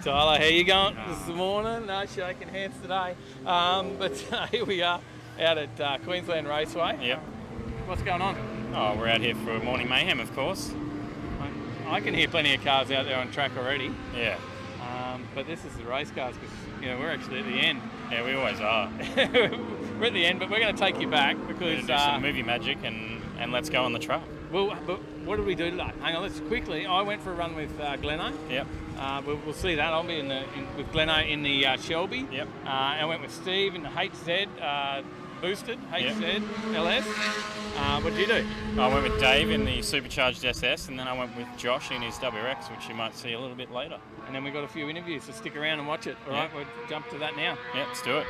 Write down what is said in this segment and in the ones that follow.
Tyler, how you going this morning? No shaking hands today. But here we are out at Queensland Raceway. Yep. What's going on? Oh, we're out here for morning mayhem, of course. I can hear plenty of cars out there on track already. Yeah. But this is the race cars because we're actually at the end. Yeah, we always are. We're at the end, but we're going to take you back because do some movie magic and let's go on the track. Well, but what did we do today? Hang on, let's quickly. I went for a run with Gleno. Yep. We'll see that. I'll be with Gleno in the Shelby. Yep. I went with Steve in the HZ boosted HZ LS. What did you do? I went with Dave in the supercharged SS, and then I went with Josh in his WRX, which you might see a little bit later. And then we've got a few interviews, so stick around and watch it. All right, we'll jump to that now. Yeah, let's do it.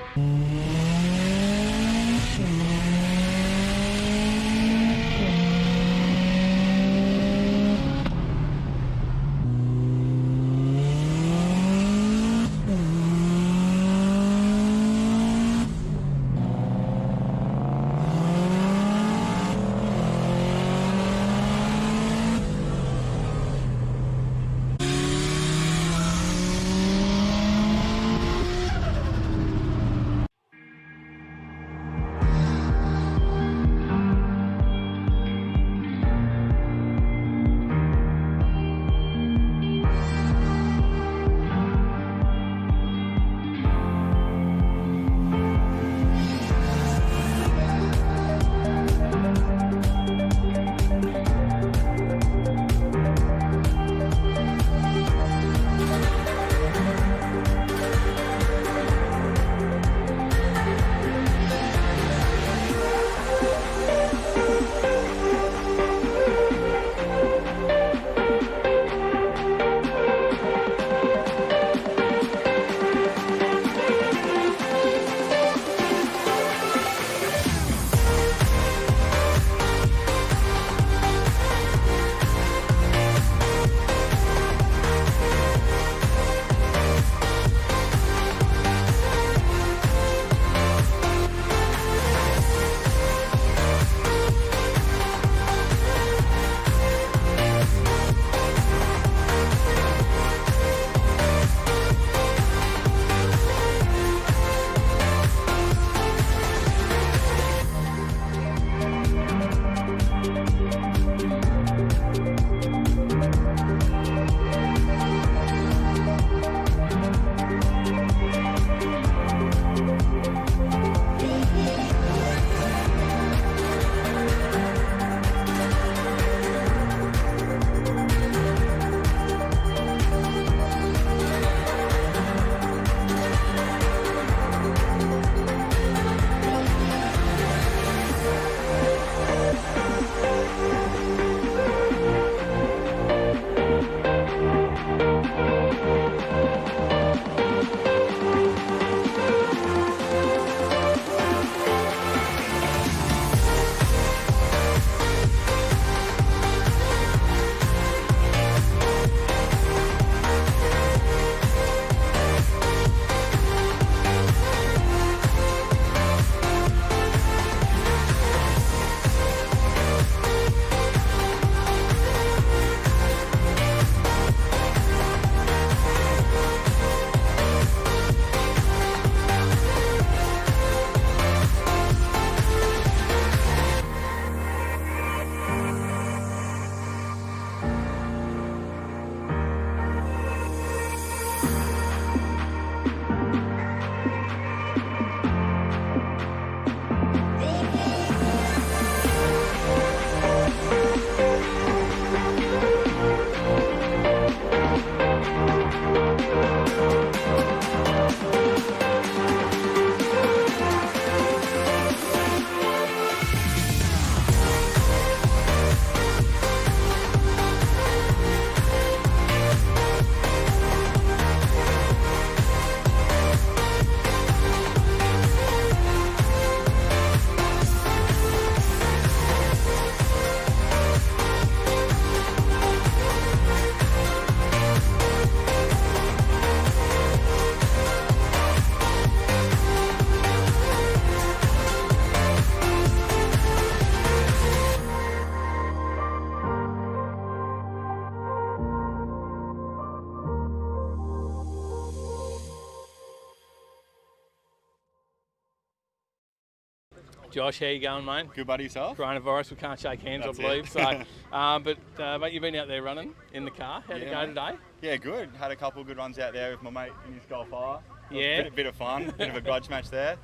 Josh. How you going, mate? Good, buddy, yourself? Coronavirus, we can't shake hands, That's I believe. it. But mate, you've been out there running in the car. How'd it go today? Yeah, good. Had a couple of good runs out there with my mate in his Golf R. Yeah. Bit of fun. Bit of a grudge match there.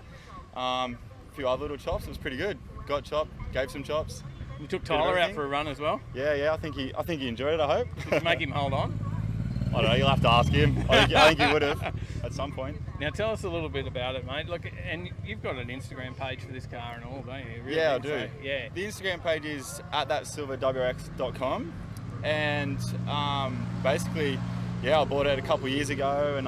A few other little chops. It was pretty good. Got chopped, gave some chops. You took Tyler out for a run as well? Yeah. I think he enjoyed it, I hope. Did you make him hold on? I don't know, you'll have to ask him. I think he would have at some point. Now tell us a little bit about it, mate. Look, and you've got an Instagram page for this car and all, don't you? Really? Yeah, I do. So, yeah. The Instagram page is @thatsilverwx.com, and basically, I bought it a couple of years ago and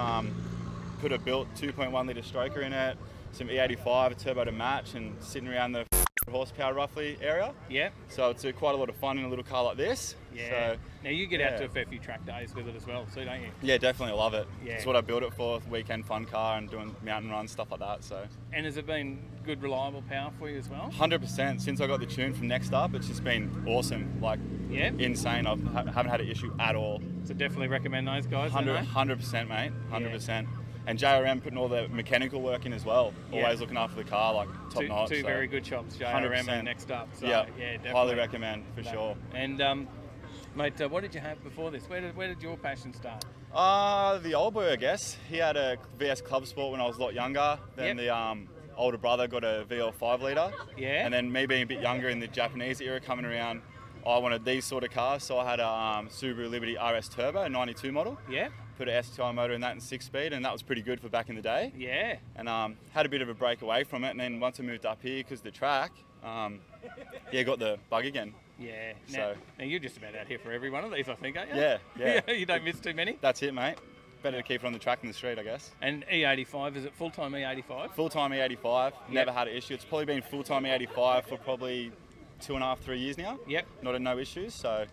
put a built 2.1 litre stroker in it, some E85, a turbo to match, and sitting around the horsepower roughly area. Yeah. So it's quite a lot of fun in a little car like this. Yeah. So, now you get out to a fair few track days with it as well, so don't you? yeah, definitely love it. Yeah. It's what I built it for, weekend fun car and doing mountain runs, stuff like that. So. And has it been good, reliable power for you as well? 100%. Since I got the tune from Next Up, it's just been awesome. Like, insane. I haven't had an issue at all. So definitely recommend those guys. 100%, mate. 100%. And JRM putting all the mechanical work in as well. Always looking after the car, like top notch. Two very good shops, JRM and Next Up. So, yeah, definitely. Highly recommend for sure. And mate, what did you have before this? Where did your passion start? The old boy, I guess. He had a VS Club Sport when I was a lot younger. Then the older brother got a VL 5 litre. Yeah. And then me being a bit younger in the Japanese era coming around, I wanted these sort of cars. So I had a Subaru Liberty RS Turbo, a 92 model. Yeah. Put an STI motor in that and 6-speed, and that was pretty good for back in the day. Yeah. And had a bit of a break away from it, and then once I moved up here because the track, got the bug again. Yeah. Now you're just about out here for every one of these, I think, aren't you? Yeah. You don't miss too many? That's it, mate. Better to keep it on the track than the street, I guess. And E85, is it full-time E85? Full-time E85. Never had an issue. It's probably been full-time E85 for probably 2.5, 3 years now. Yep. No issues, so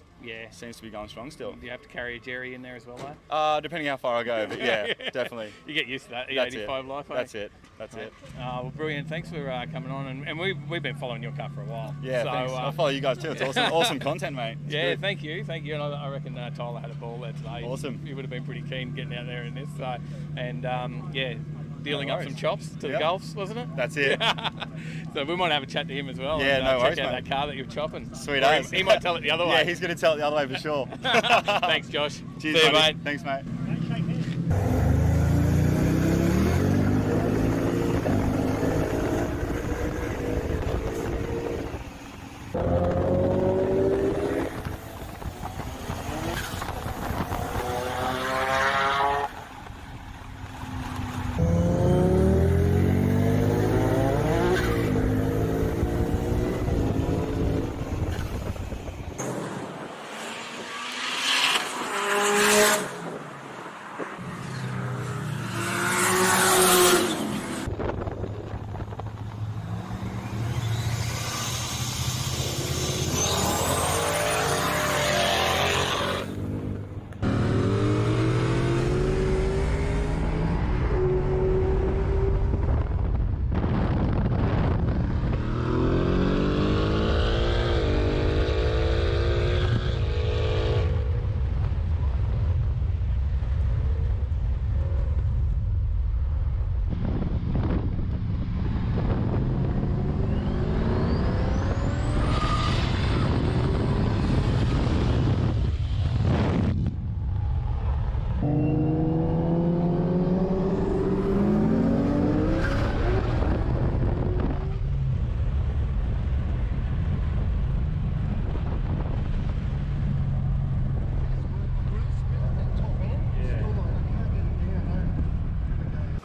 seems to be going strong still. Do you have to carry a Jerry in there as well, though? Depending how far I go, but yeah, definitely. You get used to that E85 life, eh? That's it. Well, brilliant. Thanks for coming on, and we've been following your car for a while. Yeah, thanks. I follow you guys too. It's awesome content, mate. It's good. Thank you. And I reckon Tyler had a ball there today. Awesome. He would have been pretty keen getting out there in this. Dealing up some chops to the Gulfs, wasn't it? That's it. So we might have a chat to him as well. Yeah, no worries, check out mate. that car that you're chopping. Sweet as. He might tell it the other way. Yeah, he's going to tell it the other way for sure. Thanks, Josh. Cheers, See you, mate. Thanks, mate.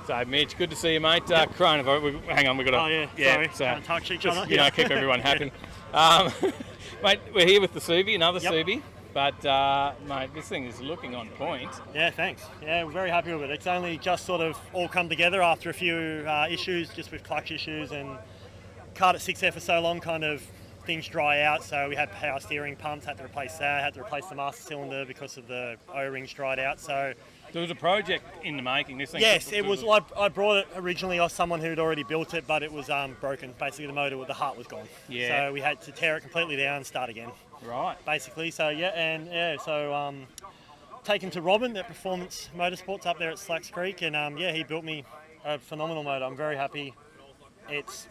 So, Mitch, good to see you, mate. Coronavirus. Hang on, we've got to... Oh, yeah. Sorry. Can't touch each other. Keep everyone happy. Mate, we're here with the Subi, another Subi. But, mate, this thing is looking on point. Yeah, thanks. Yeah, we're very happy with it. It's only just sort of all come together after a few issues, just with clutch issues and cart at 6F for so long, kind of things dry out. So we had power steering pumps, had to replace that, had to replace the master cylinder because of the O-rings dried out. So there was a project in the making. This thing. Yes, it was. I brought it originally off someone who'd already built it, but it was broken. Basically, the motor, the heart was gone. Yeah. So we had to tear it completely down and start again. Right. Basically, so taken to Robin at Performance Motorsports up there at Slacks Creek, and he built me a phenomenal motor. I'm very happy. It's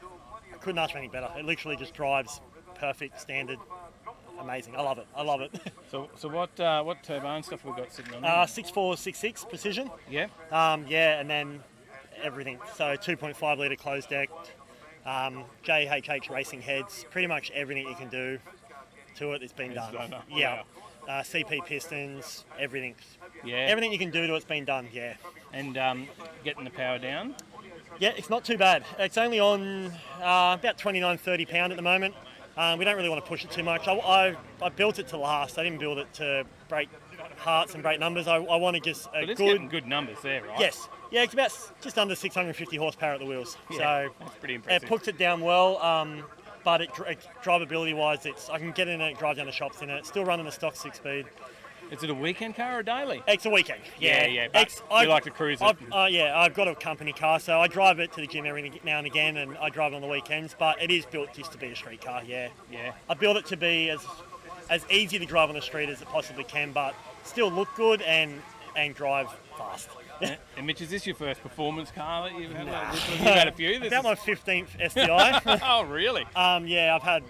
couldn't ask for anything better. It literally just drives perfect, standard, amazing. I love it. I love it. So what turbo and stuff we got sitting on? 6466 precision. Yeah. And then everything. So 2.5 litre closed deck, JHH racing heads. Pretty much everything you can do to it has been done. Yeah. CP pistons, everything. Yeah. Everything you can do to it's been done. Yeah. And getting the power down. Yeah, it's not too bad. It's only on about 29, 30 pound at the moment. We don't really want to push it too much. I built it to last. I didn't build it to break hearts and break numbers. I want to just but it's getting good numbers there, right? Yes. Yeah, it's about just under 650 horsepower at the wheels. Yeah, so that's pretty impressive. It puts it down well, but drivability-wise, I can get in it, drive down the shops in it. Still running a stock 6-speed. Is it a weekend car or a daily? It's a weekend. Yeah. But you like to cruise it? I've got a company car, so I drive it to the gym every now and again, and I drive it on the weekends. But it is built just to be a street car. Yeah. I built it to be as easy to drive on the street as it possibly can, but still look good and drive fast. And Mitch, is this your first performance car that you've had? Nah. You've had a few. About my 15th STI. Oh, really? Yeah, I've had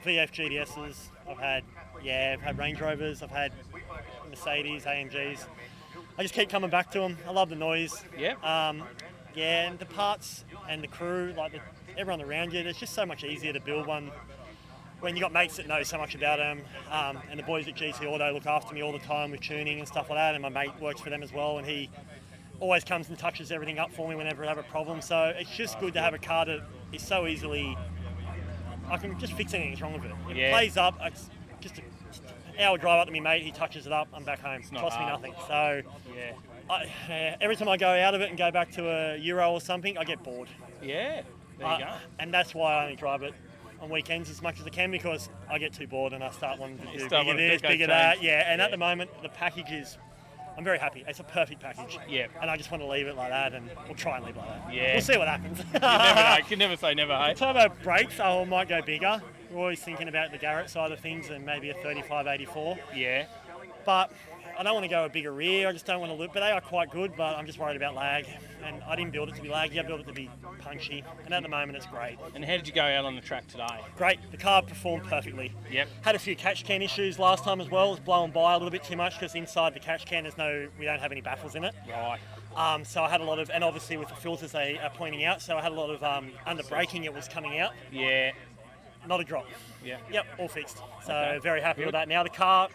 VF GTSs. I've had Range Rovers. I've had Mercedes, AMGs. I just keep coming back to them. I love the noise. Yeah. And the parts and the crew, everyone around you. It's just so much easier to build one when you got mates that know so much about them. And the boys at GT Auto look after me all the time with tuning and stuff like that. And my mate works for them as well, and he always comes and touches everything up for me whenever I have a problem. So it's just good to have a car that is so easily. I can just fix anything that's wrong with it. It plays up. It's just an hour drive up to me, mate. He touches it up. I'm back home. It costs me nothing. So every time I go out of it and go back to a Euro or something, I get bored. Yeah, there you go. And that's why I only drive it on weekends as much as I can, because I get too bored and I start wanting to do bigger this, bigger that. Yeah, and at the moment, the package is... I'm very happy. It's a perfect package. Yeah. And I just want to leave it like that, and we'll try and leave it like that. Yeah. We'll see what happens. You never know. You can never say never, hey? The turbo brakes, I might go bigger. We're always thinking about the Garrett side of things and maybe a 35-84. Yeah. But I don't want to go a bigger rear. I just don't want to loop. But they are quite good, but I'm just worried about lag. And I didn't build it to be laggy. I built it to be punchy. And at the moment, it's great. And how did you go out on the track today? Great. The car performed perfectly. Yep. Had a few catch can issues last time as well. It was blowing by a little bit too much because inside the catch can, we don't have any baffles in it. Right. So I had a lot of, and obviously with the filters they are pointing out, so I had a lot of under braking. It was coming out. Yeah. Not a drop. Yeah. Yep. All fixed. So very happy with that. Now the car.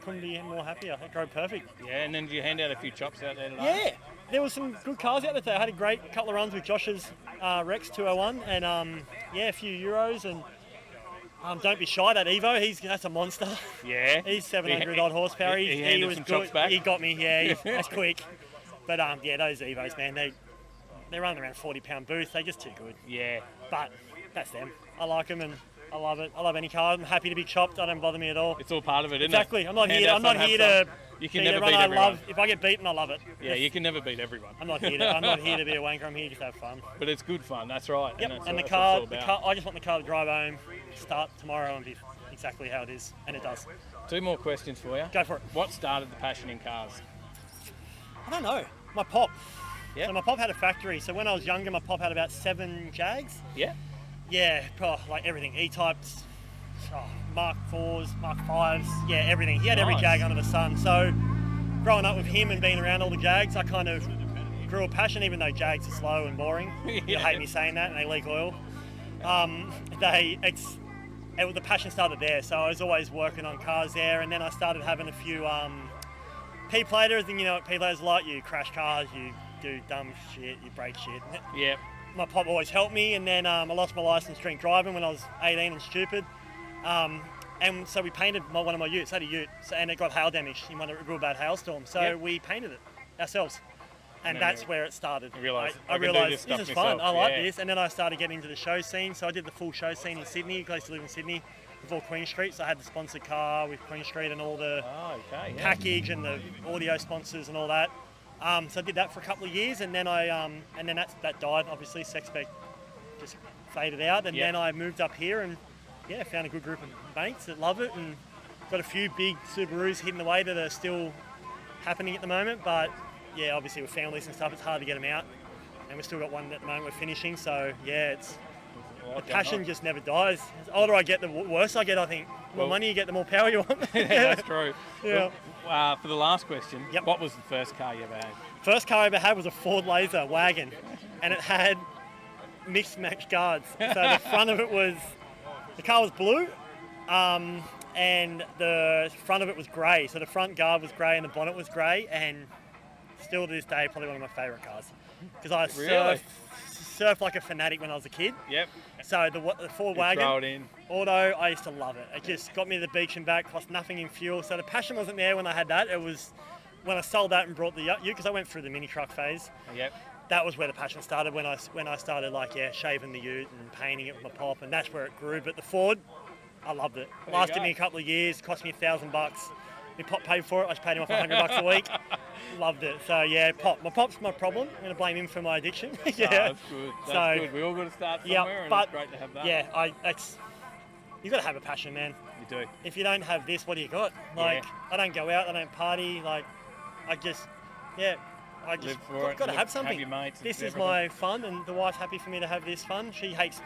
Couldn't be more happier. It drove perfect. Yeah, and then did you hand out a few chops out there today? Yeah, there was some good cars out there today. I had a great couple of runs with Josh's Rex 201 and a few Euros, and don't be shy, that Evo, that's a monster. Yeah. He's 700 odd horsepower. He was some good. Chops back. He got me, yeah, that's quick. But those Evos, man, they're running around 40-pound booth. They're just too good. Yeah. But that's them. I like them and I love it. I love any car. I'm happy to be chopped. It don't bother me at all. It's all part of it, isn't exactly. it? I'm not here to. You can never beat everyone. If I get beaten, I love it. Yeah, you can never beat everyone. I'm not here to be a wanker. I'm here just to have fun. But it's good fun. That's right. Yep. And the that's car. what I just want the car to drive home, start tomorrow, and be exactly how it is, and it does. 2 more questions for you. Go for it. What started the passion in cars? I don't know. My pop. Yeah. So my pop had a factory. So when I was younger, my pop had about 7 Jags. Yeah. Yeah, like everything. E-types. Mark 4s, Mark 5s, yeah, everything. He had every Jag under the sun. So growing up with him and being around all the Jags, I kind of grew a passion, even though Jags are slow and boring. You hate me saying that, and they leak oil. The passion started there, so I was always working on cars there, and then I started having a few P-platers, and you know what P-platers are like, you crash cars, you do dumb shit, you break shit. Yeah. My pop always helped me, and then I lost my license drink driving when I was 18 and stupid. And so we painted one of my utes. I had a ute, and it got hail damage in a real bad hailstorm. So we painted it ourselves, and that's where it started. I realised this is fun. I like this, and then I started getting into the show scene. So I did the full show scene in Sydney. I used to live in Sydney before Queen Street, so I had the sponsored car with Queen Street and all the package and the audio sponsors and all that. So I did that for a couple of years, and then that died. Obviously, Sexpec just faded out, and then I moved up here and. Yeah, found a good group of mates that love it, and got a few big Subarus hidden away that are still happening at the moment. But yeah, obviously with families and stuff, it's hard to get them out. and we've still got one at the moment we're finishing. So yeah, the passion just never dies. The older I get, the worse I get, I think. The more money you get, the more power you want. Yeah, that's true. Yeah. Well, for the last question, what was the first car you ever had? First car I ever had was a Ford Laser wagon, and it had mixed match guards. So the front of it was, the car was blue, and the front of it was grey. So the front guard was grey and the bonnet was grey, and still to this day, probably one of my favourite cars. Because I surfed like a fanatic when I was a kid. Yep. So the Ford wagon, throw it in. auto, I used to love it. It just got me to the beach and back, cost nothing in fuel. So the passion wasn't there when I had that. It was when I sold that and brought the Ute, because I went through the mini truck phase. Yep. That was where the passion started, when I started shaving the Ute and painting it with my pop, and that's where it grew. But the Ford, I loved it. Lasted me a couple of years, cost me $1,000. My pop paid for it. I just paid him off $100 a week. Loved it. So yeah, my pop's my problem. I'm going to blame him for my addiction. Yeah, that's good. That's good. We all got to start somewhere, and it's great to have that. Yeah, you've got to have a passion, man. You do. If you don't have this, what do you got? I don't go out. I don't party. I've got to have something. Have your mates, this is my fun, and the wife's happy for me to have this fun. She hates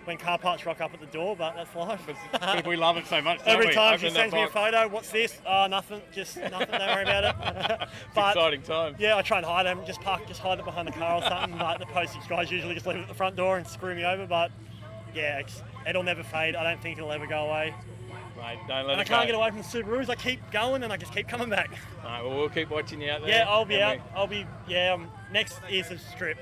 when car parts rock up at the door, but that's life. But we love it so much. Every time she sends me a photo, what's this? Oh, nothing. Just nothing. Don't worry about it. But exciting time. Yeah, I try and hide them. Just hide it behind the car or something. Like the postage guys usually just leave it at the front door and screw me over. But yeah, it'll never fade. I don't think it'll ever go away. Mate, don't let and it I can't go. get away from the Subarus. I keep going and I just keep coming back. All right, well, we'll keep watching you out there. Yeah, I'll be out. Next is the strip.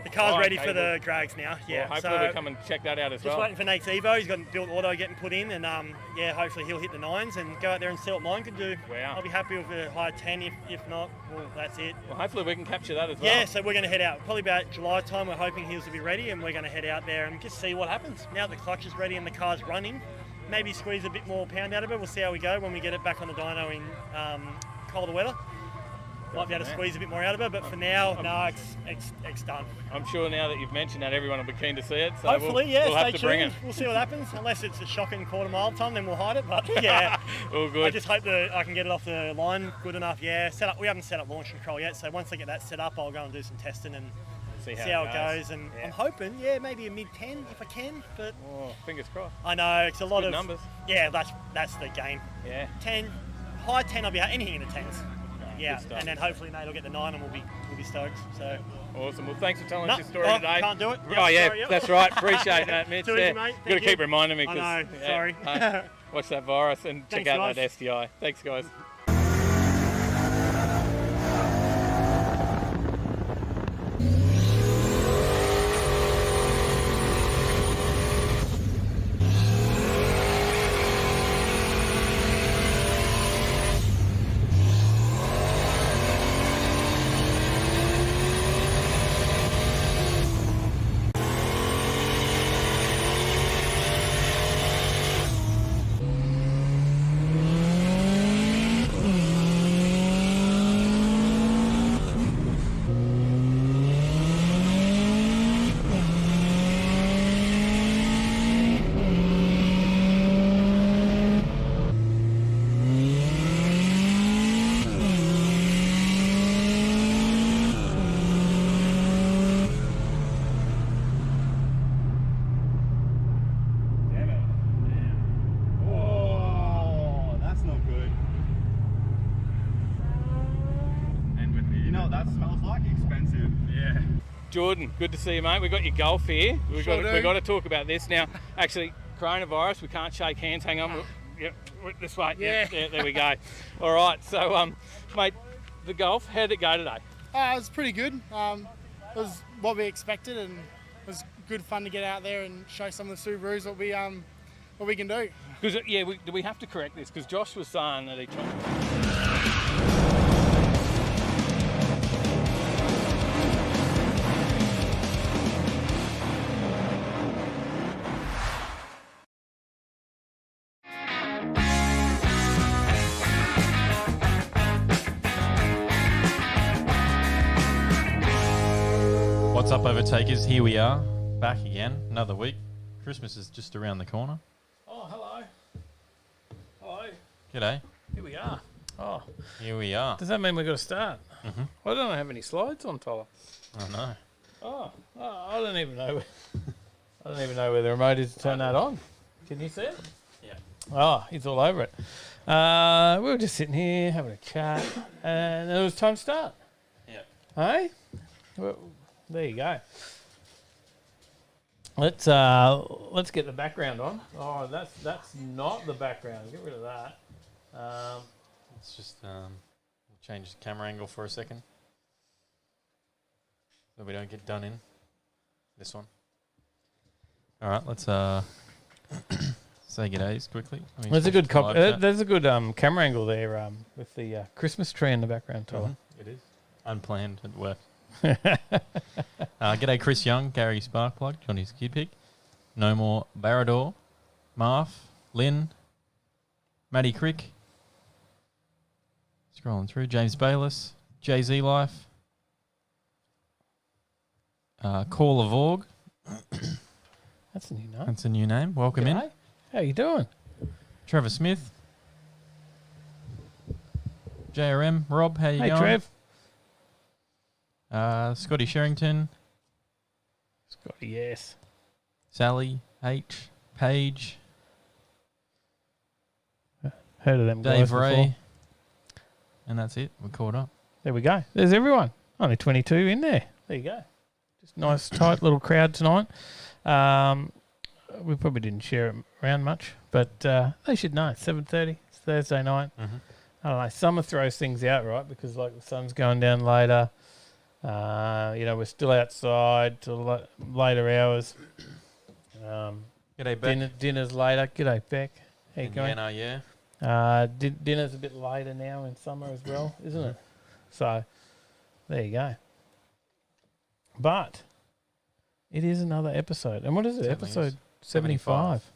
The car's ready for the drags now. Yeah, well, hopefully we'll come and check that out as well. Just waiting for Nate's Evo. He's got a built auto getting put in, and hopefully he'll hit the 9s and go out there and see what mine can do. Wow. I'll be happy with a high 10. If not, well, that's it. Well, hopefully we can capture that as well. Yeah, so we're going to head out. Probably about July time, we're hoping heels will be ready, and we're going to head out there and just see what happens. Now the clutch is ready and the car's running, maybe squeeze a bit more pound out of it. We'll see how we go when we get it back on the dyno in colder weather. Might be able to squeeze a bit more out of it, but for now, no, it's done. I'm sure now that you've mentioned that, everyone will be keen to see it. So hopefully, we'll have to stay bring tuned. it. We'll see what happens. Unless it's a shocking quarter mile time, then we'll hide it. But yeah, all good. I just hope that I can get it off the line good enough. Yeah, we haven't set up launch control yet, so once I get that set up, I'll go and do some testing and see how it goes. And I'm hoping, maybe a mid-10 if I can. But fingers crossed. I know it's a lot of numbers. Yeah, that's the game. Yeah, 10, high 10. I'll be anything in the 10s. Yeah, and then hopefully Nate will get the 9 and we'll be stoked. So awesome. Well, thanks for telling us your story today. Can't do it. Yep, sorry, that's right. Appreciate that, Mitch. Too easy, mate. Got to keep reminding me. I know. Sorry. Watch that virus and check out that STI. Thanks, guys. Jordan, good to see you, mate. We've got your Golf here. We've got to talk about this now. Actually, coronavirus, we can't shake hands. Hang on. Yep, this way. Yeah, there we go. All right, so, mate, the Golf, how did it go today? It was pretty good. It was what we expected, and it was good fun to get out there and show some of the Subarus what we can do. Because do we have to correct this? Because Josh was saying that he tried. What's up, Overtakers? Here we are, back again, another week. Christmas is just around the corner. Oh, hello. Hello. G'day. Here we are. Oh, Here we are. does that mean we've got to start? Mm-hmm. I don't have any slides on, Tyler. Oh, no. Oh, I don't even know. I don't even know where the remote is to turn that on. Can you see it? Yeah. Oh, he's all over it. We were just sitting here having a chat, and it was time to start. Yeah. Hey, well, there you go. Let's get the background on. Oh, that's not the background. Get rid of that. Let's just change the camera angle for a second, so we don't get done in. This one. All right, let's say g'days quickly. There's a good there's a good camera angle there with the Christmas tree in the background, Tyler. Mm-hmm. It is unplanned at work. G'day, Chris Young, Gary Sparkplug, Johnny Skidpig, No More Barrador, Marv, Lynn, Matty Crick. Scrolling through, James Bayliss, Jay-Z Life, Call of Org. That's a new name. That's a new name. Welcome in. How you doing? Trevor Smith. JRM. Rob, how you Hey, going? Trev. Scotty Sherrington. Scotty, yes. Sally H. Paige. Heard of them guys Dave before. Ray. And that's it. We're caught up. There we go. There's everyone. Only 22 in there. There you go. Just nice, tight little crowd tonight. We probably didn't share it around much, but they should know. 7:30. It's Thursday night. Mm-hmm. I don't know. Summer throws things out, right? Because like the sun's going down later. We're still outside till later hours. G'day, Beck. Dinner's later. G'day, Beck. How you going? Yeah. Dinner's a bit later now in summer as well, isn't it? So, there you go. But it is another episode. And what is it? Certainly Episode is. 75.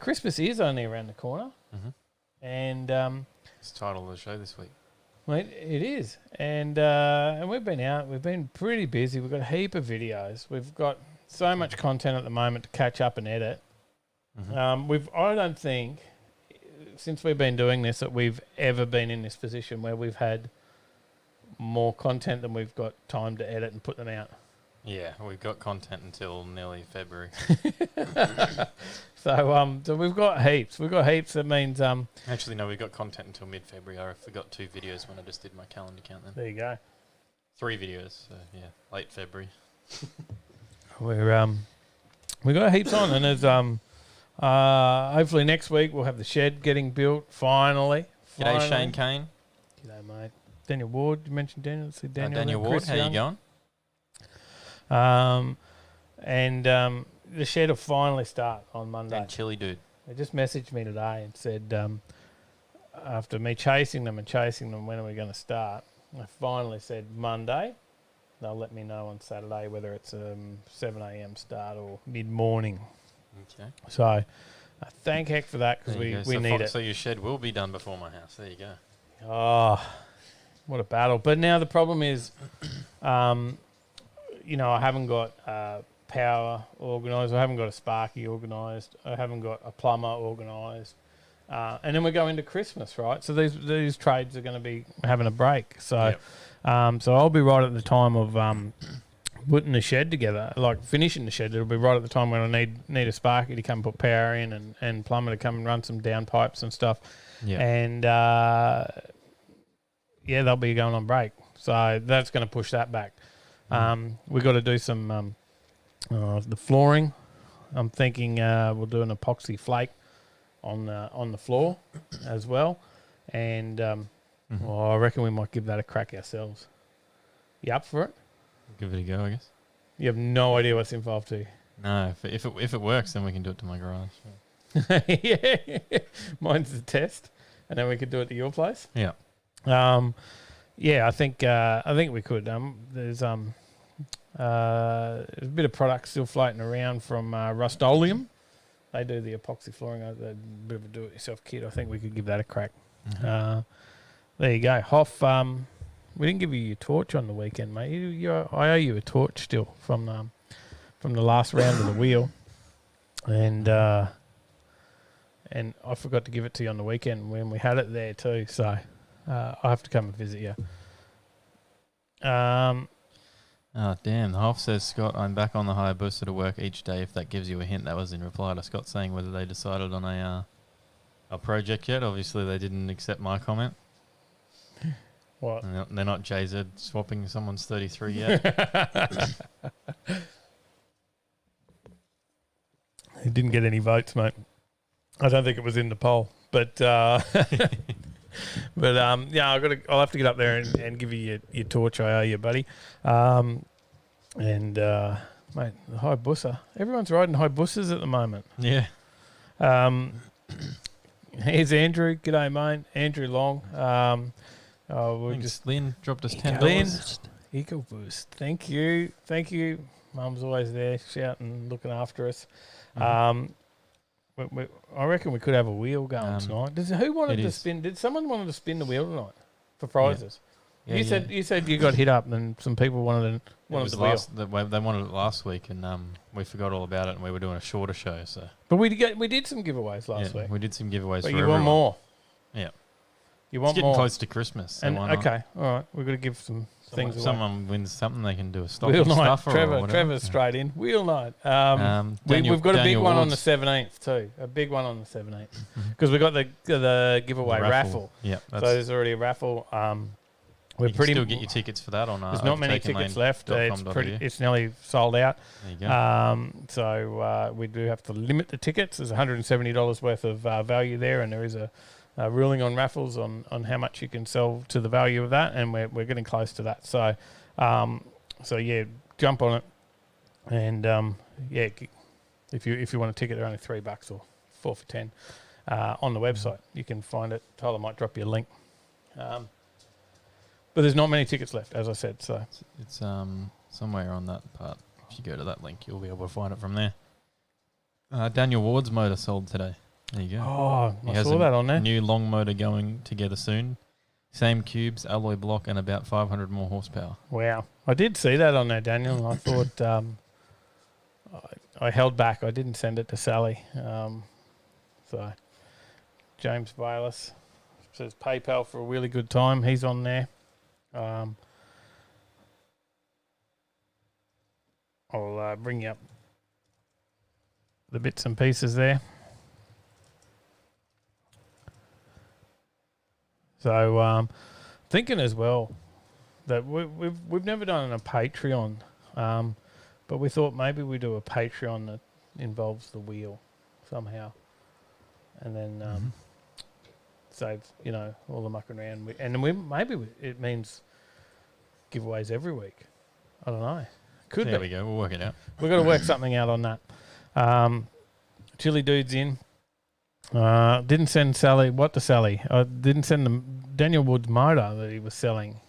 Christmas is only around the corner. Mm-hmm. And It's the title of the show this week. mate, it is. And we've been out. We've been pretty busy. We've got a heap of videos. We've got so much content at the moment to catch up and edit. Mm-hmm. I don't think, since we've been doing this, that we've ever been in this position where we've had more content than we've got time to edit and put them out. Yeah, we've got content until nearly February. So we've got heaps. We've got heaps. That means Actually, no, we've got content until mid-February. I forgot 2 videos when I just did my calendar count then. there you go. 3 videos, so yeah, late February. We got heaps on, and there's hopefully next week we'll have the shed getting built finally. G'day, Shane Kane. G'day, mate. Daniel Ward. You mentioned Daniel. Let's see Daniel Ward, Chris how Young. you going? The shed will finally start on Monday. And Chili Dude. They just messaged me today and said, after me chasing them, when are we going to start? I finally said Monday. They'll let me know on Saturday whether it's a 7 a.m. start or mid-morning. Okay. So thank heck for that, because we need it. So your shed will be done before my house. There you go. Oh, what a battle. But now the problem is, I haven't got power organised. I haven't got a Sparky organised. I haven't got a plumber organised. And then we go into Christmas, right? So these trades are going to be having a break. So, so I'll be right at the time of putting the shed together, like finishing the shed. It'll be right at the time when I need a Sparky to come put power in and plumber to come and run some down pipes and stuff. Yeah. And they'll be going on break. So that's going to push that back. We've got to do some the flooring. I'm thinking we'll do an epoxy flake on the floor as well, and I reckon we might give that a crack ourselves. You up for it? Give it a go, I guess. You have no idea what's involved, too. No, if it works, then we can do it to my garage. Yeah, mine's the test, and then we could do it to your place. Yeah. I think we could. There's a bit of product still floating around from Rust-Oleum. They do the epoxy flooring. A bit of a do-it-yourself kit. I think we could give that a crack. Mm-hmm. There you go, Hoff. We didn't give you your torch on the weekend, mate. I owe you a torch still from the last round of the wheel, and and I forgot to give it to you on the weekend when we had it there too. So I have to come and visit you. Oh, damn. The Hoff says, Scott, I'm back on the Hayabusa to work each day, if that gives you a hint. That was in reply to Scott saying whether they decided on a project yet. Obviously, they didn't accept my comment. What? And they're not JZ swapping someone's 33 yet. He didn't get any votes, mate. I don't think it was in the poll. But, yeah, I'll have to get up there and give you your torch. I owe you, buddy. Mate, the Hayabusa. Everyone's riding Hayabusas at the moment. Yeah. Here's Andrew. G'day, mate. Andrew Long. Lynn dropped us $10. Lynn, EcoBoost. Thank you. Mum's always there, shouting, looking after us. I reckon we could have a wheel going tonight. Who wanted to spin? Did someone wanted to spin the wheel tonight for prizes? Yeah. You said you got hit up, and some people wanted the wheel. They wanted it last week, and we forgot all about it, and we were doing a shorter show. So, but we did some giveaways last week. We did some giveaways. But for you everyone. want more? Yeah. You want it's getting more? close to Christmas. So okay, all right. We've got to give some things away. Someone wins something, they can do a stop wheel and night. stuff. Trevor's straight in. Wheel night. We've got a big one on the 17th too. A big one on the 17th because we got the giveaway raffle. Yeah. So there's already a raffle. You can still get your tickets for that on. There's not many tickets left. It's nearly sold out. There you go. So we do have to limit the tickets. There's $170 worth of value there, and there is a ruling on raffles on how much you can sell to the value of that, and we're getting close to that. So, yeah, jump on it, and if you want a ticket, they're only $3 or $4 for 10 on the website. You can find it. Tyler might drop you a link. But there's not many tickets left, as I said. So it's somewhere on that part. If you go to that link, you'll be able to find it from there. Daniel Ward's motor sold today. There you go. Oh, I saw that on there. New long motor going together soon. Same cubes, alloy block, and about 500 more horsepower. Wow. I did see that on there, Daniel, and I thought I held back. I didn't send it to Sally. So James Bayless says PayPal for a really good time. He's on there. I'll bring you up the bits and pieces there. So thinking as well that we've never done a Patreon, but we thought maybe we do a Patreon that involves the wheel somehow, and then save all the mucking around. It means giveaways every week. I don't know. There we go. We'll work it out. We've got to work something out on that. Chili Dude's in. Didn't send Sally. What to Sally? I didn't send them Daniel Wood's motor that he was selling.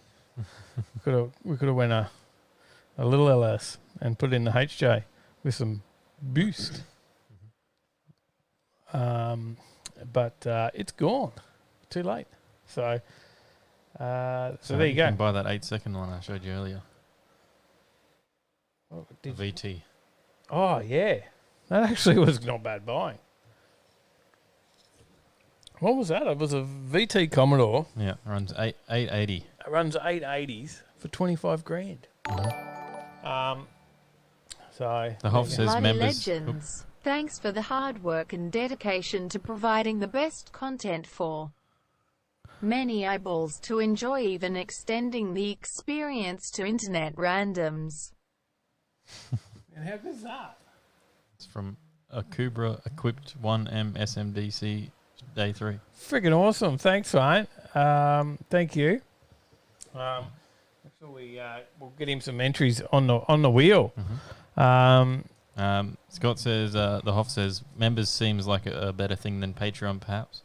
We could have went a little LS and put in the HJ with some boost. But it's gone. Too late. So there you go. You can buy that 8-second one I showed you earlier. Oh, VT. Oh, yeah. That actually was not bad buying. What was that? It was a VT Commodore. Yeah, runs 880. It runs 880s for 25 grand. So the Hoff says Bloody members. Legends. Thanks for the hard work and dedication to providing the best content for many eyeballs to enjoy, even extending the experience to internet randoms. And how good's that? It's from a Cobra equipped 1M SMDC Day 3. Friggin' awesome. Thanks, mate. Thank you. Make sure we'll get him some entries on the wheel. Scott says, the Hoff says, members seems like a better thing than Patreon, perhaps.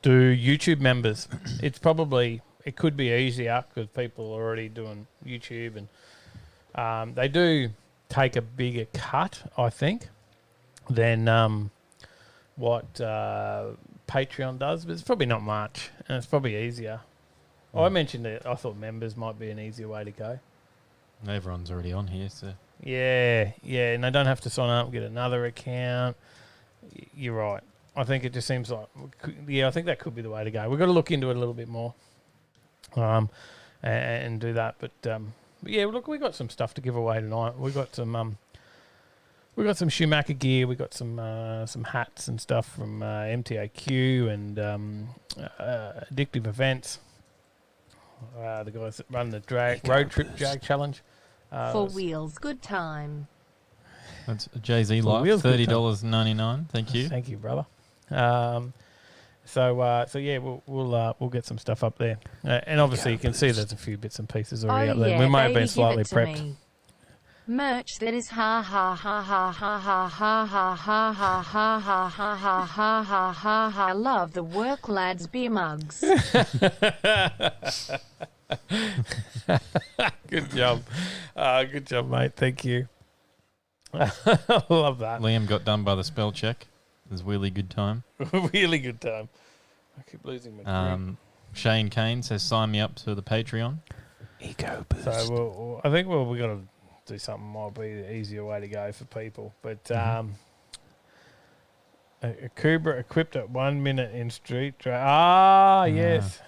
Do YouTube members. It could be easier because people are already doing YouTube, and they do take a bigger cut, I think, than what Patreon does, but it's probably not much, and it's probably easier. I mentioned that I thought members might be an easier way to go. Everyone's already on here, so... Yeah, and they don't have to sign up and get another account. You're right. I think it just seems like, I think that could be the way to go. We've got to look into it a little bit more, and do that. But yeah, look, we got some stuff to give away tonight. We got some Schumacher gear. We got some hats and stuff from MTAQ and Addictive Events. The guys that run the road trip drag challenge. 4 wheels, good time. That's Jay-Z Life, $30.99. Thank you. Thank you, brother. So yeah, we'll get some stuff up there, and obviously you can see there's a few bits and pieces already up there. Yeah, we might have been baby, slightly give it to prepped. me. Merch that is ha ha ha ha ha ha ha ha ha ha ha ha ha ha ha ha ha ha. Love the work lads beer mugs. Good job, mate. Thank you. I love that. Liam got done by the spell check. It was really good time. Really good time. I keep losing my grip. Shane Kane says, sign me up to the Patreon. Ego boost. So I think we got to do something might be the easier way to go for people. But a Cobra equipped at 1 minute in street drag. Yes.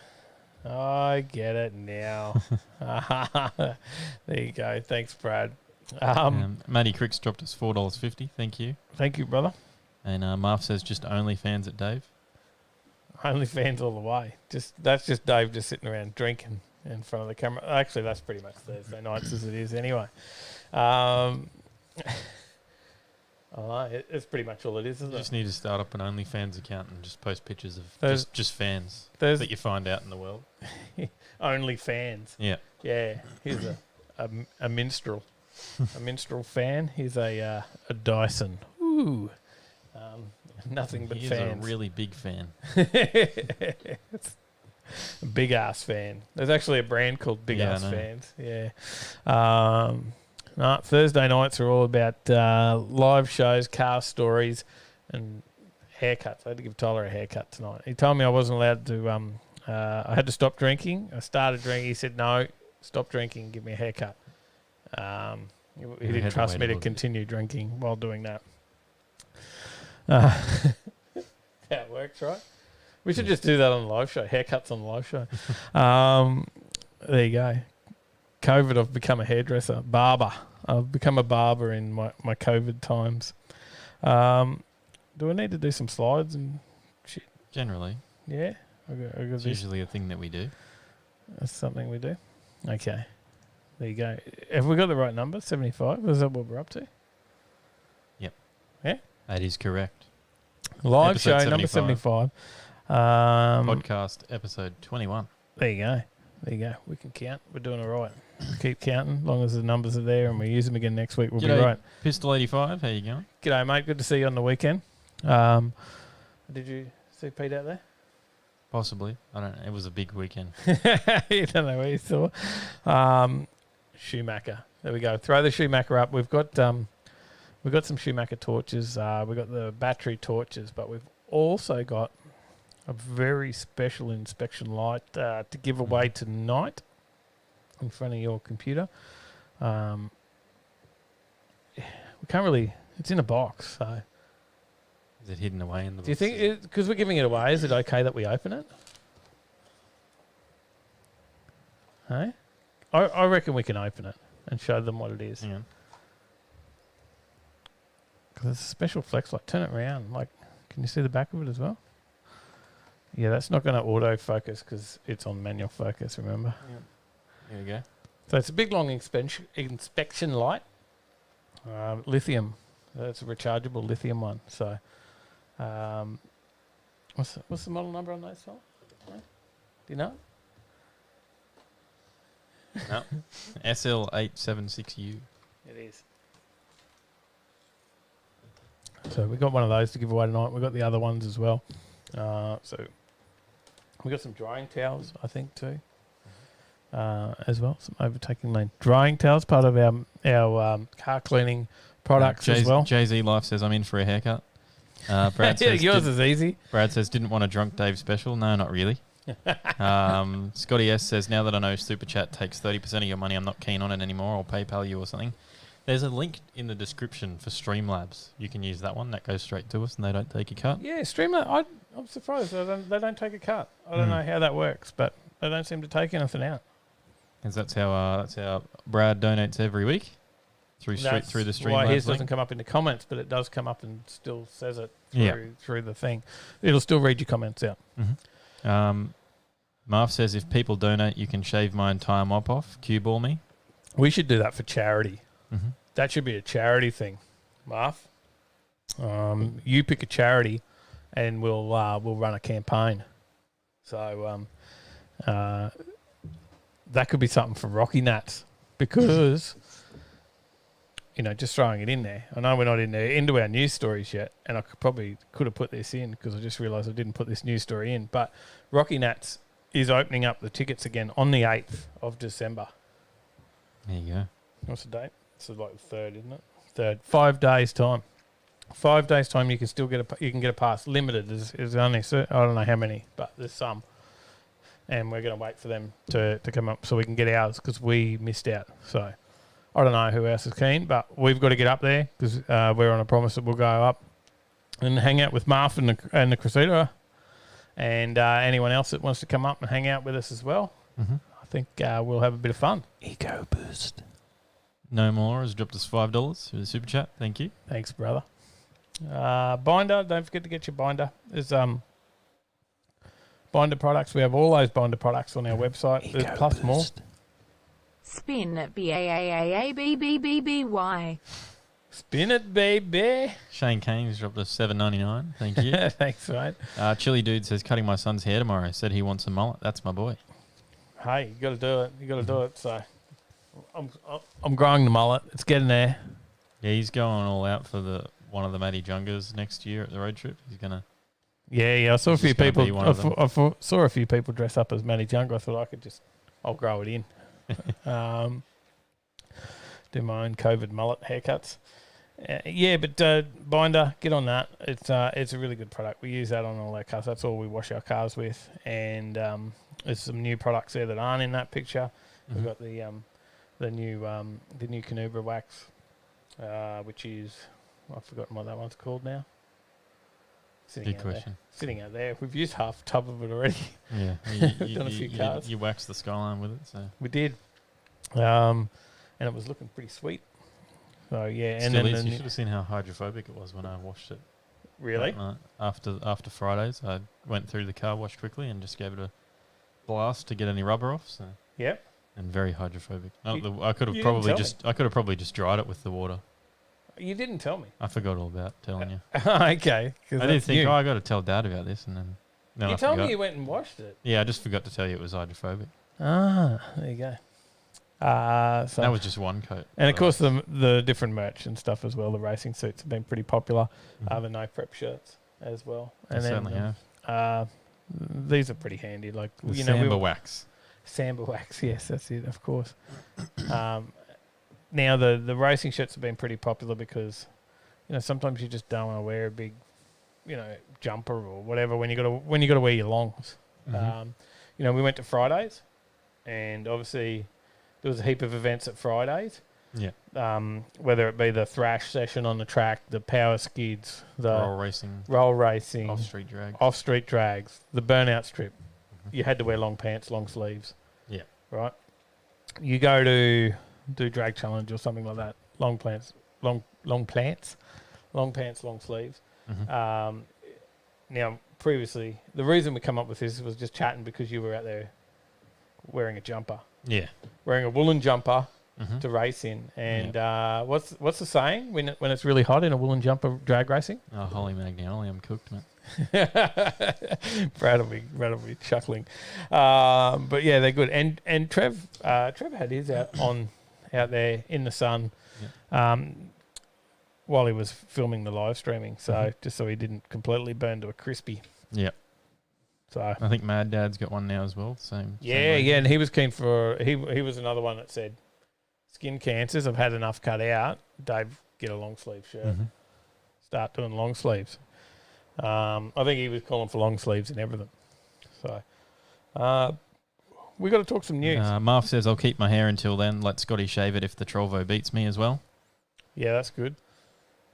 I get it now. There you go. Thanks, Brad. Matty Cricks dropped us $4.50. Thank you. Thank you, brother. And Marv says, just OnlyFans at Dave. OnlyFans all the way. That's just Dave just sitting around drinking in front of the camera. Actually, that's pretty much Thursday nights as it is anyway. It's pretty much all it is, isn't it? You just need to start up an OnlyFans account and just post pictures of just fans that you find out in the world. OnlyFans. Yeah. Yeah. Here's a minstrel. A minstrel fan. Here's a Dyson. Ooh. Nothing but He's fans. a really big fan. Big ass fan. There's actually a brand called Big Ass Fans. Yeah. Thursday nights are all about live shows, car stories, and haircuts. I had to give Tyler a haircut tonight. He told me I wasn't allowed to. I had to stop drinking. I started drinking. He said, "No, stop drinking. Give me a haircut." He didn't trust me to continue drinking while doing that. How it works, right? We should just do that on the live show. Haircuts on the live show. There you go. COVID, I've become a hairdresser. Barber. I've become a barber in my COVID times. Do I need to do some slides and shit? Generally. Yeah? It's usually a thing that we do. That's something we do? Okay. There you go. Have we got the right number? 75? Is that what we're up to? Yep. Yeah? That is correct. Live Episode show, number 75. Podcast, episode 21. There you go. We can count. We're doing all right. Keep counting. As long as the numbers are there and we use them again next week, we'll be right. Pistol 85, how you going? G'day, mate. Good to see you on the weekend. Did you see Pete out there? Possibly. I don't know. It was a big weekend. You don't know where you saw. Schumacher. There we go. Throw the Schumacher up. We've got some Schumacher torches. We've got the battery torches, but we've also got a very special inspection light to give away tonight in front of your computer. We can't really... It's in a box, so... Is it hidden away in the box? Do you think... Because we're giving it away, is it okay that we open it? Hey? I reckon we can open it and show them what it is. Hang on. Because it's a special flex light. Turn it around. Can you see the back of it as well? Yeah, that's not going to auto-focus because it's on manual focus, remember? Yep. There we go. So it's a big, long inspection light. Lithium. It's a rechargeable lithium one. So what's the model number on those, Sol? Do you know? No. SL876U. It is. So we got one of those to give away tonight. We got the other ones as well. So we got some drying towels, I think, too, as well. Some Overtaking Lane drying towels, part of our car cleaning products as well. Jay-Z Life says, I'm in for a haircut. Brad says, yours is easy. Brad says, didn't want a drunk Dave special. No, not really. Scotty S says, now that I know Super Chat takes 30% of your money, I'm not keen on it anymore. I'll PayPal you or something. There's a link in the description for Streamlabs. You can use that one. That goes straight to us, and they don't take a cut. Yeah, Streamlabs. I'm surprised they don't take a cut. I don't know how that works, but they don't seem to take anything out. Because that's how Brad donates every week through the Streamlabs. Why his link. doesn't come up in the comments, but it does come up and still says it through the thing. It'll still read your comments out. Mm-hmm. Marv says if people donate, you can shave my entire mop off. Cue ball me. We should do that for charity. Mm-hmm. That should be a charity thing, Marv. You pick a charity, and we'll run a campaign. So that could be something for Rocky Nats because just throwing it in there. I know we're not into our news stories yet, and I could have put this in because I just realised I didn't put this news story in. But Rocky Nats is opening up the tickets again on the 8th of December. There you go. What's the date? It's like the 3rd, isn't it? 3rd. 5 days time. 5 days time, you can still get a pass. Limited is only I don't know how many, but there's some. And we're going to wait for them to come up so we can get ours because we missed out. So I don't know who else is keen, but we've got to get up there because we're on a promise that we'll go up and hang out with Marf and the Crusader and anyone else that wants to come up and hang out with us as well. Mm-hmm. I think we'll have a bit of fun. Ego boost. No More has dropped us $5 through the super chat. Thank you. Thanks, brother. Binder, don't forget to get your binder. There's binder products. We have all those binder products on our website. There's plus more. Spin at BAAABBBBY. Spin it, baby. Shane Kane's dropped us $7.99. Thank you. Thanks, mate. Chili Dude says cutting my son's hair tomorrow. Said he wants a mullet. That's my boy. Hey, you got to do it. You got to do it. So I'm growing the mullet. It's getting there. Yeah, he's going all out for one of the Matty Jungas next year at the road trip. He's gonna. Yeah. I saw a few people. Saw a few people dress up as Matty Junga. I thought I'll grow it in. Do my own COVID mullet haircuts. But binder, get on that. It's a really good product. We use that on all our cars. That's all we wash our cars with. And there's some new products there that aren't in that picture. Mm-hmm. We've got the new Canubra wax, which is I've forgotten what that one's called now. Good question. Sitting out there. We've used half a tub of it already. Yeah, We've done a few cars. You waxed the Skyline with it, so we did. And it was looking pretty sweet. So yeah, and then you should have seen how hydrophobic it was when I washed it. Really? After Fridays, I went through the car wash quickly and just gave it a blast to get any rubber off. So yep. And very hydrophobic. I could have probably just dried it with the water. You didn't tell me. I forgot all about telling you. Okay. I did think, I got to tell Dad about this, and then you told me you went and washed it. Yeah, I just forgot to tell you it was hydrophobic. Ah, there you go. So that was just one coat. And of course the different merch and stuff as well. The racing suits have been pretty popular. The no prep shirts as well. And they certainly have. These are pretty handy. Like the Samba wax. Samba wax, yes, that's it, of course. Now the racing shirts have been pretty popular because sometimes you just don't want to wear a big jumper or whatever when you got to wear your longs. Mm-hmm. We went to Fridays, and obviously there was a heap of events at Fridays. Yeah. Whether it be the thrash session on the track, the power skids, the roll racing, off street drags, the burnout strip. Mm-hmm. You had to wear long pants, long sleeves. Yeah. Right. You go to do drag challenge or something like that. Long pants, long pants, long sleeves. Mm-hmm. Now, previously, the reason we come up with this was just chatting because you were out there wearing a jumper. Yeah. Wearing a woolen jumper to race in. And what's the saying when it's really hot in a woolen jumper drag racing? Oh, holy magnolia, I'm cooked, man. Brad will be chuckling. But yeah, they're good. And Trev had his out there in the sun while he was filming the live streaming. So just so he didn't completely burn to a crispy. Yeah. So I think Mad Dad's got one now as well. Same. And he was keen for he was another one that said skin cancers. I've had enough cut out. Dave, get a long sleeve shirt. Mm-hmm. Start doing long sleeves. I think he was calling for long sleeves and everything. So we got to talk some news. Marv says I'll keep my hair until then. Let Scotty shave it if the Trovo beats me as well. Yeah, that's good.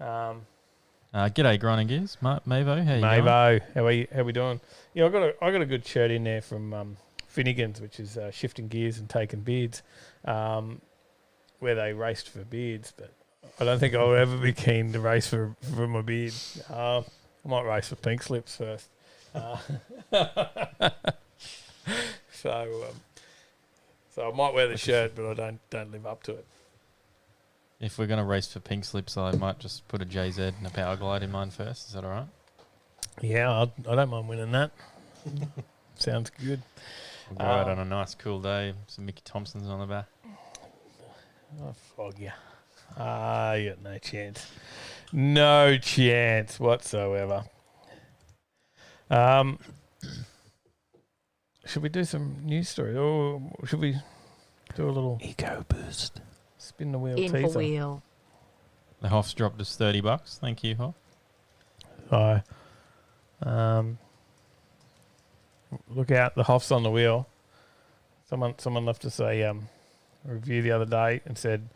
G'day, Grinding Gears. Mavo, how you going? Mavo, how we doing? Yeah, I got a good shirt in there from Finnegan's, which is shifting gears and taking beards, where they raced for beards, but I don't think I'll ever be keen to race for my beard. I might race for pink slips first. So I might wear the shirt, but I don't live up to it. If we're going to race for pink slips, I might just put a JZ and a Power Glide in mine first. Is that all right? Yeah, I don't mind winning that. Sounds good. We'll go out on a nice cool day. Some Mickey Thompsons on the back. I'll flog you. You got no chance. No chance whatsoever. Should we do some news story, or should we do a little Eco Boost? Spin the wheel Info teaser. wheel. The Hoff's dropped us $30. Thank you, Hoff. Look out, the Hoff's on the wheel. Someone left us a review the other day and said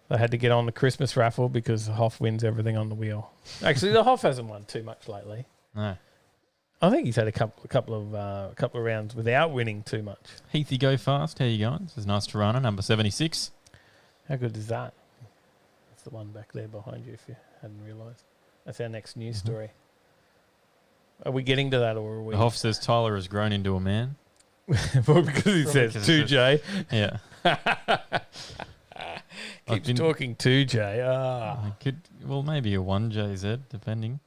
they had to get on the Christmas raffle because Hoff wins everything on the wheel. Actually, the Hoff hasn't won too much lately. No. I think he's had a couple of rounds without winning too much. Heathy, go fast. How you going? This is nice Tirana, number 76. How good is that? That's the one back there behind you, if you hadn't realised. That's our next news story. Are we getting to that, or are we? The Hoff says Tyler has grown into a man. Well, because he says 2J. Yeah. Keeps talking 2J. Well, maybe a 1JZ, depending.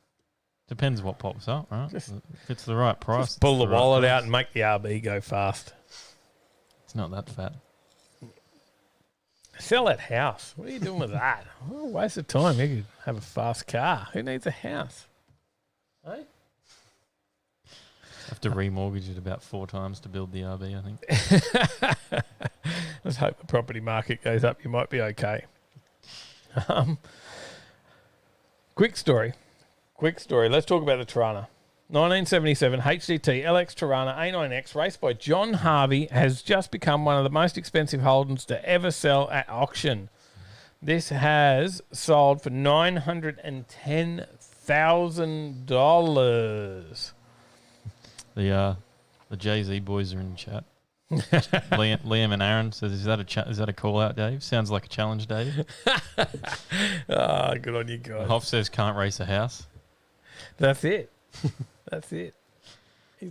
Depends what pops up, right? If it's the right price. Just pull the wallet out and make the RB go fast. It's not that fat. Sell that house. What are you doing with that? Oh, waste of time. You could have a fast car. Who needs a house? Hey? Have to remortgage it about 4 times to build the RB, I think. Let's hope the property market goes up. You might be okay. Quick story. Let's talk about the Tirana. 1977 HDT LX Tirana A9X, raced by John Harvey, has just become one of the most expensive Holdens to ever sell at auction. This has sold for $910,000. The Jay-Z boys are in the chat. Liam and Aaron says, "Is that a call out, Dave? Sounds like a challenge, Dave." Good on you guys. Hoff says can't race a house. That's it. That's it.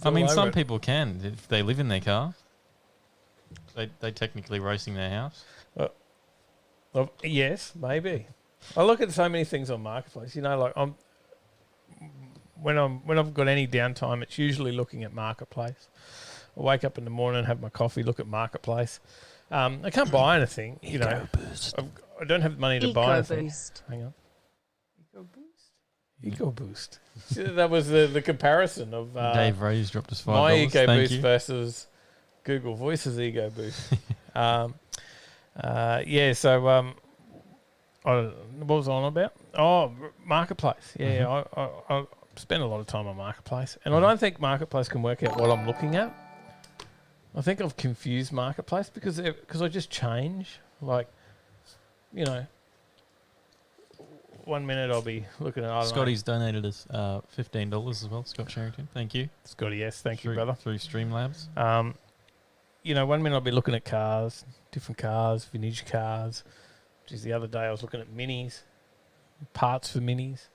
I mean, some people can if they live in their car. They technically racing their house. Yes, maybe. I look at so many things on Marketplace. You know, like when I've got any downtime, it's usually looking at Marketplace. I wake up in the morning, have my coffee, look at Marketplace. I can't buy anything. You know, I don't have money to buy anything. Boost. Hang on. Eco Boost. That was the comparison of Dave Ray's dropped us $5. My Eco Thank Boost you. versus Google Voice's Eco Boost. Yeah. So what was I on about? Oh, Marketplace. Yeah, I spend a lot of time on Marketplace, and I don't think Marketplace can work out what I'm looking at. I think I've confused Marketplace because I just change. Like, you know, 1 minute I'll be looking at. Scotty's donated us $15 as well. Scott Sherrington, thank you. Scotty, yes, thank you, brother. Through Streamlabs. You know, 1 minute I'll be looking at cars, different cars, vintage cars. Just the other day I was looking at minis, parts for minis.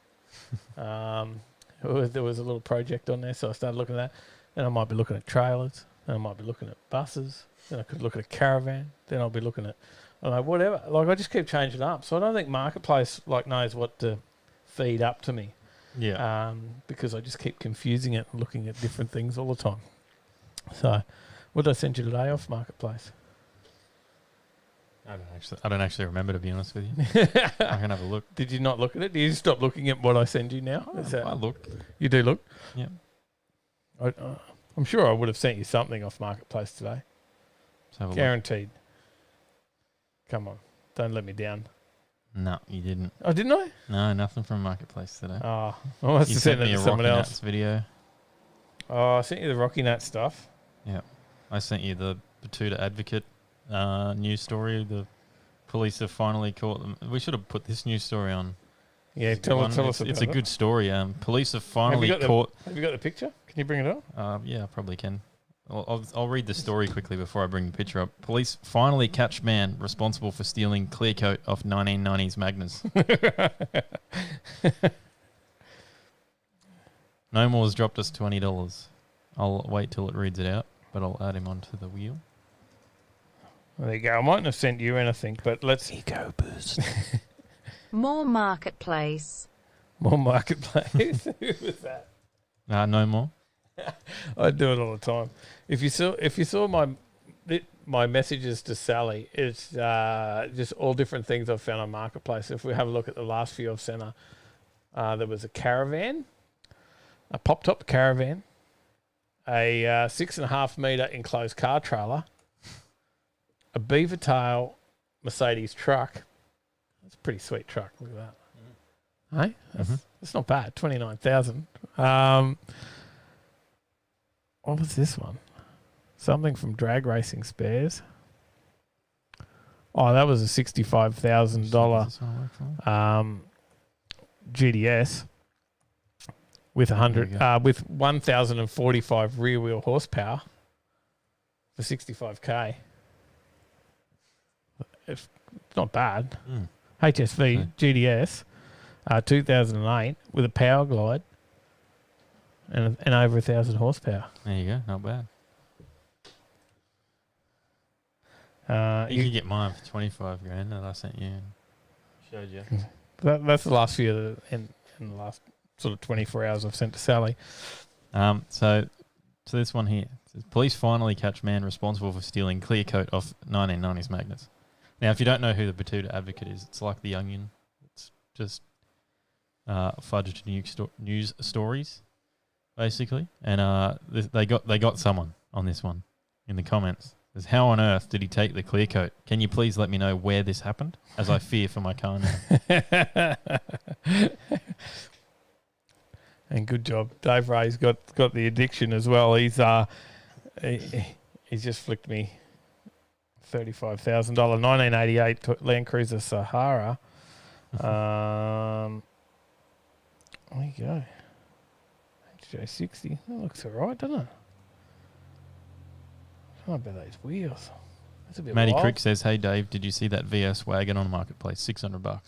There was a little project on there, so I started looking at that. Then I might be looking at trailers. Then I might be looking at buses. Then I could look at a caravan. Then I'll be looking at, whatever. Like, I just keep changing up. So I don't think Marketplace knows what to feed up to me. Yeah. Because I just keep confusing it and looking at different things all the time. So, what did I send you today off Marketplace? I don't actually remember, to be honest with you. I can have a look. Did you not look at it? Do you stop looking at what I send you now? I look. You do look? Yeah. I'm sure I would have sent you something off Marketplace today. Let's have a Guaranteed. Come on. Don't let me down. No, you didn't. Oh, didn't I? No, nothing from Marketplace today. Oh, I must have sent it to someone else. Nuts video. Oh, I sent you the Rocky Nut stuff. Yeah. I sent you the Batuta Advocate news story, the Police have finally caught them. We should have put this news story on. Yeah, tell us about It's a good story. Police have finally have caught... Have you got the picture? Can you bring it up? Yeah, I probably can. I'll read the story quickly before I bring the picture up. Police finally catch man responsible for stealing clear coat off 1990s Magnus. No More's dropped us $20. I'll wait till it reads it out, but I'll add him onto the wheel. Well, there you go. I mightn't have sent you anything, but let's... Ego boost. More marketplace. More marketplace. Who was that? No More. I do it all the time. If you saw my messages to Sally, it's just all different things I've found on Marketplace. If we have a look at the last few I've sent her, there was a caravan, a pop-top caravan, a 6.5 metre enclosed car trailer, a beaver tail Mercedes truck. That's a pretty sweet truck. Look at that. Hey, that's not bad. 29,000. What was this one? Something from Drag Racing Spares. Oh, that was a $65,000 GDS with 1,045 rear wheel horsepower for $65K. It's not bad. HSV GDS 2008 with a power glide. And over 1,000 horsepower. There you go. Not bad. You could get mine for 25 grand that I sent you and showed you. That's the last few in the last sort of 24 hours I've sent to Sally. So this one here. It says, police finally catch man responsible for stealing clear coat off 1990s Magnus. Now, if you don't know who the Batuta Advocate is, it's like The Onion. It's just fudged news stories. Basically, and they got someone on this one in the comments. Says, how on earth did he take the clear coat? Can you please let me know where this happened, as I fear for my car now. And good job, Dave Ray's got the addiction as well. He's just flicked me $35,000 1988 Land Cruiser Sahara. There you go. J60. That looks alright, doesn't it? How about those wheels? That's a bit Matty wild. Crick says, hey Dave, did you see that VS wagon on Marketplace? $600.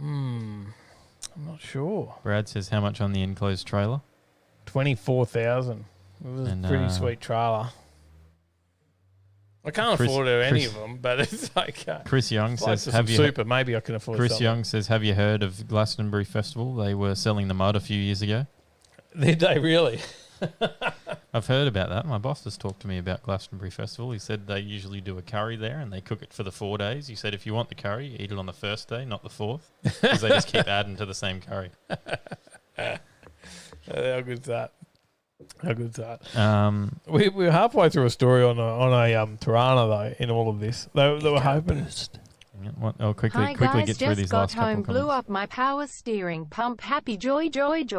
I'm not sure. Brad says, how much on the enclosed trailer? 24,000. It was a pretty sweet trailer. I can't afford any of them, but it's like Chris Young says, "Have you super? Maybe I can afford." Chris something. Young says, "Have you heard of Glastonbury Festival? They were selling the mud a few years ago." Did they really? I've heard about that. My boss has talked to me about Glastonbury Festival. He said they usually do a curry there and they cook it for the 4 days. He said if you want the curry, you eat it on the first day, not the fourth, because they just keep adding to the same curry. How good's that? How good's that? We're halfway through a story on a Tirana though. In all of this, they were hoping. I'll quickly Hi get guys, through these just last got couple home, of blew comments. up my power steering pump. Happy joy. That's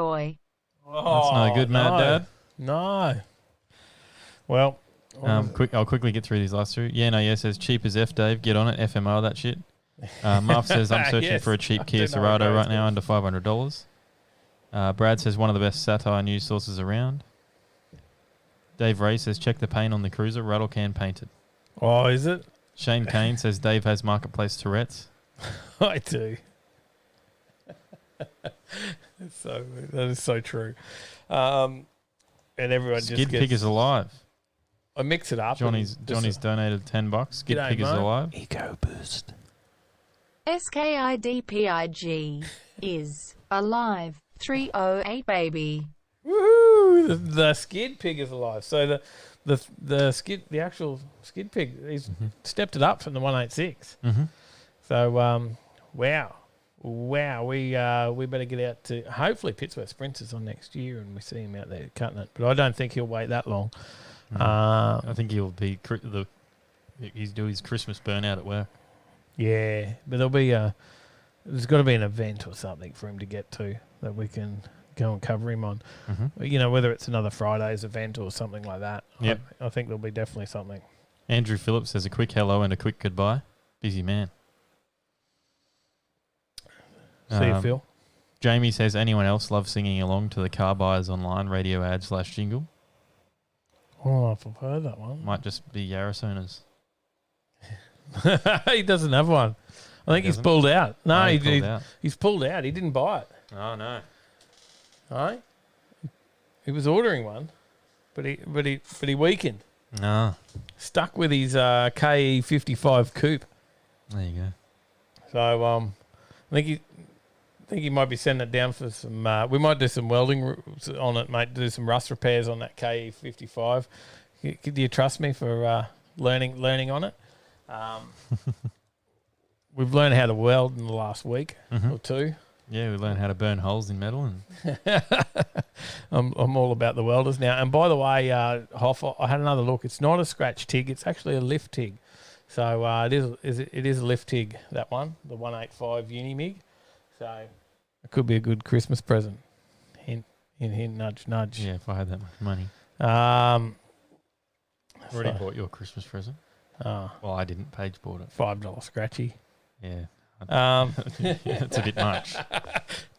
no good, Mad Dad. No. Well, I'll quickly get through these last two. Yeah, no, yeah says cheap as F, Dave. Get on it, FMR that shit. Marv says I'm searching for a cheap Kia Sorado right now under $500. Brad says one of the best satire news sources around. Dave Ray says check the paint on the Cruiser, rattle can painted. Oh, is it? Shane Kane says Dave has Marketplace Tourette's. I do. That is so true. And everyone Skid just gets... Pig is alive. I mix it up. Johnny's donated $10. Skid Pig is alive. Ego boost. SKIDPIG is alive. 308 baby. Woohoo! The Skid Pig is alive. So the actual Skid Pig, he's stepped it up from the 186. So wow. We better get out to hopefully Pittsburgh Sprinters on next year, and we see him out there cutting it. But I don't think he'll wait that long. I think he'll be he's doing his Christmas burnout at work. Yeah, but there's got to be an event or something for him to get to that we can go and cover him on. You know, whether it's another Friday's event or something like that. Yep. I think there'll be definitely something. Andrew Phillips says a quick hello and a quick goodbye. Busy man. See you, Phil. Jamie says, anyone else love singing along to the Car Buyers Online radio ad / jingle? Oh, I've heard that one. Might just be Yaris owners. He doesn't have one. I think he's pulled out. No, he's pulled out. He didn't buy it. Oh, no. Right? He was ordering one, but he weakened. No. Stuck with his KE55 coupe. There you go. So I think he might be sending it down for some. We might do some welding on it, mate. Do some rust repairs on that KE55. Do you trust me for learning on it? We've learned how to weld in the last week or two. Yeah, we learned how to burn holes in metal. And I'm all about the welders now. And by the way, Hoff, I had another look. It's not a scratch TIG. It's actually a lift TIG. So it is a lift TIG, that one, the 185 Unimig. So it could be a good Christmas present. Hint, nudge, nudge. Yeah, if I had that much money. Already bought your Christmas present. Well, I didn't. Paige bought it. $5 scratchy. Yeah. That's a bit much.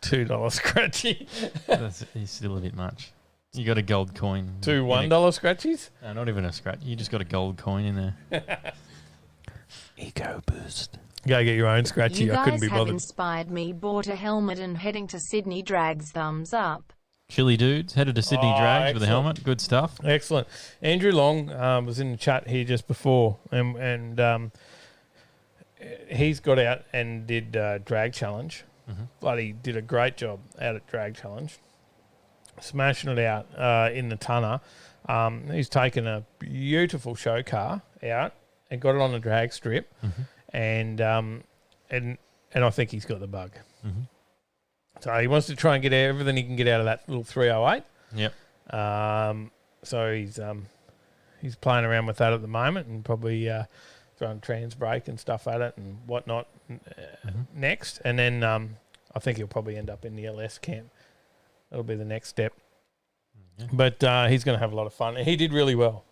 $2 scratchy. It's still a bit much. You got a gold coin. Two $1 scratchies? No, not even a scratch. You just got a gold coin in there. Ego boost. Go get your own scratchy. You I couldn't be guys have bothered. inspired me. Bought a helmet and heading to Sydney. Drags thumbs up. Chili dudes headed to Sydney Drags with a helmet. Good stuff. Excellent. Andrew Long was in the chat here just before, and he's got out and did drag challenge. Bloody did a great job out at drag challenge, smashing it out in the tonner. He's taken a beautiful show car out and got it on a drag strip, and I think he's got the bug. So he wants to try and get everything he can get out of that little 308. Yep. So he's playing around with that at the moment, and probably throwing trans brake and stuff at it and whatnot next. And then I think he'll probably end up in the LS camp. That'll be the next step. Yeah. But he's going to have a lot of fun. He did really well.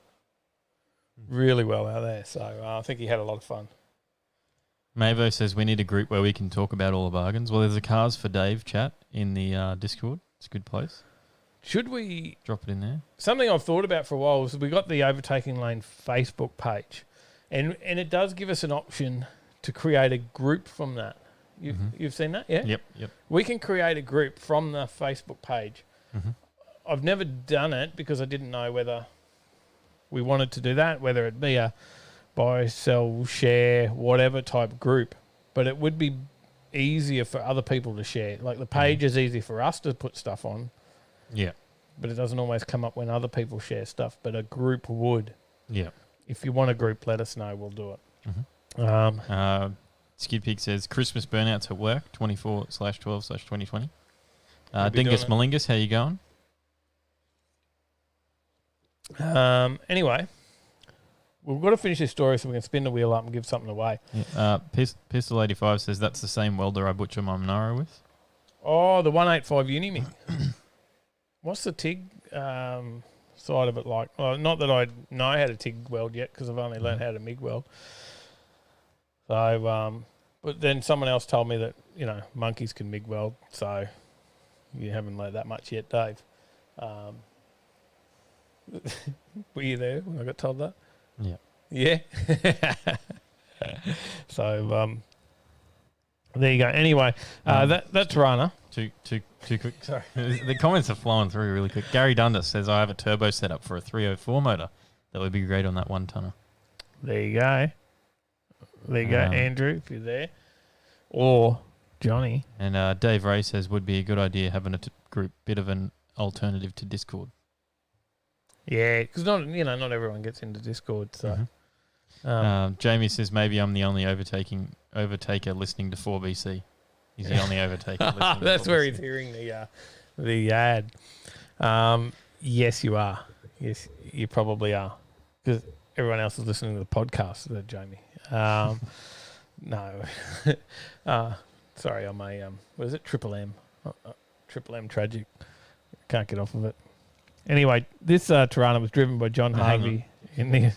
Really well out there. So I think he had a lot of fun. Mavo says we need a group where we can talk about all the bargains. Well, there's a Cars for Dave chat in the Discord. It's a good place. Should we drop it in there? Something I've thought about for a while is we got the Overtaking Lane Facebook page, and it does give us an option to create a group from that. You've seen that, yeah? Yep. We can create a group from the Facebook page. I've never done it because I didn't know whether we wanted to do that, whether it be a buy, sell, share, whatever type group. But it would be easier for other people to share. Like the page is easy for us to put stuff on. Yeah. But it doesn't always come up when other people share stuff. But a group would. Yeah. If you want a group, let us know. We'll do it. Skid Pig says Christmas burnouts at work, 24/12/2020. Dingus Malingus, how you going? Anyway, we've got to finish this story so we can spin the wheel up and give something away. Yeah. Pistol 85 says that's the same welder I butcher my Monaro with. Oh, the 185 Unimig. What's the TIG side of it like? Well, not that I know how to TIG weld yet because I've only learned how to MIG weld. So, but then someone else told me that, monkeys can MIG weld. So you haven't learned that much yet, Dave. Were you there when I got told that? Yeah. Yeah? So, there you go. Anyway, that's Rana. Too quick. Sorry. The comments are flowing through really quick. Gary Dundas says, I have a turbo setup for a 304 motor. That would be great on that one tonner. There you go. There you go, Andrew, if you're there. Or Johnny. And Dave Ray says, would be a good idea having a group, bit of an alternative to Discord. Yeah, because not everyone gets into Discord. So, Jamie says maybe I'm the only overtaker listening to 4BC. He's the only overtaker listening. That's to 4BC. where he's hearing the ad. Yes, you are. Yes, you probably are, because everyone else is listening to the podcast. Jamie. No, sorry, I'm a what is it? Triple M. Triple M tragic. Can't get off of it. Anyway, this Tirana was driven by John Harvey in the...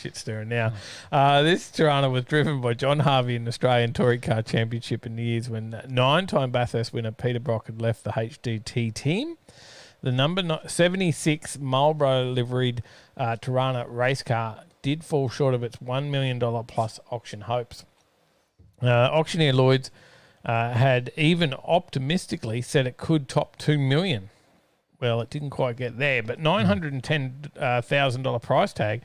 shit stirring now. This Tirana was driven by John Harvey in the Australian Touring Car Championship in the years when 9-time Bathurst winner Peter Brock had left the HDT team. The number 76 Marlboro liveried Tirana race car did fall short of its $1 million plus auction hopes. Auctioneer Lloyd's had even optimistically said it could top $2 million. Well, it didn't quite get there, but $910,000 price tag,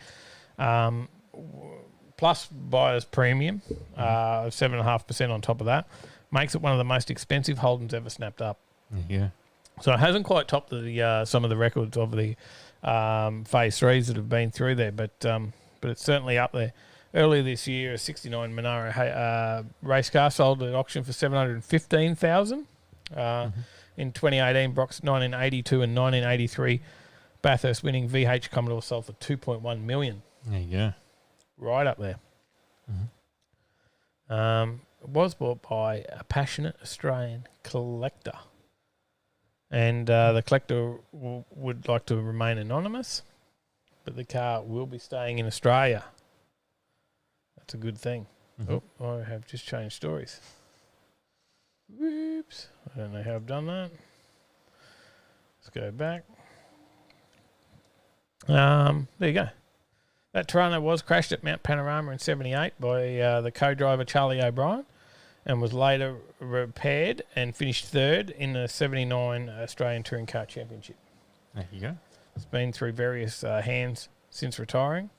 plus buyer's premium of 7.5% on top of that, makes it one of the most expensive Holdens ever snapped up. Yeah. So it hasn't quite topped the some of the records of the Phase 3s that have been through there, but it's certainly up there. Earlier this year, a 69 Monaro race car sold at auction for $715,000. In 2018, Brock's 1982 and 1983 Bathurst winning VH Commodore sold for $2.1 million. There you go. Right up there. It was bought by a passionate Australian collector. And the collector would like to remain anonymous, but the car will be staying in Australia. That's a good thing. Oh, I have just changed stories. Whoops. I don't know how I've done that. Let's go back. There you go. That Tirana was crashed at Mount Panorama in 78 by the co-driver Charlie O'Brien and was later repaired and finished third in the 79 Australian Touring Car Championship. There you go. It's been through various hands since retiring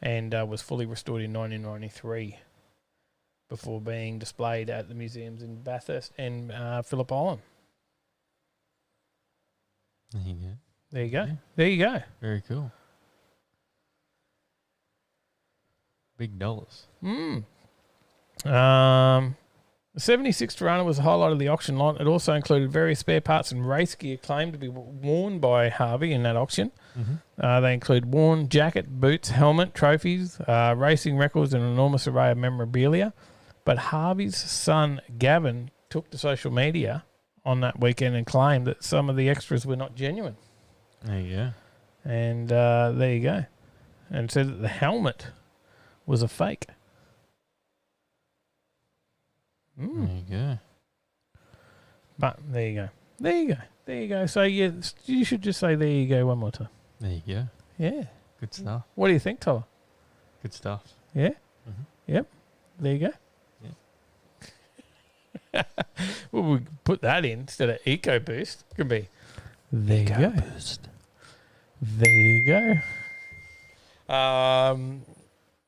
and was fully restored in 1993 before being displayed at the museums in Bathurst and Phillip Island. There you go. There you go. Yeah. There you go. Very cool. Big dollars. The 76 Tirana was the highlight of the auction lot. It also included various spare parts and race gear claimed to be worn by Harvey in that auction. They include worn jacket, boots, helmet, trophies, racing records, and an enormous array of memorabilia. But Harvey's son, Gavin, took to social media on that weekend and claimed that some of the extras were not genuine. There you go. And there you go. And said that the helmet was a fake. There you go. But there you go. There you go. There you go. So you should just say there you go one more time. There you go. Yeah. Good stuff. What do you think, Tyler? Good stuff. Yeah? Yep. There you go. Yeah. Well, we put that in instead of EcoBoost. It could be there you go. There you go.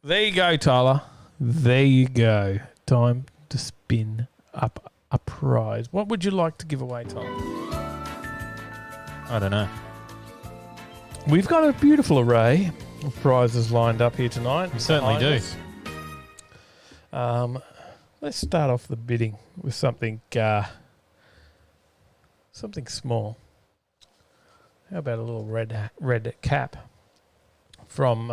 There you go, Tyler. There you go. Time to spin up a prize. What would you like to give away, Tyler? I don't know. We've got a beautiful array of prizes lined up here tonight. We certainly do. Let's start off the bidding with something small. How about a little red cap from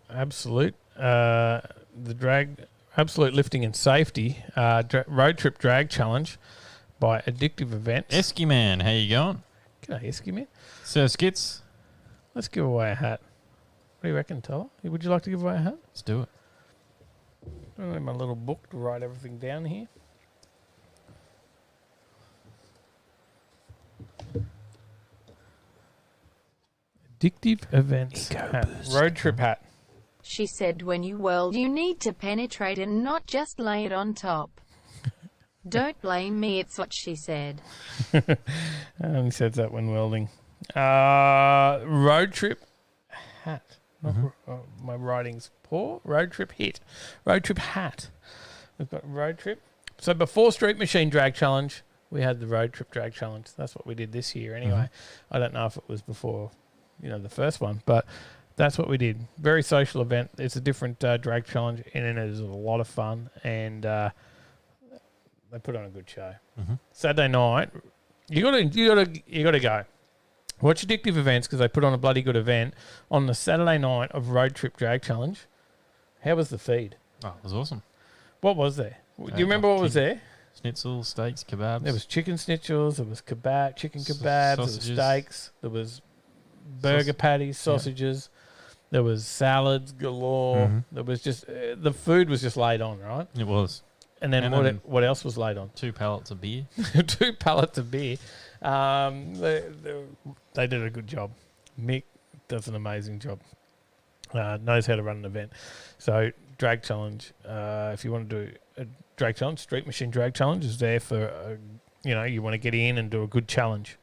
Absolute, Absolute Lifting and Safety Road Trip Drag Challenge by Addictive Events. Esky Man, how you going? G'day, Esky Man. Sir Skits. Let's give away a hat. What do you reckon, Tyler? Would you like to give away a hat? Let's do it. I have my little book to write everything down here. Addictive Events hat. Road Trip hat. She said when you weld you need to penetrate and not just lay it on top. Don't blame me, it's what she said. Only says that when welding. Road Trip hat. My writing's poor. Road Trip hit. Road Trip hat. We've got Road Trip. So before Street Machine Drag Challenge, we had the Road Trip Drag Challenge. That's what we did this year anyway. I don't know if it was before, the first one, but that's what we did. Very social event. It's a different drag challenge, and it is a lot of fun, and they put on a good show. Saturday night, you gotta go. Watch Addictive Events because they put on a bloody good event on the Saturday night of Road Trip Drag Challenge. How was the feed? Oh, it was awesome. What was there? Do you remember what was there? Schnitzel, steaks, kebabs. There was chicken schnitzels, there was chicken kebabs, sausages. there was steaks, there was burger patties, sausages. There was salads galore. Mm-hmm. There was just the food was just laid on, right? It was. And then what else was laid on? 2 pallets of beer. 2 pallets of beer. They did a good job. Mick does an amazing job. Knows how to run an event. So drag challenge. If you want to do a drag challenge, Street Machine Drag Challenge is there for you want to get in and do a good challenge.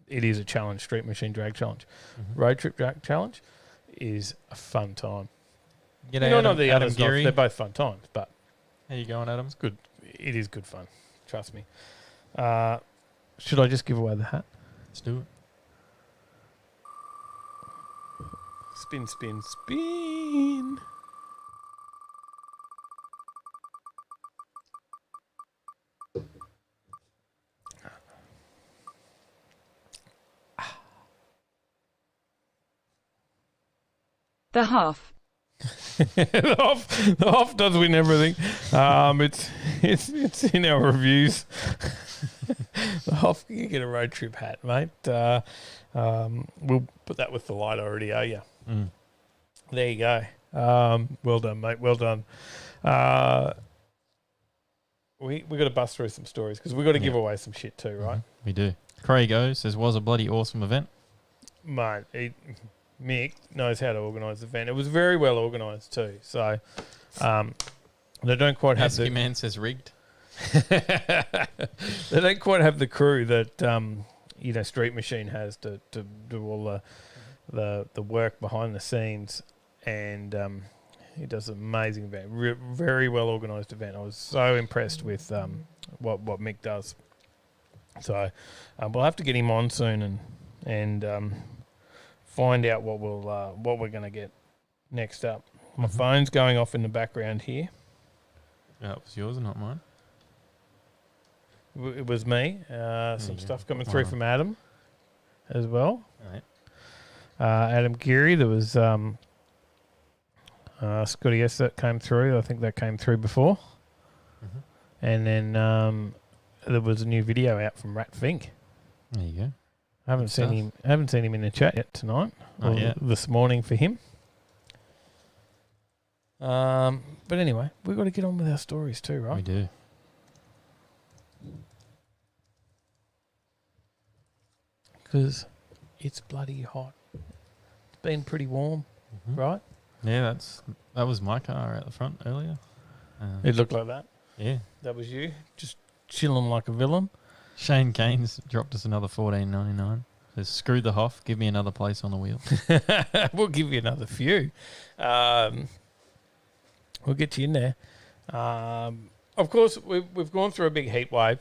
It is a challenge, Street Machine Drag Challenge. Mm-hmm. Road Trip Drag Challenge is a fun time. G'day, The Adam others, Geary. they're both fun times, but How you going, Adam? it's good. It is good fun. Trust me. Should I just give away the hat? Let's do it. Spin, spin, spin. The Huff. The Hoff does win everything. It's in our reviews. The Hoff, you get a road trip hat, mate. We'll put that with the light already, are you? Mm. There you go. Well done, mate. Well done. We got to bust through some stories because we got to give away some shit too, right? We do. Craig O says, was a bloody awesome event. Mate, Mick knows how to organise the event. It was very well organised too. So they don't quite have Husky Man says rigged. they don't quite have the crew that Street Machine has to do all the work behind the scenes, and he does an amazing event. Very well organised event. I was so impressed with what Mick does. So we'll have to get him on soon and find out what we're going to get next up. My phone's going off in the background here. Yeah, it was yours and not mine. It was me. Some stuff coming through from Adam as well. All right. Adam Geary. There was Scotty S that came through. I think that came through before. Mm-hmm. And then there was a new video out from Rat Fink. There you go. I haven't seen him in the chat yet tonight. Not yet. This morning for him. But anyway, we've got to get on with our stories too, right? We do. Because it's bloody hot. It's been pretty warm, right? Yeah, that was my car out the front earlier. It looked like that. Yeah. That was you, just chilling like a villain. Shane Keynes dropped us another $14.99. Says, screw the Hoff, give me another place on the wheel. We'll give you another few. We'll get you in there. Of course, we've gone through a big heat wave,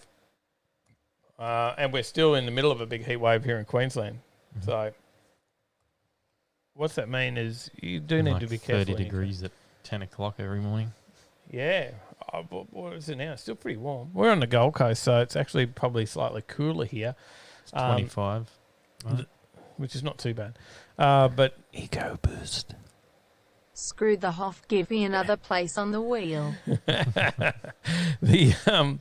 and we're still in the middle of a big heat wave here in Queensland. Mm-hmm. So what's that mean is you do need to be careful. 30 degrees at 10 o'clock every morning. Yeah. What is it now? It's still pretty warm. We're on the Gold Coast, so it's actually probably slightly cooler here. It's 25. Right. Which is not too bad. But Eco Boost. Screw the Hoff, give me another place on the wheel. The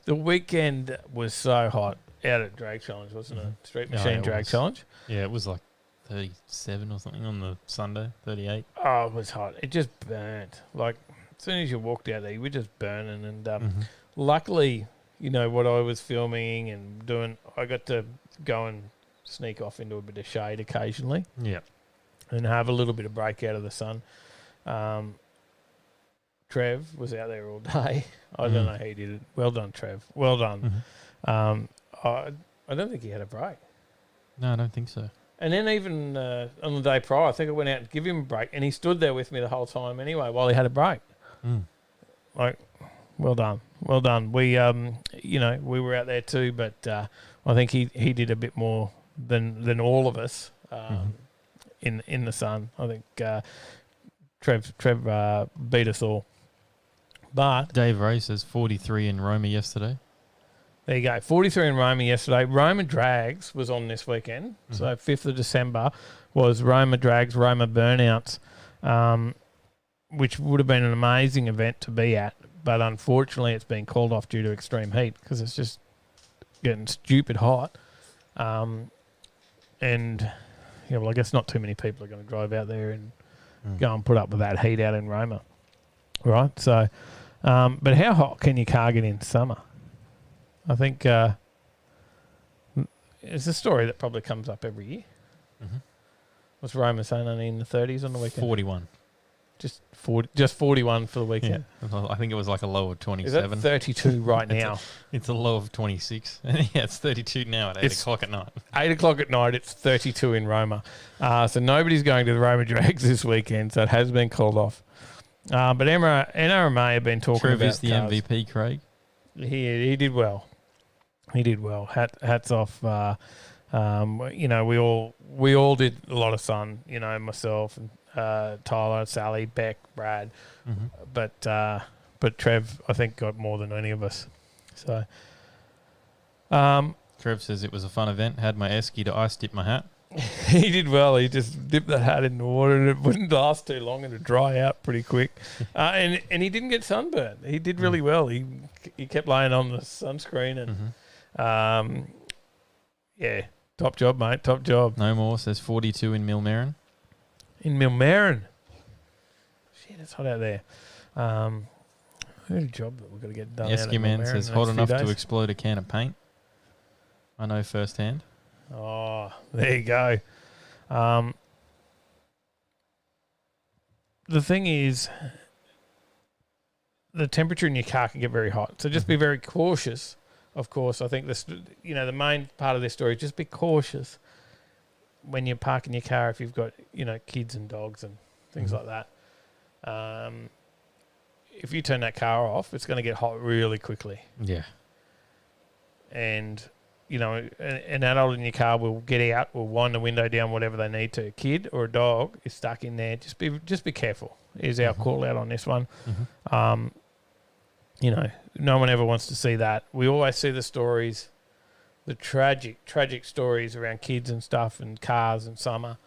weekend was so hot out at Drag Challenge, wasn't it? Street Machine Drag Challenge. Yeah, it was like 37 or something on the Sunday, 38. Oh, it was hot. It just burnt. Like, as soon as you walked out there, you were just burning. And luckily, what I was filming and doing, I got to go and sneak off into a bit of shade occasionally. Yeah. And have a little bit of break out of the sun. Trev was out there all day. I don't know how he did it. Well done, Trev. Well done. I don't think he had a break. No, I don't think so. And then even on the day prior, I think I went out and give him a break, and he stood there with me the whole time anyway while he had a break. Like, well done. Well done. We, we were out there too, but I think he did a bit more than all of us in the sun. I think Trev beat us all. But Dave Ray says 43 in Roma yesterday. There you go. 43 in Roma yesterday. Roma Drags was on this weekend. So 5th of December was Roma Drags, Roma Burnouts, which would have been an amazing event to be at. But unfortunately, it's been called off due to extreme heat because it's just getting stupid hot. And yeah, well, I guess not too many people are going to drive out there and go and put up with that heat out in Roma, right? So, but how hot can your car get in summer? I think it's a story that probably comes up every year. Mm-hmm. What's Roma saying? Only in the 30s on the weekend? 41. Just 41 for the weekend. Yeah. I think it was like a low of 27. Is that 32 right now? It's a low of 26. Yeah, it's 32 now at 8 o'clock at night. 8 o'clock at night, it's 32 in Roma. So nobody's going to the Roma Drags this weekend, so it has been called off. But NRMA have been talking Trev about is the cars. MVP, Craig. He did well. He did well. Hats off. You know, we all did a lot of sun. You know, myself and Tyler, Sally, Beck, Brad. Mm-hmm. But Trev, I think, got more than any of us. So, Trev says it was a fun event. Had my esky to ice dip my hat. he did well. He just dipped that hat in the water, and it wouldn't last too long, and it'd dry out pretty quick. And he didn't get sunburned. He did really well. He kept laying on the sunscreen, and yeah, top job, mate. Top job. No more says 42 in Milmarin. In Milmarin. Shit, it's hot out there. Good job that we've got to get done. Esky Man says hot enough to explode a can of paint. I know firsthand. Oh, there you go. The thing is, the temperature in your car can get very hot. So just be very cautious. Of course, I think this, the main part of this story is just be cautious when you're parking your car if you've got, kids and dogs and things like that. If you turn that car off, it's going to get hot really quickly. Yeah. And, an adult in your car will get out, will wind the window down, whatever they need to. A kid or a dog is stuck in there. Just be careful is our call out on this one. No one ever wants to see that. We always see the stories, the tragic stories around kids and stuff and cars and summer,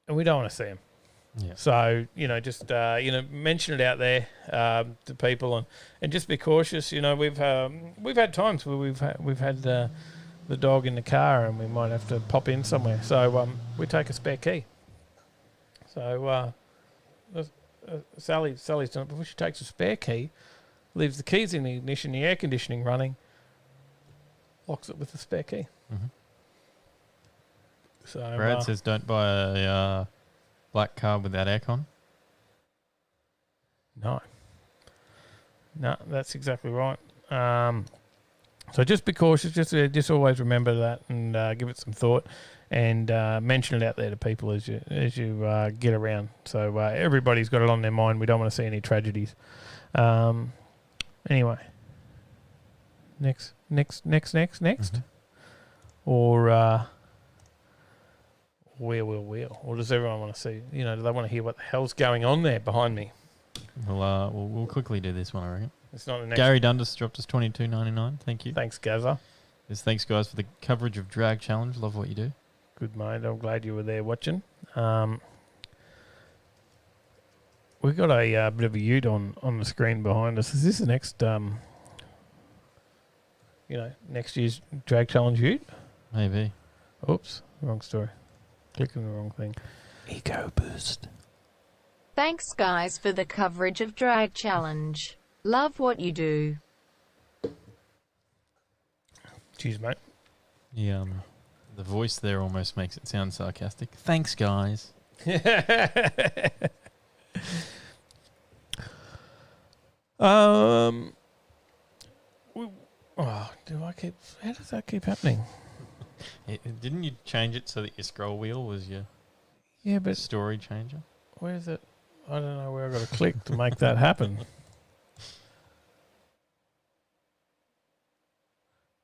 and we don't want to see them. Yeah. So, just, mention it out there to people and just be cautious. We've had times where we've had the dog in the car and we might have to pop in somewhere. So we take a spare key. So Sally's done it before. She takes a spare key, leaves the keys in the ignition, the air conditioning running, locks it with the spare key. So Brad says don't buy a black car without aircon. No, that's exactly right. So just be cautious. Just always remember that and give it some thought, and mention it out there to people as you get around. So everybody's got it on their mind. We don't want to see any tragedies. Anyway, next, or. Wheel. Or does everyone want to see? Do they want to hear what the hell's going on there behind me? We'll quickly do this one, I reckon. It's not the next. Gary Dundas dropped us $22.99. Thank you. Thanks, Gazza. Thanks, guys, for the coverage of Drag Challenge. Love what you do. Good, mate. I'm glad you were there watching. We've got a bit of a ute on the screen behind us. Is this the next, next year's Drag Challenge ute? Maybe. Oops, wrong story. Clicking the wrong thing. Ego boost. Thanks, guys, for the coverage of Drag Challenge. Love what you do. Cheers, mate. Yeah, the voice there almost makes it sound sarcastic. Thanks, guys. How does that keep happening? Didn't you change it so that your scroll wheel was your story changer? Where is it? I don't know where I've got to click to make that happen.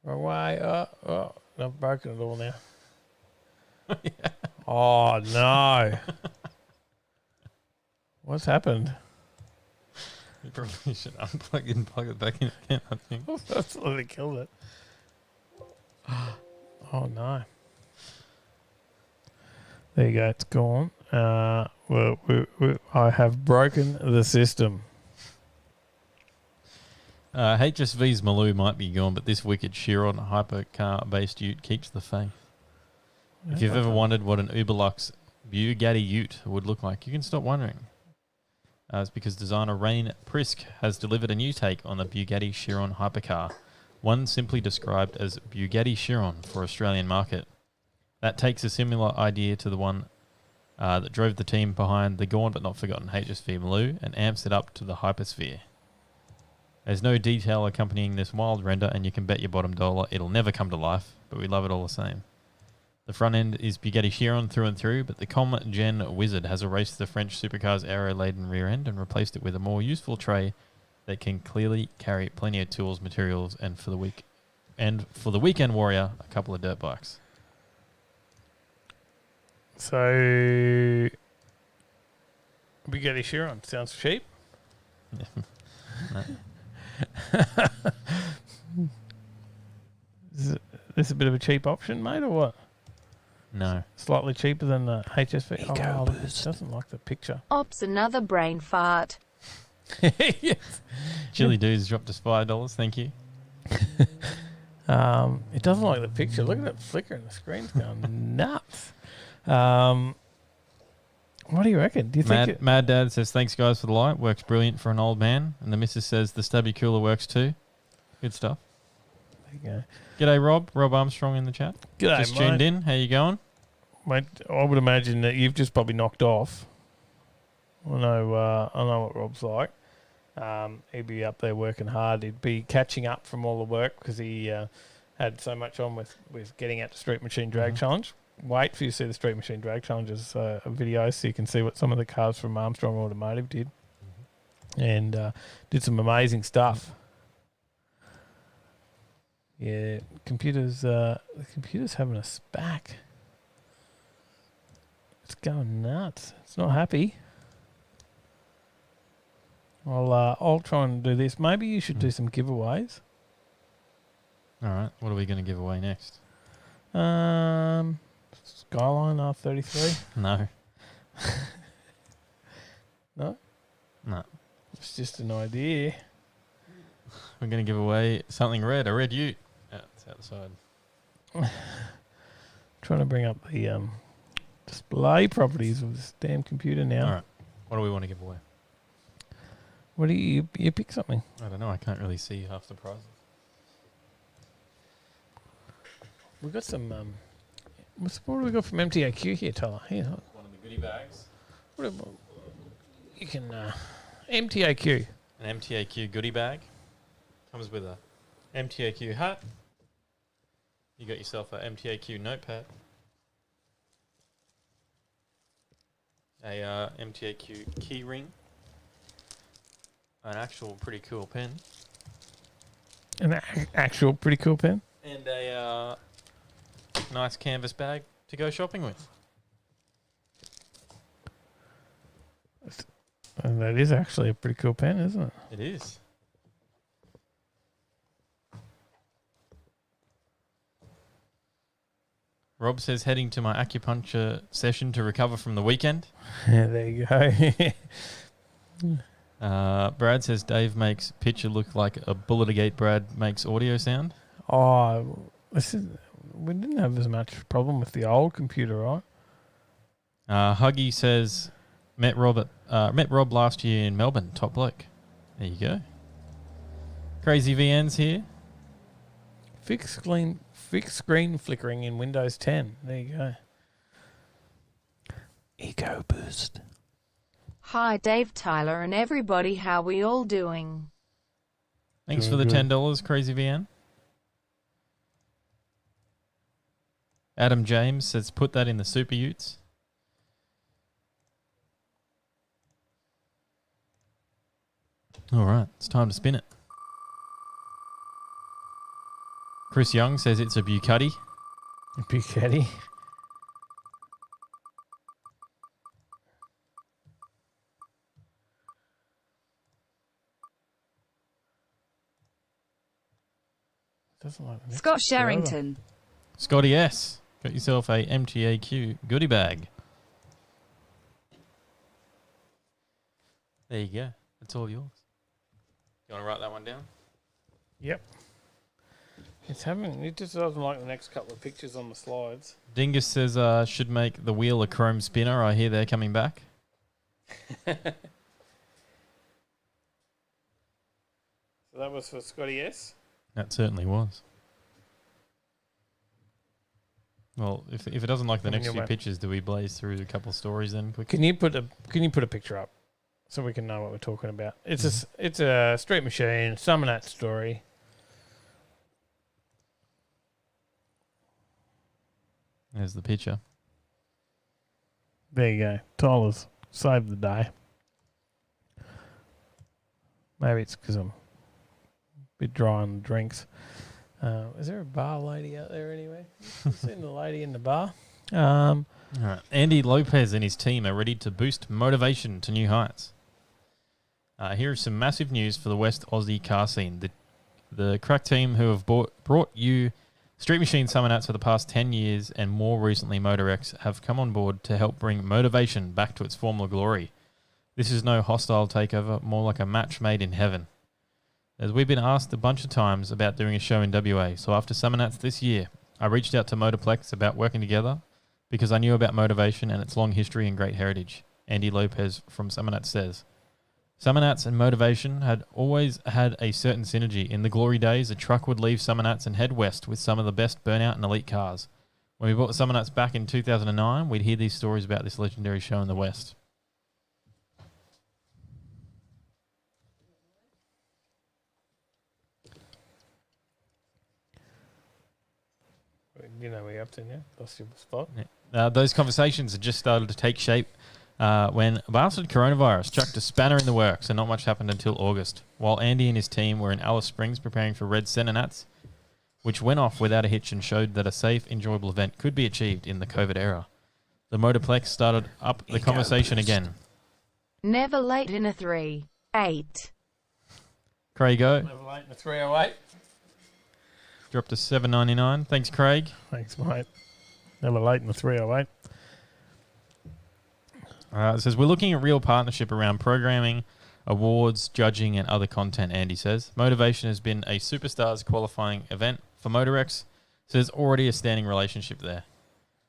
Wrong way. Oh, I've broken it all now. Oh, no. What's happened? You probably should unplug it and plug it back in again, I think. That's what killed it. Oh, no. There you go. It's gone. I have broken the system. HSV's Maloo might be gone, but this wicked Chiron hypercar-based ute keeps the faith. If you've ever wondered what an Uberlux Bugatti Ute would look like, you can stop wondering. It's because designer Rain Prisk has delivered a new take on the Bugatti Chiron hypercar, one simply described as Bugatti Chiron for Australian market. That takes a similar idea to the one that drove the team behind the gone but not forgotten HSV Maloo and amps it up to the hypersphere. There's no detail accompanying this wild render, and you can bet your bottom dollar it'll never come to life, but we love it all the same. The front end is Bugatti Chiron through and through, but the Com-Gen Wizard has erased the French supercar's aero-laden rear end and replaced it with a more useful tray that can clearly carry plenty of tools, materials, and for the weekend warrior, a couple of dirt bikes. So, Bugatti Chiron sounds cheap. Is this a bit of a cheap option, mate, or what? No. Slightly cheaper than the HSV. It doesn't like the picture. Ops, another brain fart. Yes. Chili Dudes dropped us $5. Thank you. It doesn't like the picture. Look at it flickering. The screen's going nuts. What do you reckon? Do you think Mad Dad says, thanks guys for the light. Works brilliant for an old man. And the missus says, the stubby cooler works too. Good stuff. There you go. G'day, Rob. Rob Armstrong in the chat. G'day, just tuned in. How you going? Mate, I would imagine that you've just probably knocked off. I know what Rob's like. He'd be up there working hard. He'd be catching up from all the work because he had so much on with getting out to Street Machine Drag Challenge. Wait for you to see the Street Machine Drag Challenges video so you can see what some of the cars from Armstrong Automotive did. And did some amazing stuff. Yeah, the computer's having a spack. It's going nuts. It's not happy. I'll try and do this. Maybe you should do some giveaways. All right. What are we going to give away next? Skyline R33. No. No? No. It's just an idea. We're going to give away something red, a red ute. It's outside. Trying to bring up the display properties of this damn computer now. All right. What do we want to give away? What do you pick something? I don't know. I can't really see half the prizes. We've got some. What have we got from MTAQ here, Tyler? Here, one of the goodie bags. You can MTAQ. An MTAQ goodie bag comes with a MTAQ hat. You got yourself a MTAQ notepad, a MTAQ key ring, an actual pretty cool pen, An actual pretty cool pen, and a nice canvas bag to go shopping with. And that is actually a pretty cool pen, isn't it? It is. Rob says heading to my acupuncture session to recover from the weekend. Yeah, there you go. Brad says Dave makes picture look like a bullet gate. Brad makes audio sound. Oh, we didn't have as much problem with the old computer, right? Huggy says met Rob last year in Melbourne. Top bloke. There you go. Crazy VN's here. Fixed screen flickering in Windows 10. There you go. Ego boost. Hi Dave, Tyler and everybody, how we all doing? Thanks Doing for the good. $10, Crazy VN. Adam James says put that in the Super Utes. All right, it's time to spin it. Chris Young says it's a Bugatti. Bugatti. Doesn't like the next Scott picture either. Sherrington. Scotty S. Got yourself a MTAQ goodie bag. There you go. It's all yours. You want to write that one down? Yep. It just doesn't like the next couple of pictures on the slides. Dingus says should make the wheel a chrome spinner. I hear they're coming back. So that was for Scotty S. That certainly was. Well, if it doesn't like the next few pictures, do we blaze through a couple of stories then quickly? Can you put a picture up so we can know what we're talking about? It's a Street Machine Summonat story. There's the picture. There you go. Tyler's saved the day. Maybe it's because I'm a bit dry on the drinks. Is there a bar lady out there anyway? Seen the lady in the bar. All right. Andy Lopez and his team are ready to boost motivation to new heights. Here is some massive news for the West Aussie car scene. The crack team who have brought you Street Machine Summonats for the past 10 years and more recently MotorX have come on board to help bring motivation back to its former glory. This is no hostile takeover, more like a match made in heaven. As we've been asked a bunch of times about doing a show in WA, so after Summonats this year, I reached out to Motorplex about working together because I knew about motivation and its long history and great heritage. Andy Lopez from Summonats says, Summonats and motivation had always had a certain synergy. In the glory days, a truck would leave Summonats and head west with some of the best burnout and elite cars. When we brought Summonats back in 2009, we'd hear these stories about this legendary show in the West. You know where you're up to now? Lost your spot. Yeah. Those conversations had just started to take shape when a bastard coronavirus chucked a spanner in the works and not much happened until August. While Andy and his team were in Alice Springs preparing for Red Sennonats, which went off without a hitch and showed that a safe, enjoyable event could be achieved in the COVID era. The Motorplex started up the conversation again. Never late in a 3-8. Craigo. Never late in a 308. Dropped to $7.99. Thanks, Craig. Thanks, mate. Never late in the 308. It says, we're looking at real partnership around programming, awards, judging, and other content, Andy says. Motivation has been a Superstars qualifying event for MotorX, so there's already a standing relationship there.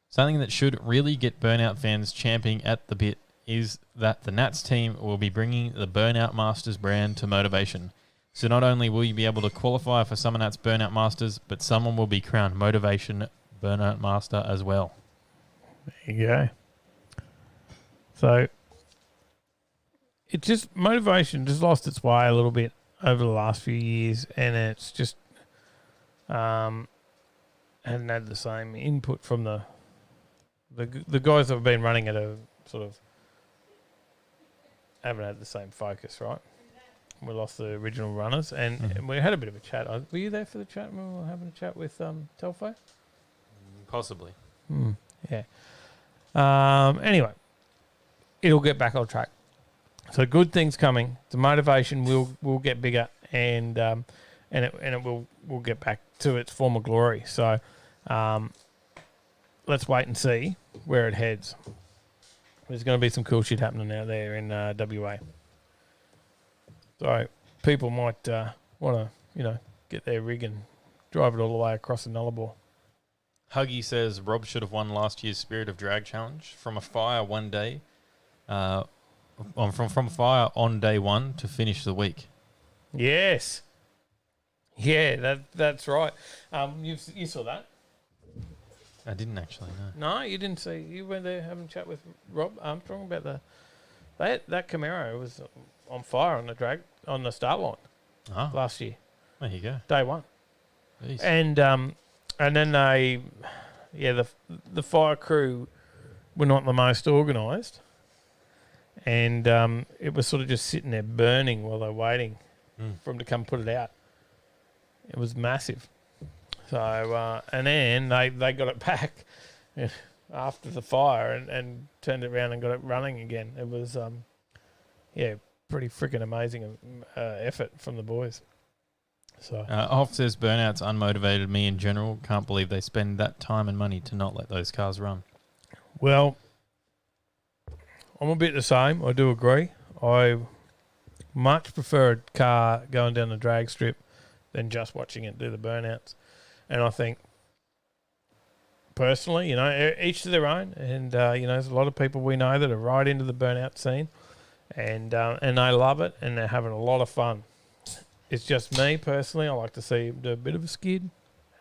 Something that should really get Burnout fans champing at the bit is that the Nats team will be bringing the Burnout Masters brand to Motivation. So not only will you be able to qualify for Summonat's Burnout Masters, but someone will be crowned Motivation Burnout Master as well. There you go. So, motivation just lost its way a little bit over the last few years, and it's just hadn't had the same input from the guys that have been running it haven't had the same focus, right? We lost the original runners, and we had a bit of a chat. Were you there for the chat when we were having a chat with Telfo? Possibly. Yeah. Anyway, it'll get back on track. So good things coming. The motivation will get bigger, and it will get back to its former glory. So let's wait and see where it heads. There's going to be some cool shit happening out there in WA. So people might want to, get their rig and drive it all the way across the Nullarbor. Huggy says Rob should have won last year's Spirit of Drag Challenge from a fire one day, from fire on day one to finish the week. Yes. Yeah, that's right. You saw that? I didn't actually, no. No, you didn't see. You went there having a chat with Rob Armstrong about that Camaro was on fire on the start line last year. There you go. Day one. Jeez. And then the fire crew were not the most organised, and it was sort of just sitting there burning while they were waiting for them to come put it out. It was massive. So and then they got it back after the fire and turned it around and got it running again. It was pretty freaking amazing effort from the boys. So Hoff says burnout's unmotivated me in general. Can't believe they spend that time and money to not let those cars run. Well, I'm a bit the same. I do agree. I much prefer a car going down the drag strip than just watching it do the burnouts. And I think, personally, each to their own. And, there's a lot of people we know that are right into the burnout scene. And they love it, and they're having a lot of fun. It's just me, personally. I like to see them do a bit of a skid and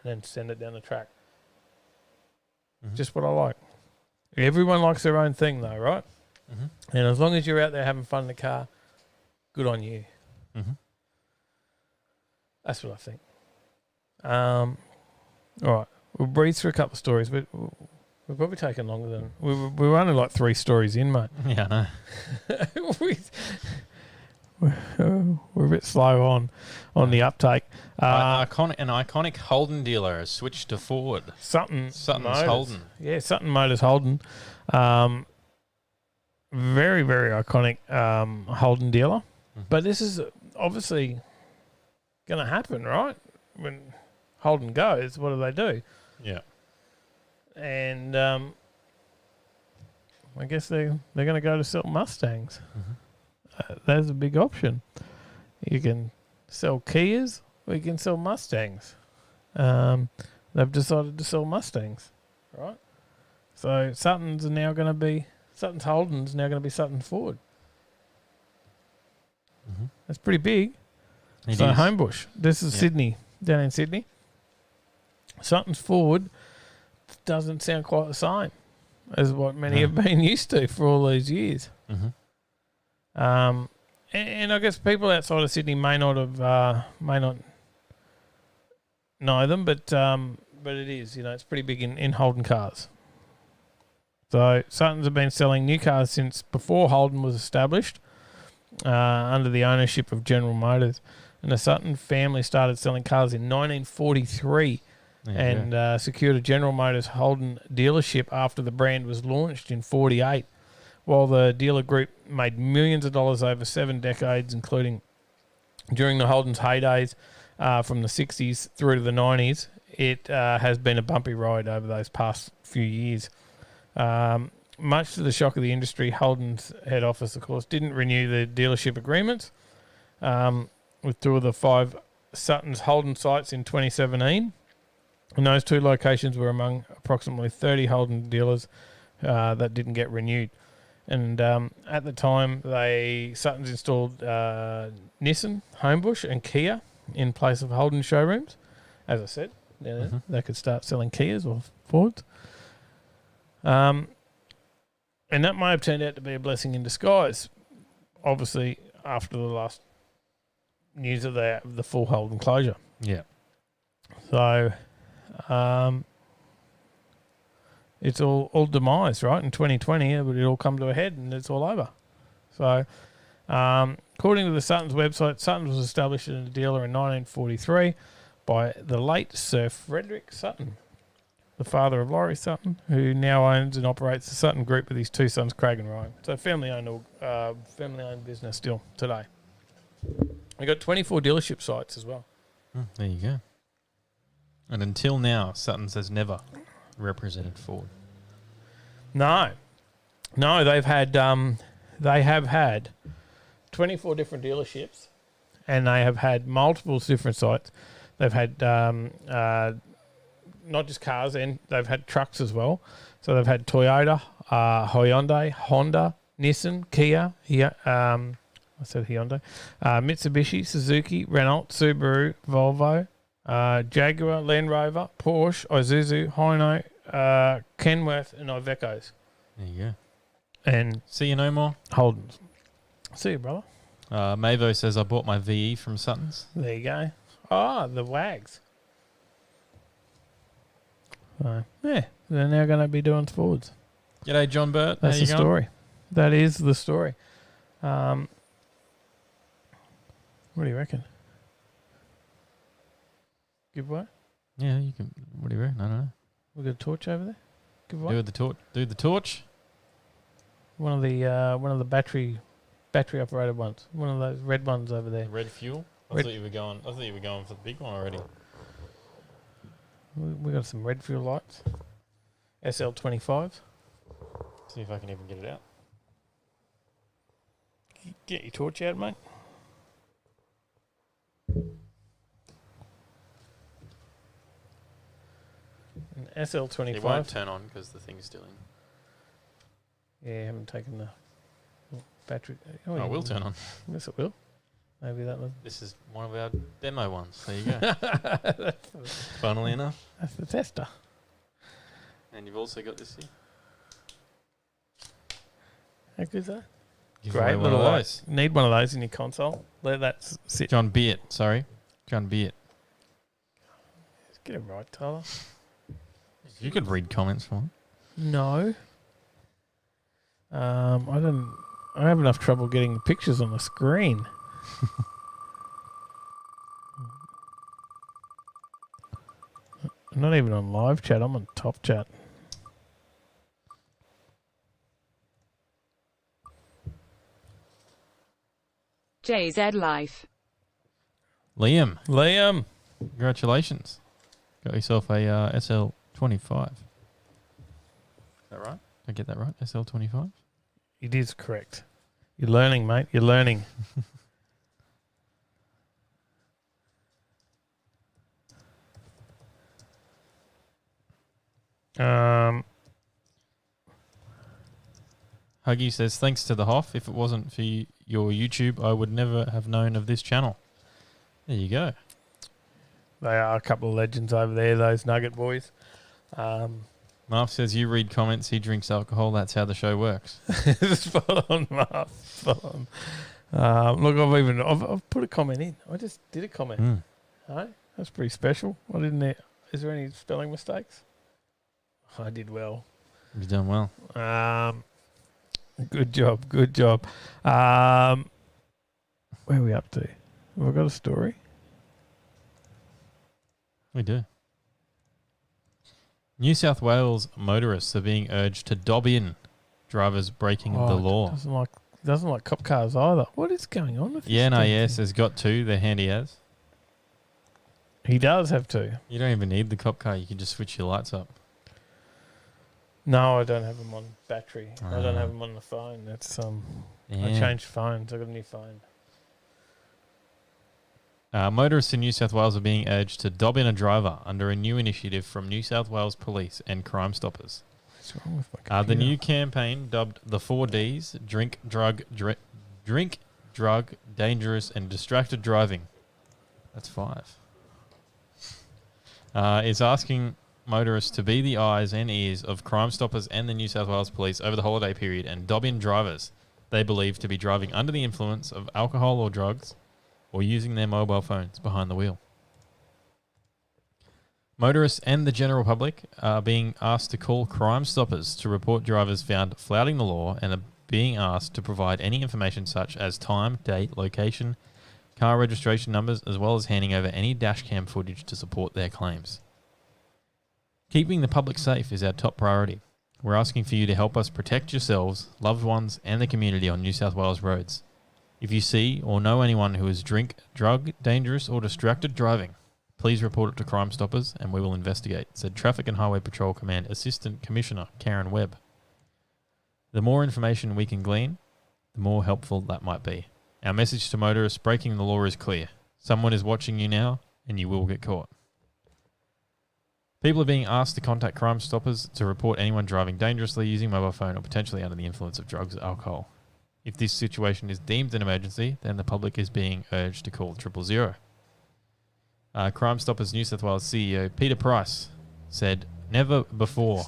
then send it down the track. Mm-hmm. Just what I like. Everyone likes their own thing, though, right? Mm-hmm. And as long as you're out there having fun in the car, good on you. Mm-hmm. That's what I think. All right. We'll breeze through a couple of stories, but we're probably taking longer than... We're only like 3 stories in, mate. Yeah, I know. We're a bit slow on the uptake. An iconic Holden dealer has switched to Ford. Sutton's Motors. Holden. Yeah, Sutton Motors Holden. Very, very iconic Holden dealer. Mm-hmm. But this is obviously going to happen, right? When Holden goes, what do? Yeah. And I guess they're going to go to sell Mustangs. Mm-hmm. That's a big option. You can sell Kias or you can sell Mustangs. They've decided to sell Mustangs, right? So Sutton's Holden's now going to be Sutton Ford. Mm-hmm. That's pretty big. It is. Homebush. This is Sydney, down in Sydney. Sutton's Ford doesn't sound quite the same as what many have been used to for all these years. Mm-hmm. And I guess people outside of Sydney may not know them, but it is, it's pretty big in Holden cars. So Suttons have been selling new cars since before Holden was established, under the ownership of General Motors. And the Sutton family started selling cars in 1943 and secured a General Motors Holden dealership after the brand was launched in 1948. While the dealer group made millions of dollars over 7 decades, including during the Holden's heydays from the 60s through to the 90s, it has been a bumpy ride over those past few years. Much to the shock of the industry, Holden's head office, of course, didn't renew the dealership agreements with 2 of the 5 Sutton's Holden sites in 2017. And those 2 locations were among approximately 30 Holden dealers that didn't get renewed. And at the time, Sutton's installed Nissan, Homebush, and Kia in place of Holden showrooms. As I said, they could start selling Kias or Fords. And that may have turned out to be a blessing in disguise. Obviously, after the last news of the full Holden closure. Yeah. So, it's all demise, right? In 2020, it would all come to a head and it's all over. So, according to the Sutton's website, Sutton was established as a dealer in 1943 by the late Sir Frederick Sutton, the father of Laurie Sutton, who now owns and operates the Sutton Group with his 2 sons, Craig and Ryan. So, family-owned business still today. We've got 24 dealership sites as well. There you go. And until now, Sutton's has never represented Ford. No, they have had 24 different dealerships, and they have had multiple different sites. They've had not just cars, and they've had trucks as well. So they've had Toyota, Hyundai, Honda, Nissan, Kia. I said Hyundai, Mitsubishi, Suzuki, Renault, Subaru, Volvo, Jaguar, Land Rover, Porsche, Isuzu, Hino, Kenworth, and Ivecos. There you go. And see you no more. Holdens. See you, brother. Mavo says I bought my VE from Sutton's. There you go. Oh, the Wags. Yeah, they're now going to be doing Fords. G'day, John Burt. That's the story. That is the story. What do you reckon? Giveaway? Yeah, you can. What do you reckon? I don't know. We got a torch over there. Giveaway. Do the torch. One of the battery operated ones. One of those red ones over there. Red fuel. I thought you were going for the big one already. We got some red fuel lights. SL25s. See if I can even get it out. Get your torch out, mate. SL25. It won't turn on because the thing's still in. Yeah, I haven't taken the battery. Oh, it will turn on. Yes, it will. Maybe that was. This is one of our demo ones. There you go. Funnily enough. That's the tester. And you've also got this here. How good's that? Give Great away one little of those. Need one of those in your console. Let that sit. John Beard, sorry. John Beard. Just get it right, Tyler. You could read comments for me. No. I have enough trouble getting the pictures on the screen. I'm not even on live chat. I'm on top chat. JZ Life. Liam. Congratulations. Got yourself a SL25. Is that right? Did I get that right? SL25? It is correct. You're learning, mate. You're learning. Huggy says, thanks to the Hoff. If it wasn't for your YouTube, I would never have known of this channel. There you go. They are a couple of legends over there, those Nugget boys. Marv says, you read comments, he drinks alcohol. That's how the show works. Spot on, Marv. Spot on. Look, I've put a comment in. I just did a comment. Hey, that's pretty special. I didn't. Is there any spelling mistakes? I did well. You've done well. Good job. Good job. Where are we up to? Have I got a story? We do. New South Wales motorists are being urged to dob in drivers breaking the law. Doesn't like cop cars either. What is going on with this? The NIS has got two. They're handy as. He does have two. You don't even need the cop car. You can just switch your lights up. No, I don't have them on battery. I don't have them on the phone. That's I changed phones. I got a new phone. Motorists in New South Wales are being urged to dob in a driver under a new initiative from New South Wales Police and Crime Stoppers. What's wrong with my computer? The new campaign, dubbed the 4Ds, drink, drug, dangerous and distracted driving. That's 5. Is asking motorists to be the eyes and ears of Crime Stoppers and the New South Wales Police over the holiday period and dob in drivers they believe to be driving under the influence of alcohol or drugs or using their mobile phones behind the wheel. Motorists and the general public are being asked to call Crime Stoppers to report drivers found flouting the law and are being asked to provide any information such as time, date, location, car registration numbers, as well as handing over any dashcam footage to support their claims. Keeping the public safe is our top priority. We're asking for you to help us protect yourselves, loved ones, and the community on New South Wales roads. If you see or know anyone who is drunk, dangerous, or distracted driving, please report it to Crime Stoppers and we will investigate, said Traffic and Highway Patrol Command Assistant Commissioner Karen Webb. The more information we can glean, the more helpful that might be. Our message to motorists breaking the law is clear. Someone is watching you now and you will get caught. People are being asked to contact Crime Stoppers to report anyone driving dangerously, using mobile phone, or potentially under the influence of drugs or alcohol. If this situation is deemed an emergency, then the public is being urged to call 000. Crime Stoppers New South Wales CEO Peter Price said, never before.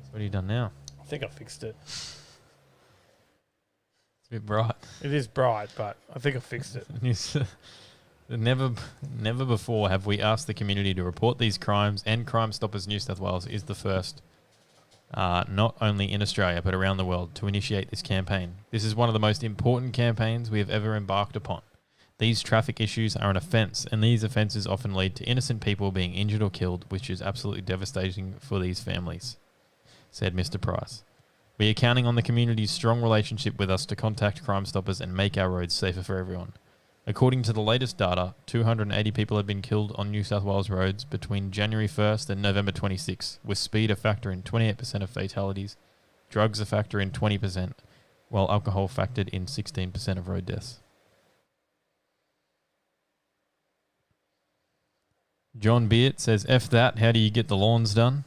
What have you done now? I think I fixed it. It's a bit bright. It is bright, but I think I fixed it. Never before have we asked the community to report these crimes, and Crime Stoppers New South Wales is the first, not only in Australia but around the world, to initiate this campaign. This is one of the most important campaigns we have ever embarked upon. These traffic issues are an offence, and these offences often lead to innocent people being injured or killed, which is absolutely devastating for these families, said Mr. Price. We are counting on the community's strong relationship with us to contact Crime Stoppers and make our roads safer for everyone. According to the latest data, 280 people have been killed on New South Wales roads between January 1st and November 26, with speed a factor in 28% of fatalities, drugs a factor in 20%, while alcohol factored in 16% of road deaths. John Beard says, F that, how do you get the lawns done?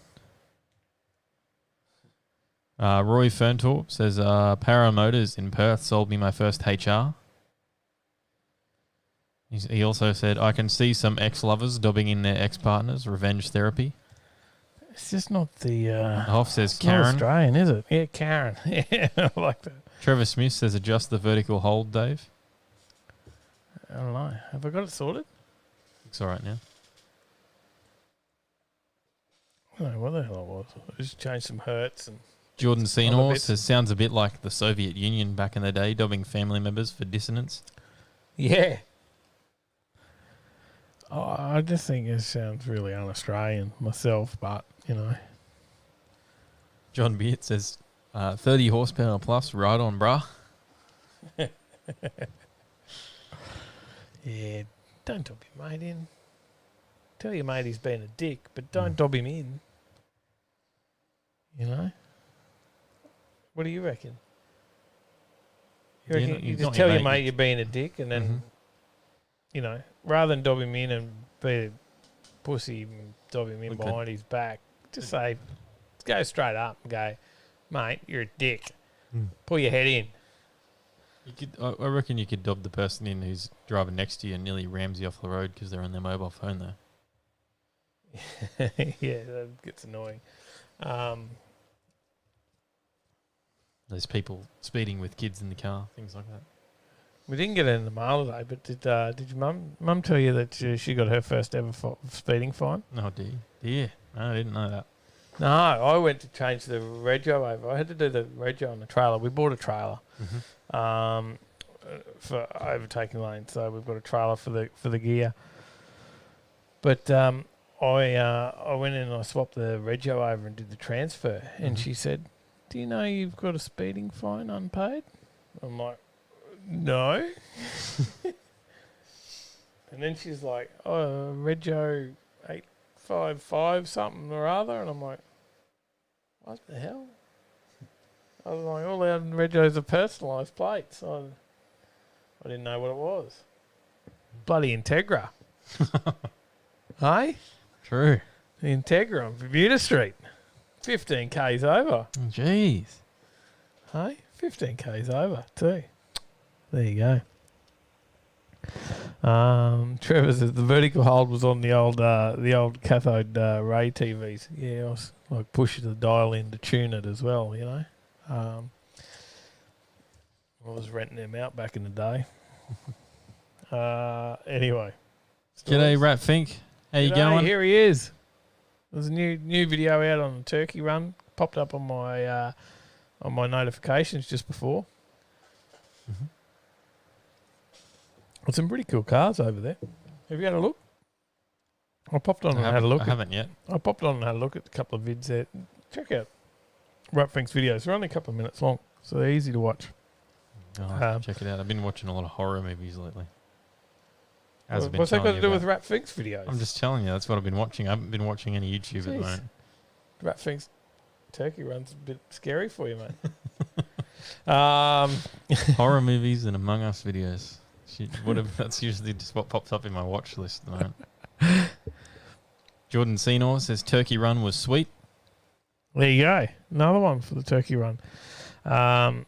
Roy Ferntorp says, Paramotors in Perth sold me my first HR. He also said, I can see some ex-lovers dobbing in their ex-partners, revenge therapy. It's just not the... Hoff says, it's Karen. not Australian, is it? Yeah, Karen. Yeah, I like that. Trevor Smith says, adjust the vertical hold, Dave. I don't know. Have I got it sorted? Looks all right now. I don't know what the hell it was. I just changed some hertz and... Jordan Senor says, sounds a bit like the Soviet Union back in the day, dobbing family members for dissonance. Yeah. Oh, I just think it sounds really un-Australian myself, but, you know. John Beard says, 30 horsepower plus, right on, brah. Yeah, don't dob your mate in. Tell your mate he's been a dick, but don't dob him in. You know? What do you reckon? You reckon you just tell your mate you're being a dick and then, you know, rather than dob him in and be a pussy and dob him in behind his back, just say, go straight up and go, mate, you're a dick. Pull your head in. You could, I reckon you could dob the person in who's driving next to you and nearly rams you off the road because they're on their mobile phone, though. Yeah, that gets annoying. Those people speeding with kids in the car, things like that. We didn't get it in the mail today, but did your mum tell you that she got her first ever speeding fine? No, dear. No, I didn't know that. No, I went to change the rego over. I had to do the rego on the trailer. We bought a trailer for Overtaking Lane, so we've got a trailer for the gear. But I went in and I swapped the rego over and did the transfer, and she said, do you know you've got a speeding fine unpaid? I'm like, no. And then she's like, oh, rego 855 something or other. And I'm like, what the hell? I was like, all our regos are personalised plates. I didn't know what it was. Bloody Integra. Hey? True. The Integra on Bermuda Street. 15 Ks over. Jeez. Hey? 15 Ks over too. There you go. Trevor says the vertical hold was on the old cathode ray TVs. Yeah, I was like pushing the dial in to tune it as well. You know, I was renting them out back in the day. Anyway, g'day, Rat Fink. How you going? Here he is. There's a new video out on the turkey run. Popped up on my notifications just before. Got some pretty cool cars over there. Have you had a look? I popped on and had a look. I haven't yet. I popped on and had a look at a couple of vids there. Check out Ratfink's videos. They're only a couple of minutes long, so they're easy to watch. Check it out. I've been watching a lot of horror movies lately. What's that got to do with Ratfink's videos? I'm just telling you, that's what I've been watching. I haven't been watching any YouTube at the moment. Ratfink's turkey run's a bit scary for you, mate. Horror movies and Among Us videos. That's usually just what pops up in my watch list at the moment. Jordan Senor says turkey run was sweet. There you go. Another one for the turkey run. There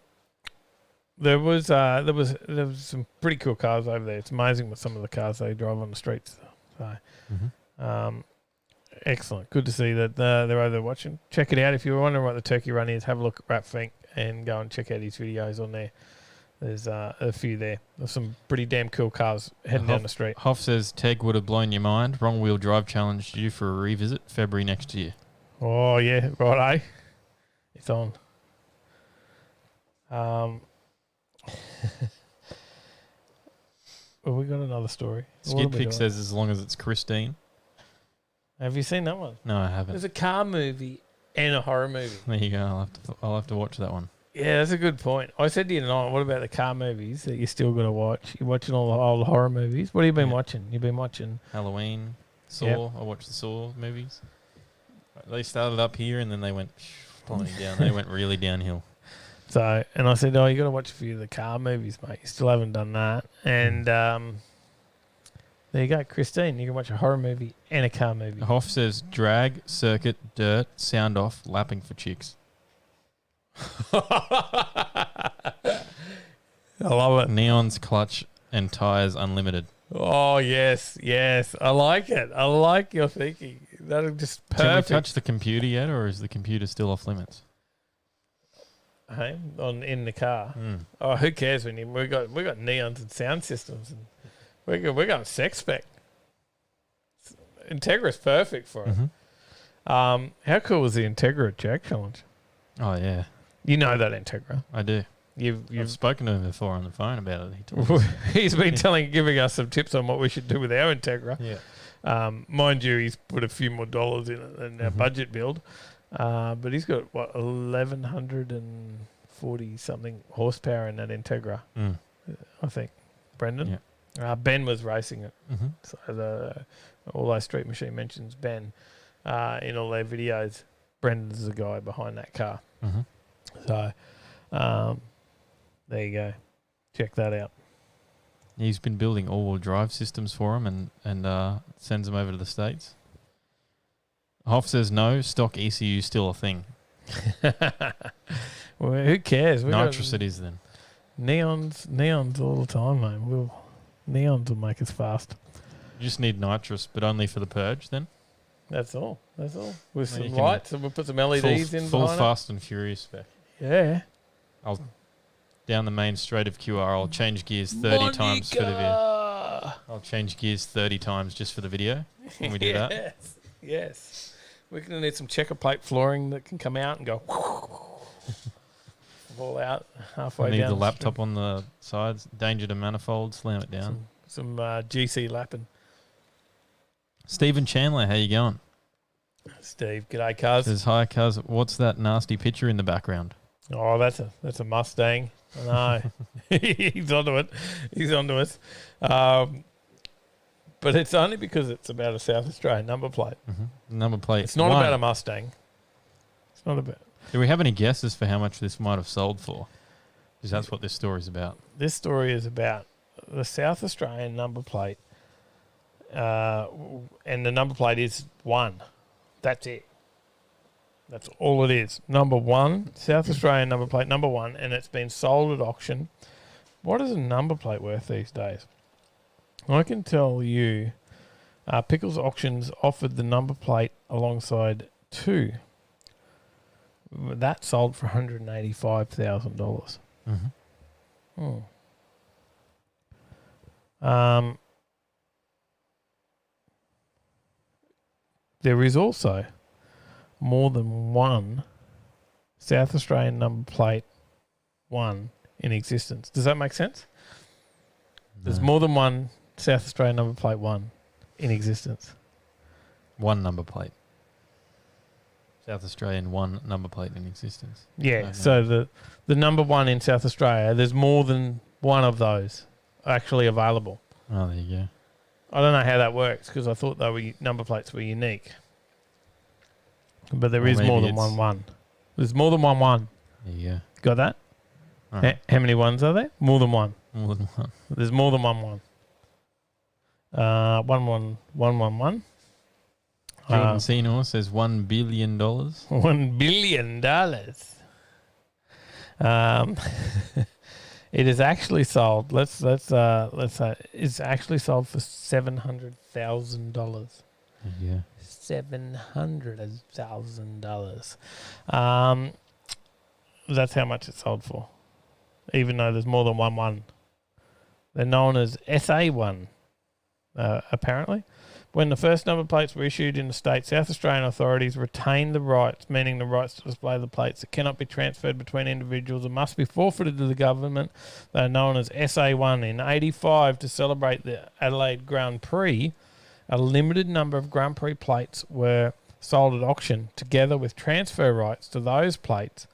was some pretty cool cars over there. It's amazing what some of the cars they drive on the streets. So, excellent. Good to see that they're over there watching. Check it out. If you're wondering what the turkey run is, have a look at Ratfink and go and check out his videos on there. There's a few there. There's some pretty damn cool cars heading down the street. Hoff says Teg would have blown your mind. Wrong wheel drive challenge due for a revisit February next year. Oh, yeah. Right, It's on. Well, we got another story. Skidpick says as long as it's Christine. Have you seen that one? No, I haven't. There's a car movie and a horror movie. There you go. I'll have to watch that one. Yeah, that's a good point. I said to you tonight, what about the car movies that you still got to watch? You're watching all the old horror movies. What have you been watching? You've been watching Halloween, Saw. Yep. I watched the Saw movies. They started up here and then they went plummeting down. They went really downhill. So, and I said, you got to watch a few of the car movies, mate. You still haven't done that. And There you go, Christine. You can watch a horror movie and a car movie. Hoff says drag, circuit, dirt, sound off, lapping for chicks. I love it. Neon's clutch and tires unlimited. Oh, yes. I like it. I like your thinking. That'll just perfect. Can we touch the computer yet, or is the computer still off limits? Hey, in the car. Oh, who cares when we got neons and sound systems, and we're going sex spec. Integra's perfect for it. How cool was the Integra Jack Challenge? Oh yeah, you know that Integra. I do. You've spoken to him before on the phone about it. He's been giving us some tips on what we should do with our Integra. Yeah. Mind you, he's put a few more dollars in it than our budget build. But he's got 1,140 something horsepower in that Integra. I think Brendan. Yeah. Ben was racing it. So although Street Machine mentions Ben in all their videos, Brendan's the guy behind that car. So there you go. Check that out. He's been building all-wheel drive systems for him and sends them over to the States. Hoff says no, stock ECU still a thing. Well, who cares? Nitrous it is then. Neons all the time, mate. Neons will make us fast. You just need nitrous, but only for the purge then? That's all. With some lights, and we'll put some LEDs in full behind Fast and Furious spec. Yeah. I'll down the main straight of QR. I'll change gears 30 times for the video. I'll change gears 30 times just for the video. Can we do that? Yes. We're going to need some checker plate flooring that can come out and go fall out halfway down. Need the laptop on the sides. Danger to manifold. Slam it down. Some GC lapping. Stephen Chandler, how you going? Steve, g'day, cuz. Says hi, cuz. What's that nasty picture in the background? Oh, that's a Mustang. I know. He's onto it. He's onto us. But it's only because it's about a South Australian number plate. Number plate. It's not about a Mustang. It's not about. Do we have any guesses for how much this might have sold for? Because that's what this story's about. This story is about the South Australian number plate, and the number plate is 1. That's it. That's all it is. Number 1, South Australian number plate, number 1, and it's been sold at auction. What is a number plate worth these days? I can tell you, Pickles Auctions offered the number plate alongside 2. That sold for $185,000. There is also more than one South Australian number plate 1 in existence. Does that make sense? No. There's more than one South Australian number plate 1 in existence. One number plate. South Australian 1 number plate in existence. Yeah, so the number 1 in South Australia, there's more than one of those actually available. Oh, there you go. I don't know how that works because I thought number plates were unique. But there is more than one. There's more than one. There you go. Got that? Right. How many ones are there? More than one. More than one. There's more than one. 111. Jordan Senor says $1 billion. $1 billion. It is actually sold. Let's say it's actually sold for $700,000. Yeah. $700,000. That's how much it sold for. Even though there's more than one. They're known as SA1, apparently. When the first number plates were issued in the state, South Australian authorities retained the rights, meaning the rights to display the plates that cannot be transferred between individuals and must be forfeited to the government. They are known as SA1. In 1985, to celebrate the Adelaide Grand Prix, a limited number of Grand Prix plates were sold at auction together with transfer rights to those plates,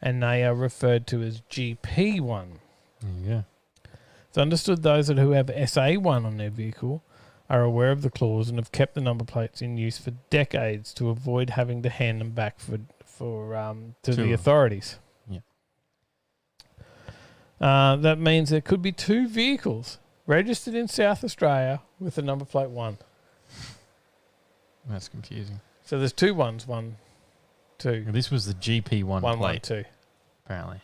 and they are referred to as GP1. Yeah. It's understood those who have SA1 on their vehicle are aware of the clause and have kept the number plates in use for decades to avoid having to hand them back to the authorities. Yeah. That means there could be 2 vehicles registered in South Australia with the number plate 1. That's confusing. So there's 2 1s, 1, 2. This was the GP1 1, plate, 1, 2. apparently.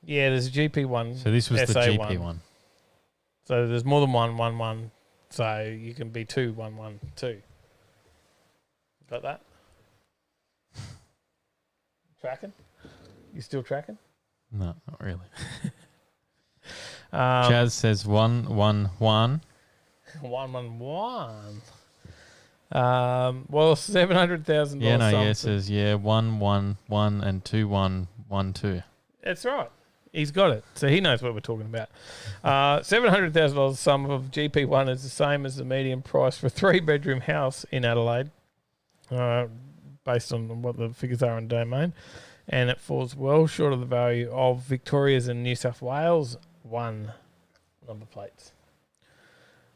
Yeah, there's a GP1. So this was the SA1. GP1. So there's more than 1, 1, 1. So you can be 2, 1, 1, 2. Got that? Tracking? You still tracking? No, not really. Chaz says 1, 1, 1. 1, 1, 1. Well, $700,000. Yeah, no, yeah, says 1, 1, 1, and 2, 1, 1, 2. That's right. He's got it. So he knows what we're talking about. $700,000 sum of GP1 is the same as the median price for a 3-bedroom house in Adelaide, based on what the figures are on Domain. And it falls well short of the value of Victoria's and New South Wales 1 number plates.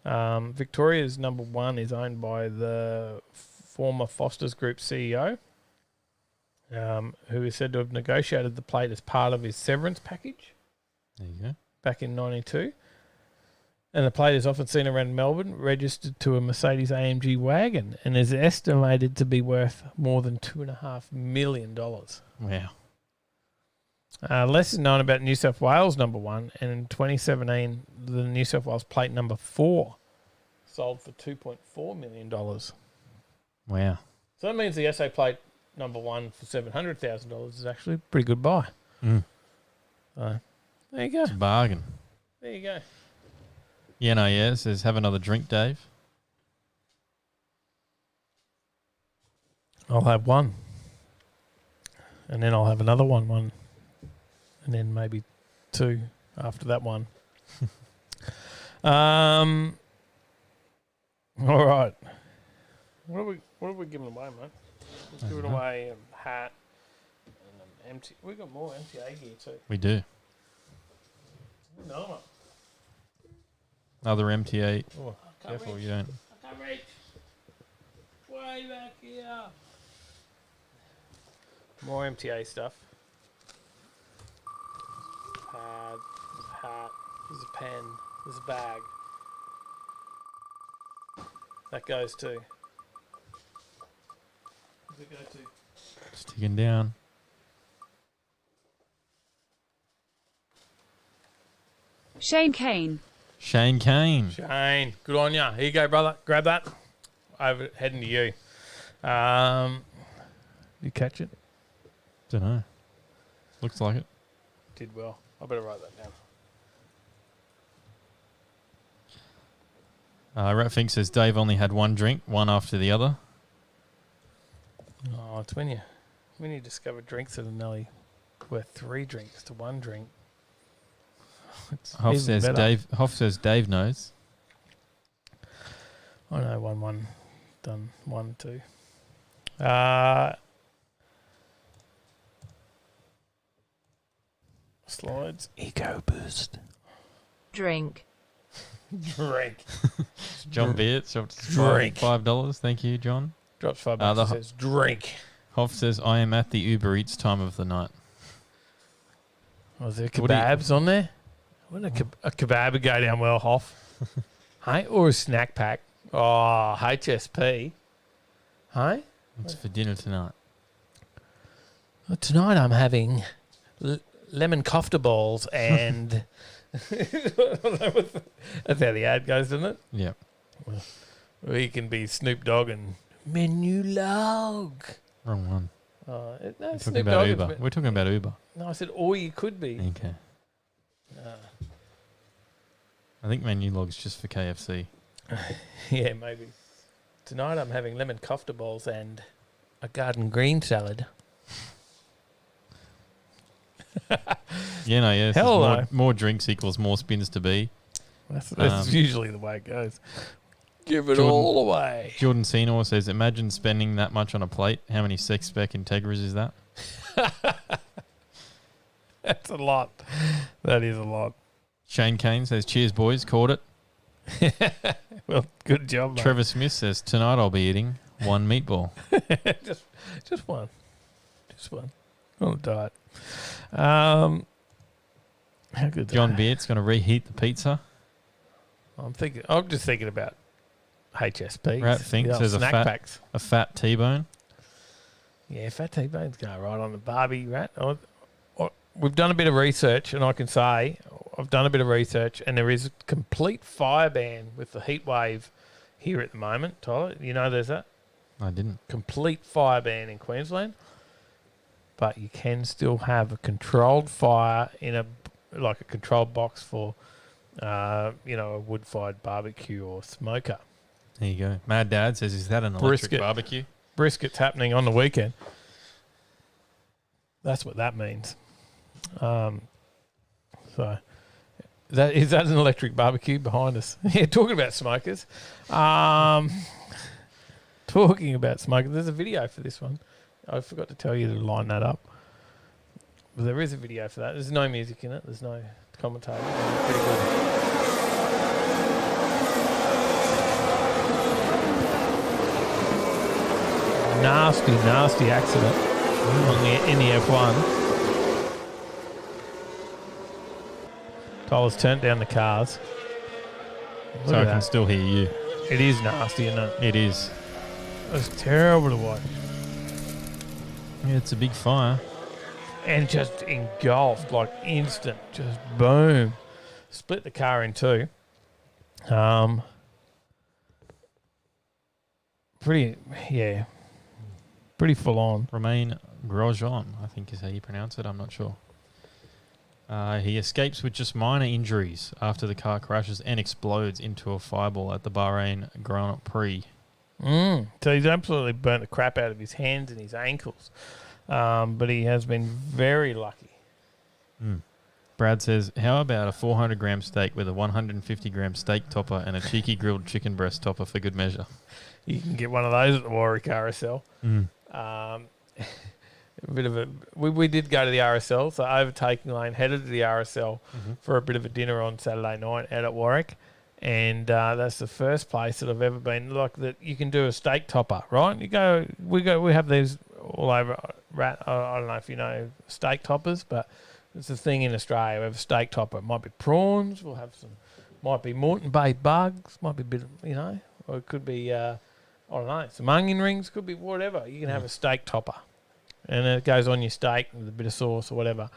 Victoria's number 1 is owned by the former Foster's Group CEO, who is said to have negotiated the plate as part of his severance package. There you go. Back in 92. And the plate is often seen around Melbourne, registered to a Mercedes AMG wagon, and is estimated to be worth more than $2.5 million. Wow. Less is known about New South Wales number 1, and in 2017, the New South Wales plate number 4 sold for $2.4 million. Wow. So that means the SA plate number 1 for $700,000 is actually a pretty good buy. Mm. So there you go. It's a bargain. There you go. Yeah, no, yeah. It says, have another drink, Dave. I'll have one. And then I'll have another one. And then maybe 2 after that one. All right. What are we giving away, mate? Let's give it away a hat and an empty. We've got more MTA gear too. We do. No. Another MTA. Oh, careful, reach. you don't. I can't reach. Way back here. More MTA stuff. Pad, hat. There's a pen. There's a bag. That goes to. Where's it go to? Just ticking down. Shane Kane. Shane Kane. Shane, good on ya. Here you go, brother. Grab that. Over, heading to you. You catch it? Don't know. Looks like it. Did well. I better write that down. Ratfink says Dave only had one drink, one after the other. Oh, it's when you discover drinks that are nearly worth 3 drinks to 1 drink. Hoff says Dave knows. I know 1-1 done 1-2. Slides. Eco boost. Drink. Drink. John Beard dropped Drink. $5. Thank you, John. Drops $5. Says drink. Hoff says I am at the Uber Eats time of the night. Was there kebabs on there? Wouldn't a kebab would go down well, Hoff? Hey, or a snack pack? Oh, HSP. Hey? What's for dinner tonight? Well, tonight I'm having lemon kofta balls and... That's how the ad goes, doesn't it? Yeah. Well, you can be Snoop Dogg and menu log. Wrong one. No, We're talking about Uber. We're talking about Uber. No, I said, or you could be. Okay. I think menu log's just for KFC. Yeah, maybe. Tonight I'm having lemon kofta balls and a garden green salad. Yeah, no, yeah. Hell more drinks equals more spins to be. That's usually the way it goes. Give it all away. Jordan Senor says, imagine spending that much on a plate. How many sex spec Integras is that? That's a lot. That is a lot. Shane Kane says, cheers, boys. Caught it. Well, good job, mate. Trevor Smith says, tonight I'll be eating 1 meatball. just one. Just one. On a diet. How good. John Beard's going to reheat the pizza. I'm just thinking about HSPs. Rat thinks there's snack packs. a fat T-bone. Yeah, fat T-bones go right on the Barbie, Rat. We've done a bit of research, and I can say I've done a bit of research, and there is a complete fire ban with the heat wave here at the moment, Tyler. You know there's that? I didn't. Complete fire ban in Queensland. But you can still have a controlled fire in a controlled box for, a wood-fired barbecue or smoker. There you go. Mad Dad says, is that an electric barbecue? Brisket's happening on the weekend. That's what that means. So, is that an electric barbecue behind us? Yeah, talking about smokers. There's a video for this one. I forgot to tell you to line that up. But there is a video for that. There's no music in it. There's no commentator. Pretty good. Nasty accident in the F1. Tyler's turned down the cars. Look so I can still hear you. It is nasty, isn't it? It is. It's terrible to watch. Yeah, it's a big fire. And just engulfed, like instant, just boom. Split the car in two. Pretty full on. Romain Grosjean, I think is how you pronounce it. I'm not sure. He escapes with just minor injuries after the car crashes and explodes into a fireball at the Bahrain Grand Prix. So he's absolutely burnt the crap out of his hands and his ankles. But he has been very lucky. Brad says, how about a 400-gram steak with a 150-gram steak topper and a cheeky grilled chicken breast topper for good measure? You can get one of those at the Warwick RSL. We did go to the RSL, so Overtaking Lane headed to the RSL for a bit of a dinner on Saturday night out at Warwick. And that's the first place that I've ever been like that. You can do a steak topper, right? We have these all over. I don't know if you know steak toppers, but it's a thing in Australia. We have a steak topper. It might be prawns. We'll have might be Moreton Bay bugs. Might be a bit of, or it could be I don't know, some onion rings. Could be whatever. You can have a steak topper, and it goes on your steak with a bit of sauce or whatever.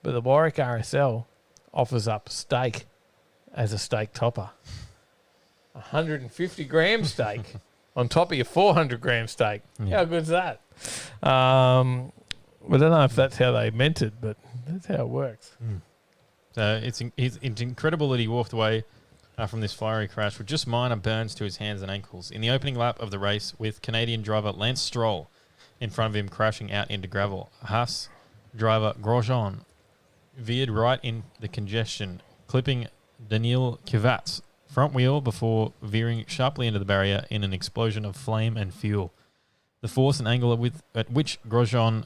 But the Warwick RSL offers up steak as a steak topper. 150-gram steak on top of your 400-gram steak. Yeah. How good's that? I don't know if that's how they meant it, but that's how it works. So it's incredible that he walked away from this fiery crash with just minor burns to his hands and ankles in the opening lap of the race, with Canadian driver Lance Stroll in front of him crashing out into gravel. Haas driver Grosjean veered right in the congestion, clipping Daniil Kvyat's front wheel before veering sharply into the barrier in an explosion of flame and fuel. The force and angle at which Grosjean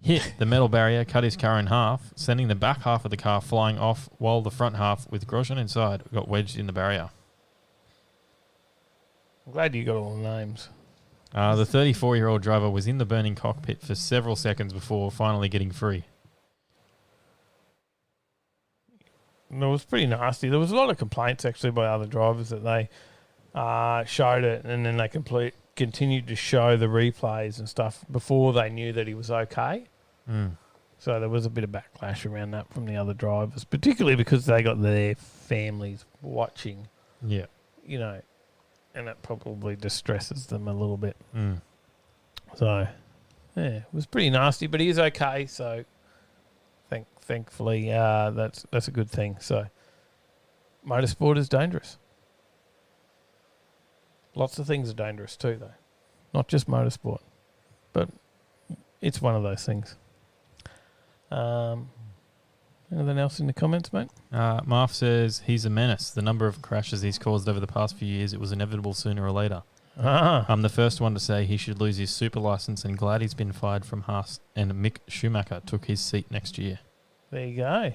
hit the metal barrier cut his car in half, sending the back half of the car flying off, while the front half, with Grosjean inside, got wedged in the barrier. I'm glad you got all the names. The 34-year-old driver was in the burning cockpit for several seconds before finally getting free. It was pretty nasty. There was a lot of complaints actually by other drivers that they showed it, and then they continued to show the replays and stuff before they knew that he was okay. So there was a bit of backlash around that from the other drivers, particularly because they got their families watching. Yeah. And that probably distresses them a little bit. So, yeah, it was pretty nasty, but he is okay, so thankfully that's a good thing. So, motorsport is dangerous. Lots of things are dangerous too, though. Not just motorsport. But it's one of those things. Anything else in the comments, mate? Marf says he's a menace. The number of crashes he's caused over the past few years, it was inevitable sooner or later. I'm the first one to say he should lose his super license, and glad he's been fired from Haas, and Mick Schumacher took his seat next year. There you go.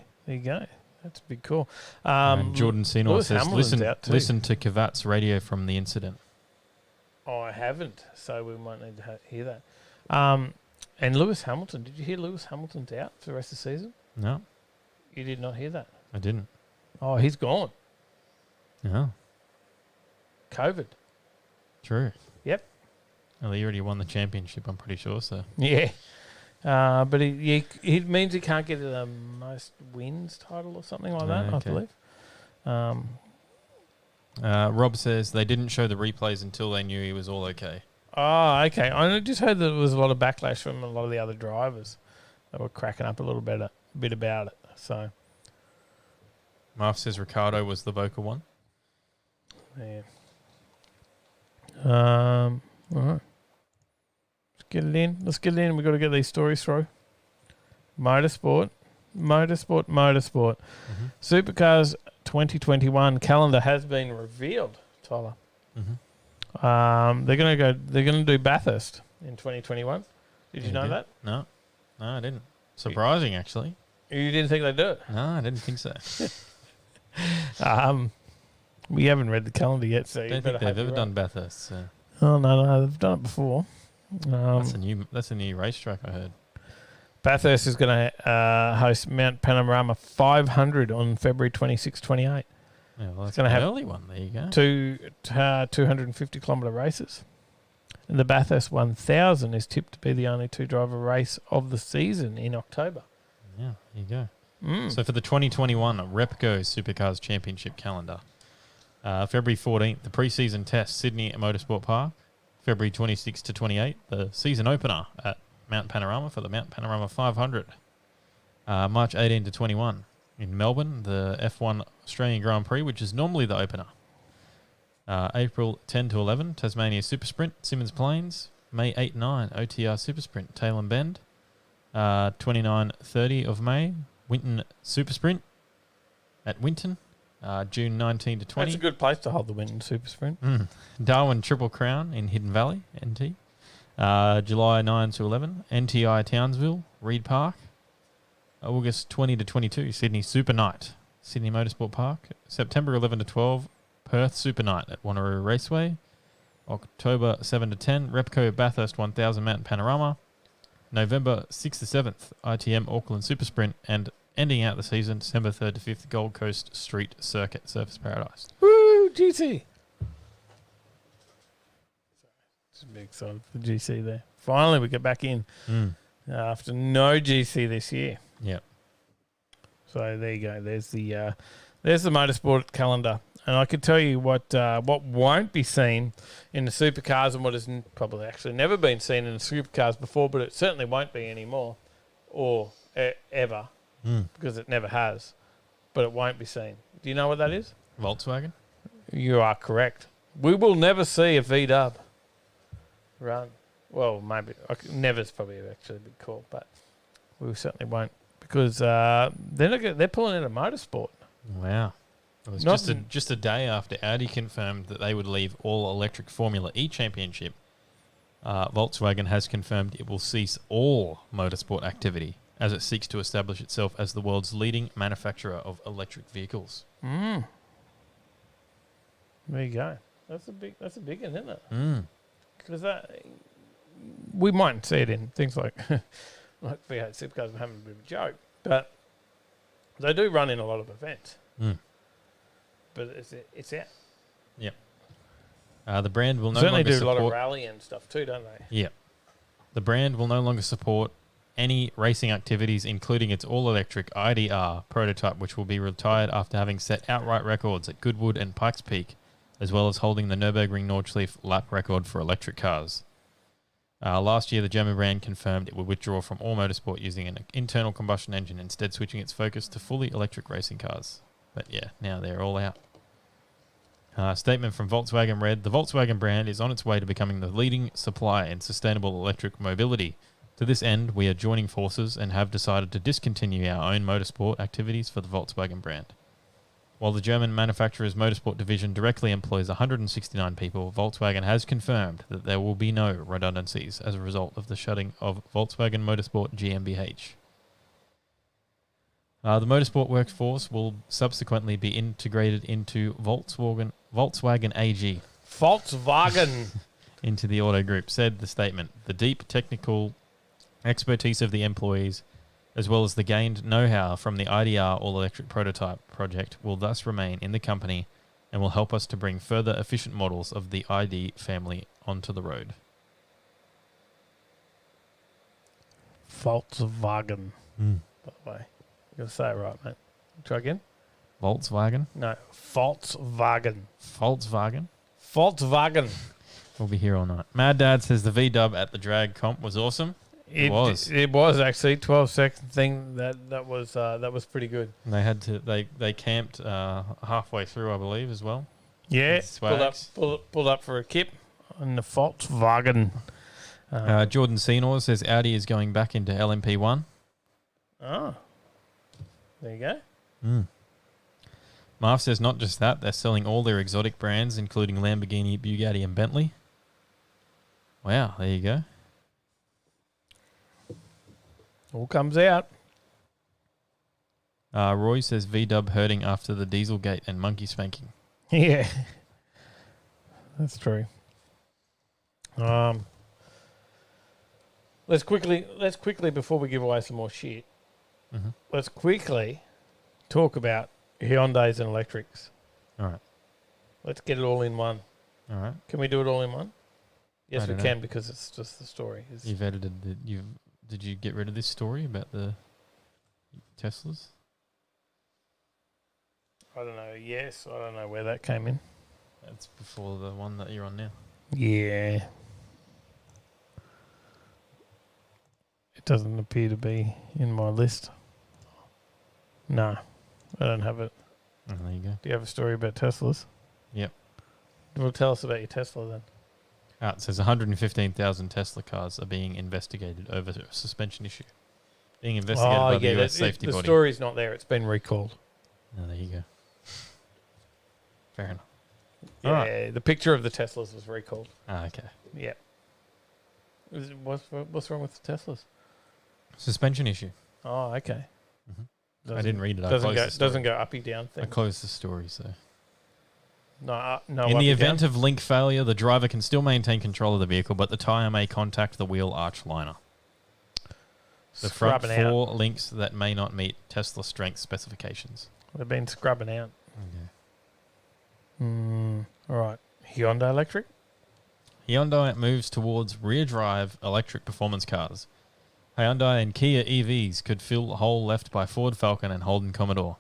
That's a big call. Jordan Senor says, listen to Kvyat's radio from the incident. Oh, I haven't, so we might need to hear that. And Lewis Hamilton, did you hear Lewis Hamilton's out for the rest of the season? No. You did not hear that? I didn't. Oh, he's gone. No. COVID. True. Yep. Well, he already won the championship, I'm pretty sure, so. Yeah. But it means he can't get the most wins title or something like that, I believe. Rob says they didn't show the replays until they knew he was all okay. Oh, okay. I just heard that there was a lot of backlash from a lot of the other drivers. They were cracking up a little bit about it. So, Marv says Ricardo was the vocal one. Yeah. All right. Let's get it in. We've got to get these stories through. Motorsport. Mm-hmm. Supercars 2021 calendar has been revealed, Tyler. Mm-hmm. They're gonna do Bathurst in 2021. Did you know that? No, I didn't. Surprising, actually. You didn't think they'd do it? No, I didn't think so. We haven't read the calendar yet, so I don't think they've ever done Bathurst. So. Oh no, they've done it before. That's a new racetrack, I heard. Bathurst is going to host Mount Panorama 500 on February 26, 28. Yeah, well, it's going to have early one. There you go. Two 250-kilometre races. And the Bathurst 1000 is tipped to be the only two-driver race of the season in October. Yeah, there you go. So for the 2021 Repco Supercars Championship calendar, February 14th, the pre-season test, Sydney Motorsport Park. February 26 to 28, the season opener at Mount Panorama for the Mount Panorama 500. March 18 to 21 in Melbourne, the F1 Australian Grand Prix, which is normally the opener. April 10 to 11, Tasmania Super Sprint, Simmons Plains. May 8 9, OTR Super Sprint, Tail and Bend. 29-30 of May, Winton Super Sprint at Winton. June 19 to 20. That's a good place to hold the Winton Super Sprint. Darwin Triple Crown in Hidden Valley, NT. July 9 to 11, NTI Townsville, Reed Park. August 20 to 22, Sydney Super Night, Sydney Motorsport Park. September 11 to 12, Perth Super Night at Wanneroo Raceway. October 7 to 10, Repco Bathurst 1000 Mountain Panorama. November 6 to 7th, ITM Auckland Super Sprint. And ending out the season, December 3rd to 5th, Gold Coast Street Circuit, Surfers Paradise. Woo, GC. Just big excited for GC there. Finally, we get back in after no GC this year. Yep. So there you go. There's the motorsport calendar, and I can tell you what won't be seen in the supercars, and what has probably actually never been seen in the supercars before, but it certainly won't be anymore, or ever, because it never has. But it won't be seen. Do you know what that is? Volkswagen. You are correct. We will never see a V-dub run. Well, maybe never's probably actually a big call, but we certainly won't, because they're pulling out of motorsport. Wow. It was just a day after Audi confirmed that they would leave all electric Formula E championship. Volkswagen has confirmed it will cease all motorsport activity as it seeks to establish itself as the world's leading manufacturer of electric vehicles. There you go. That's a big one, isn't it? Because we might see it in things like V8 supercars. I'm having a bit of a joke, but they do run in a lot of events. But it's out. Yep. The brand will no certainly longer do support... a lot of rally and stuff too, don't they? Yeah. The brand will no longer support any racing activities, including its all-electric IDR prototype, which will be retired after having set outright records at Goodwood and Pikes Peak, as well as holding the Nürburgring Nordschleife lap record for electric cars. Last year, the German brand confirmed it would withdraw from all motorsport using an internal combustion engine, instead switching its focus to fully electric racing cars. But yeah, now they're all out. Statement from Volkswagen read, the Volkswagen brand is on its way to becoming the leading supplier in sustainable electric mobility. To this end, we are joining forces and have decided to discontinue our own motorsport activities for the Volkswagen brand. While the German manufacturer's motorsport division directly employs 169 people, Volkswagen has confirmed that there will be no redundancies as a result of the shutting of Volkswagen Motorsport GmbH. The motorsport workforce will subsequently be integrated into Volkswagen AG. Volkswagen. Into the auto group, said the statement. The deep technical expertise of the employees, as well as the gained know-how from the IDR all-electric prototype project, will thus remain in the company and will help us to bring further efficient models of the ID family onto the road. Volkswagen. Mm. By the way, you got to say it right, mate. Try again. Volkswagen? No, Volkswagen. Volkswagen? Volkswagen. We'll be here all night. Mad Dad says the V-dub at the drag comp was awesome. It was. It was actually 12-second thing. That was pretty good. And they had to. They camped halfway through, I believe, as well. Yeah, Swags. pulled up for a kip on the Volkswagen. Jordan Senor says Audi is going back into LMP1. Oh, there you go. Mm. Marv says not just that, they're selling all their exotic brands, including Lamborghini, Bugatti, and Bentley. Wow, there you go. All comes out. Roy says V-dub hurting after the Dieselgate and monkey spanking. Yeah, that's true. Let's quickly before we give away some more shit. Mm-hmm. Let's quickly talk about Hyundais and electrics. All right. Let's get it all in one. All right. Can we do it all in one? Yes, I we don't can know. because it's just the story. You've edited the. Did you get rid of this story about the Teslas? I don't know. Yes, I don't know where that came in. That's before the one that you're on now. Yeah. It doesn't appear to be in my list. No, I don't have it. Oh, there you go. Do you have a story about Teslas? Yep. Well, tell us about your Tesla then. It says 115,000 Tesla cars are being investigated over a suspension issue. Being investigated by the US safety body. The story's not there. It's been recalled. Oh, there you go. Fair enough. Yeah, Alright. the picture of the Teslas was recalled. Ah, okay. Yeah. What's wrong with the Teslas? Suspension issue. Oh, okay. I didn't read it. I Doesn't closed go the story. doesn't go uppy down thing. I closed the story, so. No. In the event down? of link failure, the driver can still maintain control of the vehicle, but the tyre may contact the wheel arch liner. The front Scrubbing out. four links that may not meet Tesla strength specifications. They've been scrubbing out. Okay. All right. Hyundai Electric? Hyundai moves towards rear-drive electric performance cars. Hyundai and Kia EVs could fill the hole left by Ford Falcon and Holden Commodore.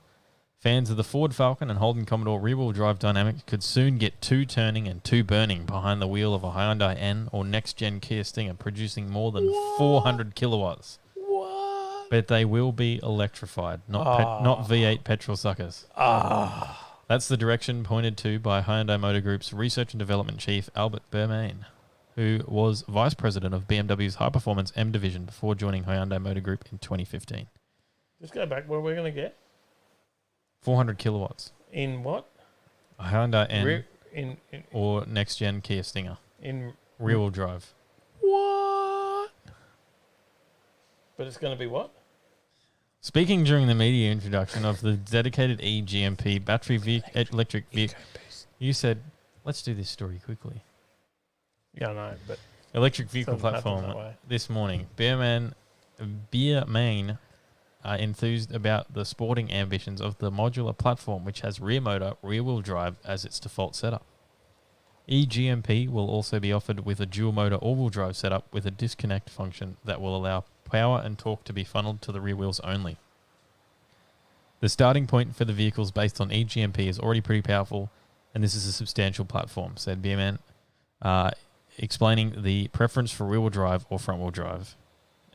Fans of the Ford Falcon and Holden Commodore rear-wheel drive dynamics could soon get 2 turning and 2 burning behind the wheel of a Hyundai N or next-gen Kia Stinger, producing more than 400 kilowatts. What? But they will be electrified, not V8 petrol suckers. That's the direction pointed to by Hyundai Motor Group's research and development chief, Albert Bermain, who was vice president of BMW's high-performance M division before joining Hyundai Motor Group in 2015. Just go back. What we're going to get? 400 kilowatts. In what? A Hyundai N in or next-gen Kia Stinger. in Rear-wheel drive. what? But it's going to be what? Speaking during the media introduction of the dedicated eGMP battery electric vehicle, you said, let's do this story quickly. Yeah, I know, but Electric vehicle doesn't happen platform that way. this morning. Beerman are enthused about the sporting ambitions of the modular platform, which has rear motor, rear-wheel drive as its default setup. eGMP will also be offered with a dual motor all-wheel drive setup with a disconnect function that will allow power and torque to be funneled to the rear wheels only. The starting point for the vehicles based on eGMP is already pretty powerful, and this is a substantial platform, said Beerman, explaining the preference for rear-wheel drive or front-wheel drive.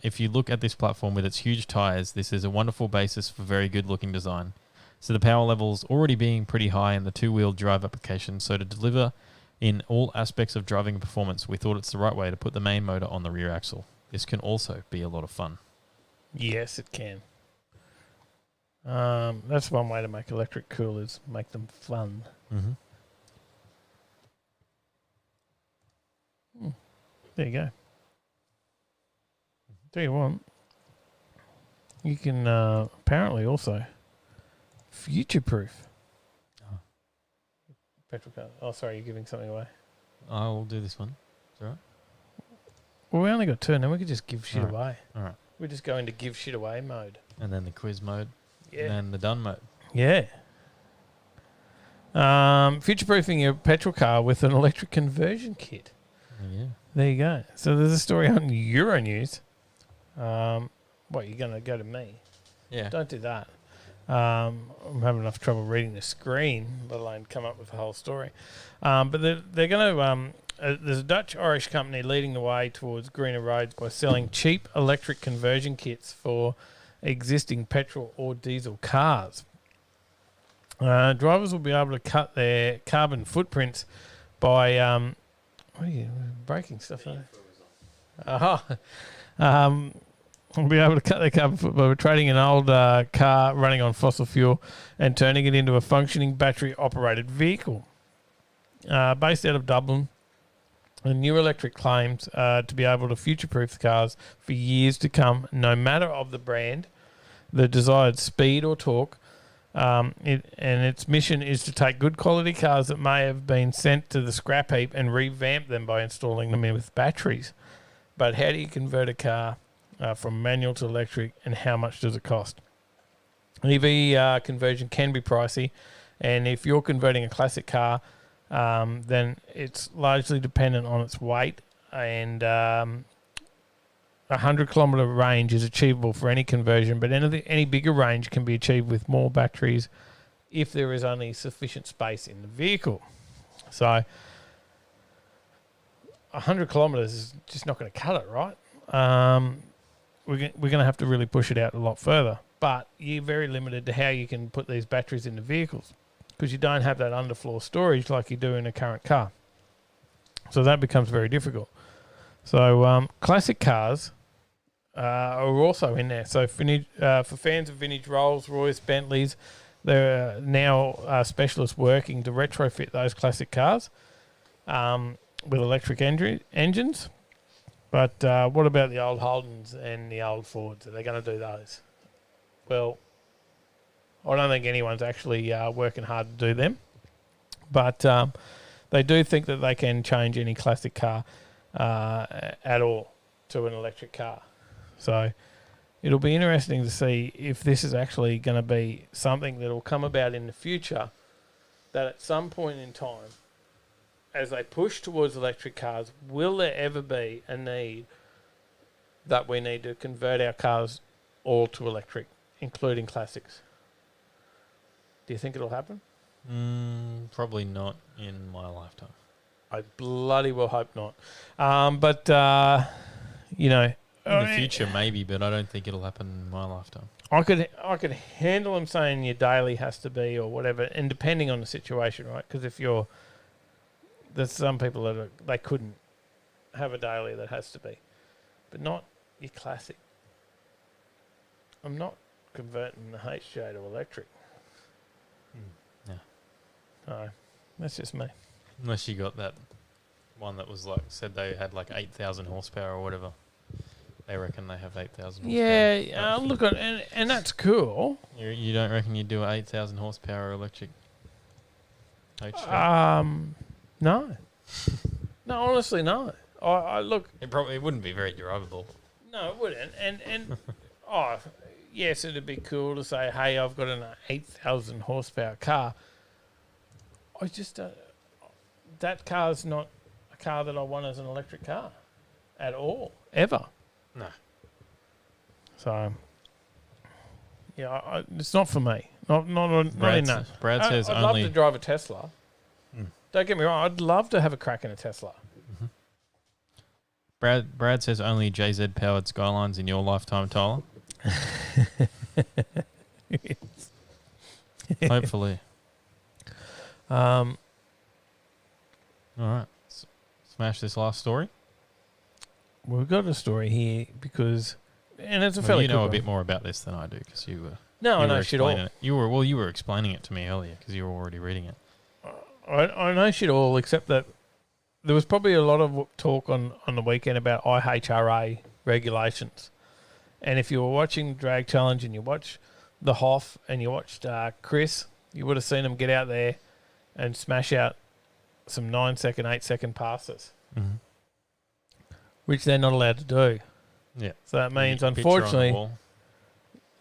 If you look at this platform with its huge tyres, this is a wonderful basis for very good-looking design. So the power levels already being pretty high in the two-wheel drive application, so to deliver in all aspects of driving performance, we thought it's the right way to put the main motor on the rear axle. This can also be a lot of fun. Yes, it can. That's one way to make electric cool is make them fun. Mm-hmm. There you go. Tell you what, you can apparently also future-proof. Petrol car. Oh, sorry, you're giving something away. I will do this one. Is that right? Well, we only got 2, and then we could just give shit Alright. away. All right. We just go into give shit away mode. And then the quiz mode. Yeah. And then the done mode. Yeah. Future-proofing your petrol car with an electric conversion kit. Yeah. There you go. So there's a story on Euronews. What, you're going to go to me? Yeah. Don't do that. I'm having enough trouble reading the screen, let alone come up with the whole story. But they're going to... there's a Dutch-Irish company leading the way towards greener roads by selling cheap electric conversion kits for existing petrol or diesel cars. Drivers will be able to cut their carbon footprints by... what are you breaking stuff? Will be able to cut their carbon footprint by trading an old car running on fossil fuel and turning it into a functioning battery-operated vehicle. Based out of Dublin, the New Electric claims to be able to future-proof the cars for years to come, no matter of the brand, the desired speed or torque. And its mission is to take good quality cars that may have been sent to the scrap heap and revamp them by installing them in with batteries. But how do you convert a car from manual to electric, and how much does it cost? EV conversion can be pricey, and if you're converting a classic car, then it's largely dependent on its weight, and 100-kilometre range is achievable for any conversion, but any bigger range can be achieved with more batteries if there is only sufficient space in the vehicle. So 100 kilometres is just not going to cut it, right? We're going to have to really push it out a lot further. But you're very limited to how you can put these batteries into vehicles because you don't have that underfloor storage like you do in a current car. So that becomes very difficult. So classic cars are also in there. So for fans of vintage Rolls Royce, Bentleys, there are now specialists working to retrofit those classic cars with electric engines. But what about the old Holdens and the old Fords? Are they going to do those? Well, I don't think anyone's actually working hard to do them. But they do think that they can change any classic car at all to an electric car. So it'll be interesting to see if this is actually going to be something that will come about in the future, that at some point in time, as they push towards electric cars, will there ever be a need that we need to convert our cars all to electric, including classics? Do you think it'll happen? Probably not in my lifetime. I bloody well hope not. But you know, in the future maybe, but I don't think it'll happen in my lifetime. I could handle them saying your daily has to be or whatever, and depending on the situation, right? Because if there's some people that they couldn't have a daily that has to be, but not your classic. I'm not converting the HJ to electric. No. No, that's just me. Unless you got that one that was like, said they had like 8,000 horsepower or whatever. They reckon they have 8,000 horsepower. Yeah, look at and that's cool. You don't reckon you'd do an 8,000 horsepower electric HJ? No. No, honestly, no. I look. It wouldn't be very drivable. No, it wouldn't. And oh, yes, it'd be cool to say, hey, I've got an 8,000 horsepower car. I just that car's not a car that I want as an electric car at all, ever. No. So, yeah, it's not for me. Not in that. Brad says I'd love to drive a Tesla. Don't get me wrong. I'd love to have a crack in a Tesla. Mm-hmm. Brad says only JZ powered Skylines in your lifetime, Tyler. Hopefully. All right. Smash this last story. We've got a story here because, and it's a fairly. You know good a bit one. more about this than I do because you were. No, I know shit all. You were explaining it to me earlier because you were already reading it. I know shit all except that there was probably a lot of talk on the weekend about IHRA regulations, and if you were watching Drag Challenge and you watched the Hoff and you watched Chris, you would have seen him get out there and smash out some 9-second, 8-second passes, which they're not allowed to do. Yeah. So that means, unfortunately,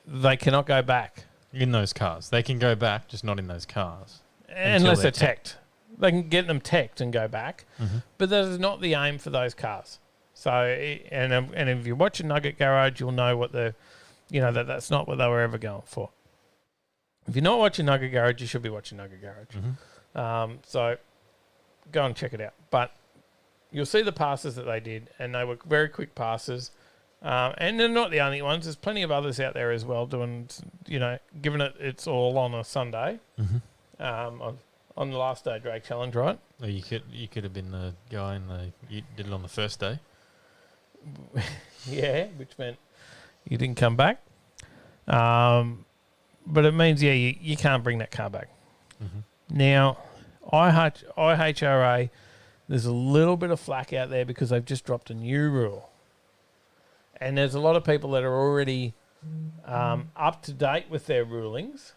they cannot go back. In those cars. They can go back, just not in those cars. unless they're teched. They can get them teched and go back, but that is not the aim for those cars. So, and if you watch a Nugget Garage, you'll know what that's not what they were ever going for. If you're not watching Nugget Garage, you should be watching Nugget Garage. So go and check it out. But you'll see the passes that they did, and they were very quick passes. And they're not the only ones. There's plenty of others out there as well doing, given it's all on a Sunday, on the last day of Drag Challenge, right? Well, you could have been the guy you did it on the first day. Yeah, which meant you didn't come back. But it means, you can't bring that car back. Now, IHRA, there's a little bit of flack out there because they've just dropped a new rule. And there's a lot of people that are already up to date with their rulings,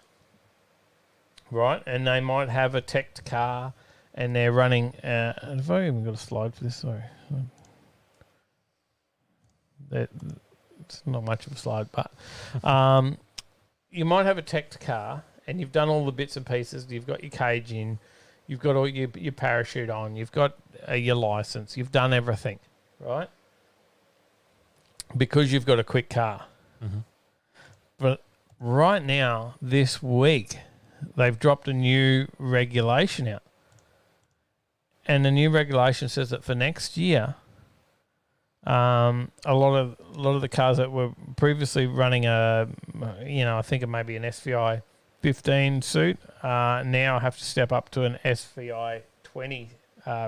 right? And they might have a teched car and they're running... have I even got a slide for this? Sorry. It's not much of a slide, but you might have a teched car and you've done all the bits and pieces. You've got your cage in. You've got all your parachute on. You've got your license. You've done everything, right? Because you've got a quick car. But right now, this week, they've dropped a new regulation out. And the new regulation says that for next year, a lot of the cars that were previously running I think it may be an SVI 15 suit, now have to step up to an SVI 20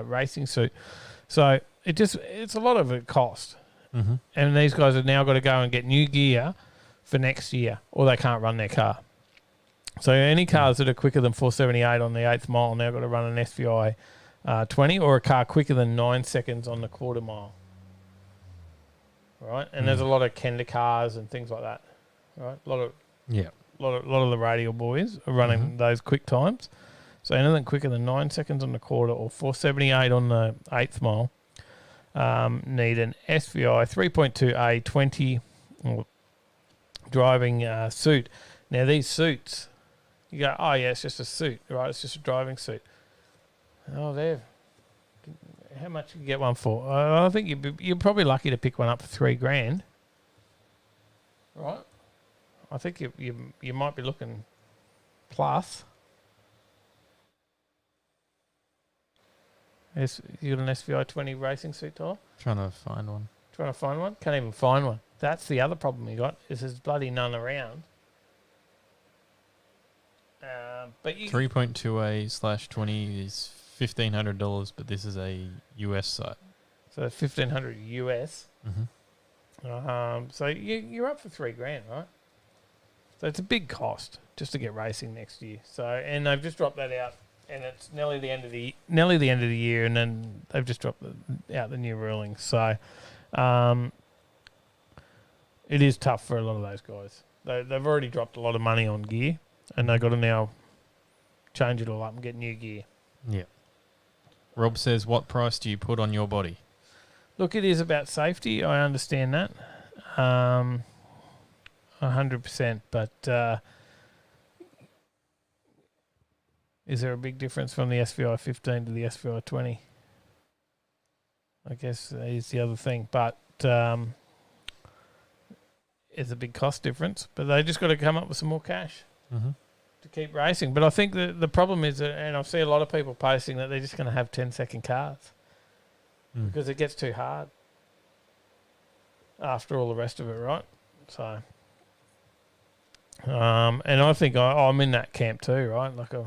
racing suit. So it's a lot of a cost. And these guys have now got to go and get new gear for next year, or they can't run their car. So any cars that are quicker than 478 on the 8th mile now got to run an SVI 20, or a car quicker than 9 seconds on the quarter mile. Right, and there's a lot of Kenda cars and things like that. Right, a lot of the radial boys are running those quick times. So anything quicker than 9 seconds on the quarter or 478 on the 8th mile need an SVI 3.2A 20 driving suit. Now these suits, you go, oh yeah, it's just a suit, right? It's just a driving suit. Oh, there. How much you get one for? I think you're probably lucky to pick one up for $3,000, right? I think you might be looking plus. You got an SVI 20 racing suit, Tyler? Trying to find one. Can't even find one. That's the other problem you got, is there's bloody none around. But 3.2A/20 is $1,500, but this is a US site. So $1,500 US. So you're up for $3,000, right? So it's a big cost just to get racing next year. So, and they've just dropped that out, and it's nearly the end of the year, and then they've just dropped out the new ruling. So it is tough for a lot of those guys. They've already dropped a lot of money on gear, and they've got to now change it all up and get new gear. Yeah. Rob says, what price do you put on your body? Look, it is about safety. I understand that. 100%. But is there a big difference from the SVI 15 to the SVI 20? I guess that is the other thing. But it's a big cost difference. But they just got to come up with some more cash to keep racing. But I think the problem is, and I see a lot of people posting that they're just going to have 10-second cars because it gets too hard after all the rest of it, right? So, and I think I'm in that camp too, right? Like I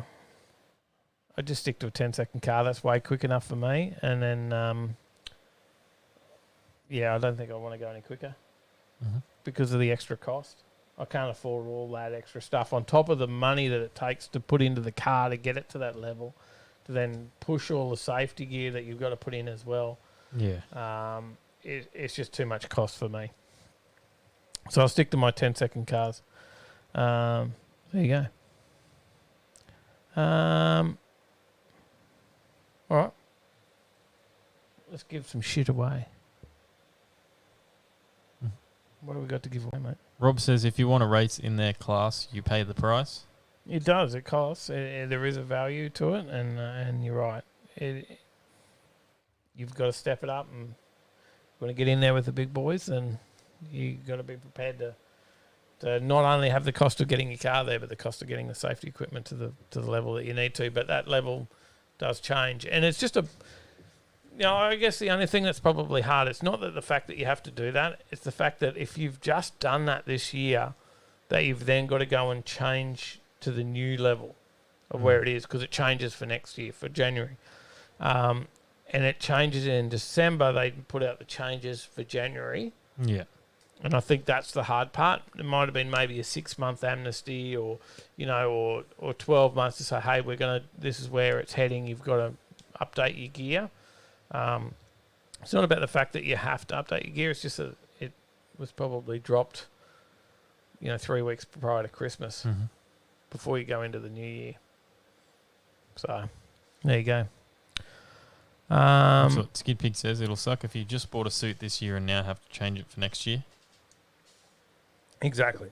just stick to a 10-second car. That's way quick enough for me. And then, I don't think I want to go any quicker because of the extra cost. I can't afford all that extra stuff on top of the money that it takes to put into the car to get it to that level, to then push all the safety gear that you've got to put in as well. Yeah. It's just too much cost for me. So I'll stick to my 10-second cars. There you go. All right. Let's give some shit away. What have we got to give away, mate? Rob says if you want to race in their class, you pay the price. It does. It costs. There is a value to it, and you're right. You've got to step it up, and want to get in there with the big boys, and you've got to be prepared to not only have the cost of getting your car there, but the cost of getting the safety equipment to the level that you need to. But that level does change, and it's just I guess the only thing that's probably hard, it's not that the fact that you have to do that, it's the fact that if you've just done that this year, that you've then got to go and change to the new level of where it is, because it changes for next year, for January. And it changes in December. They put out the changes for January. Yeah. And I think that's the hard part. It might have been maybe a 6-month amnesty or 12 months to say, hey, this is where it's heading. You've got to update your gear. It's not about the fact that you have to update your gear. It's just that it was probably dropped, 3 weeks prior to Christmas before you go into the new year. So there you go. That's what Skid Pig says. It'll suck if you just bought a suit this year and now have to change it for next year. Exactly.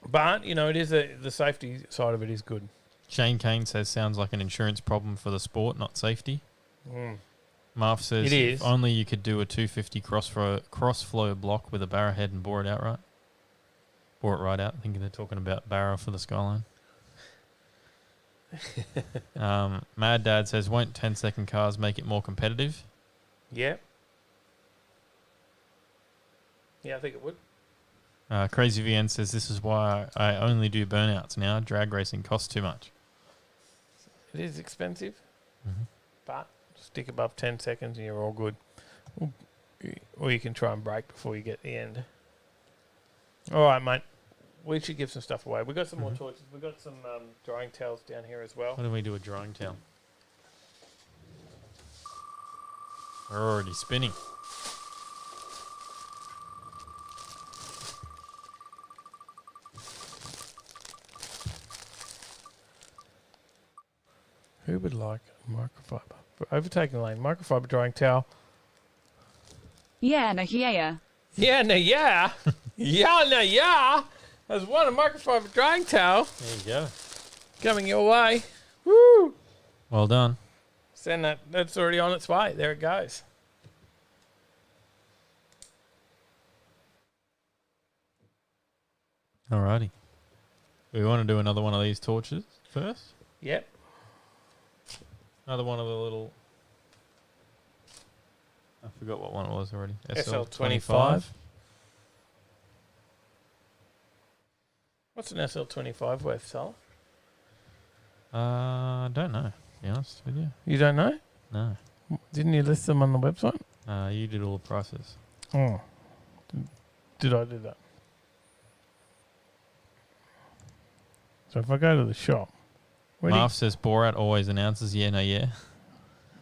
But, it is the safety side of it is good. Shane Kane says sounds like an insurance problem for the sport, not safety. Marv says It is. if only you could do a 250 cross-flow block with a barra head and bore it out right. Bore it right out. I think they're talking about barra for the Skyline. Mad Dad says, won't 10-second cars make it more competitive? Yeah. Yeah, I think it would. Crazy VN says, this is why I only do burnouts now. Drag racing costs too much. It is expensive, but stick above 10 seconds and you're all good. Or you can try and brake before you get the end. All right, mate. We should give some stuff away. We've got some more torches. We've got some drying towels down here as well. Why don't we do a drying towel? We're already spinning. Who would like a microfiber? For Overtaking Lane, microfiber drying towel. Yeah, no, yeah. Yeah, no, yeah. Yeah, no, yeah. There's one a microfiber drying towel. There you go. Coming your way. Woo! Well done. Send that. That's already on its way. There it goes. Alrighty. We want to do another one of these torches first? Yep. Another one of the little... I forgot what one it was already. SL25. What's an SL25 worth, Sal? I don't know, to be honest with you. You don't know? No. Didn't you list them on the website? You did all the prices. Oh. Did I do that? So if I go to the shop... Marv says Borat always announces yeah, no, yeah.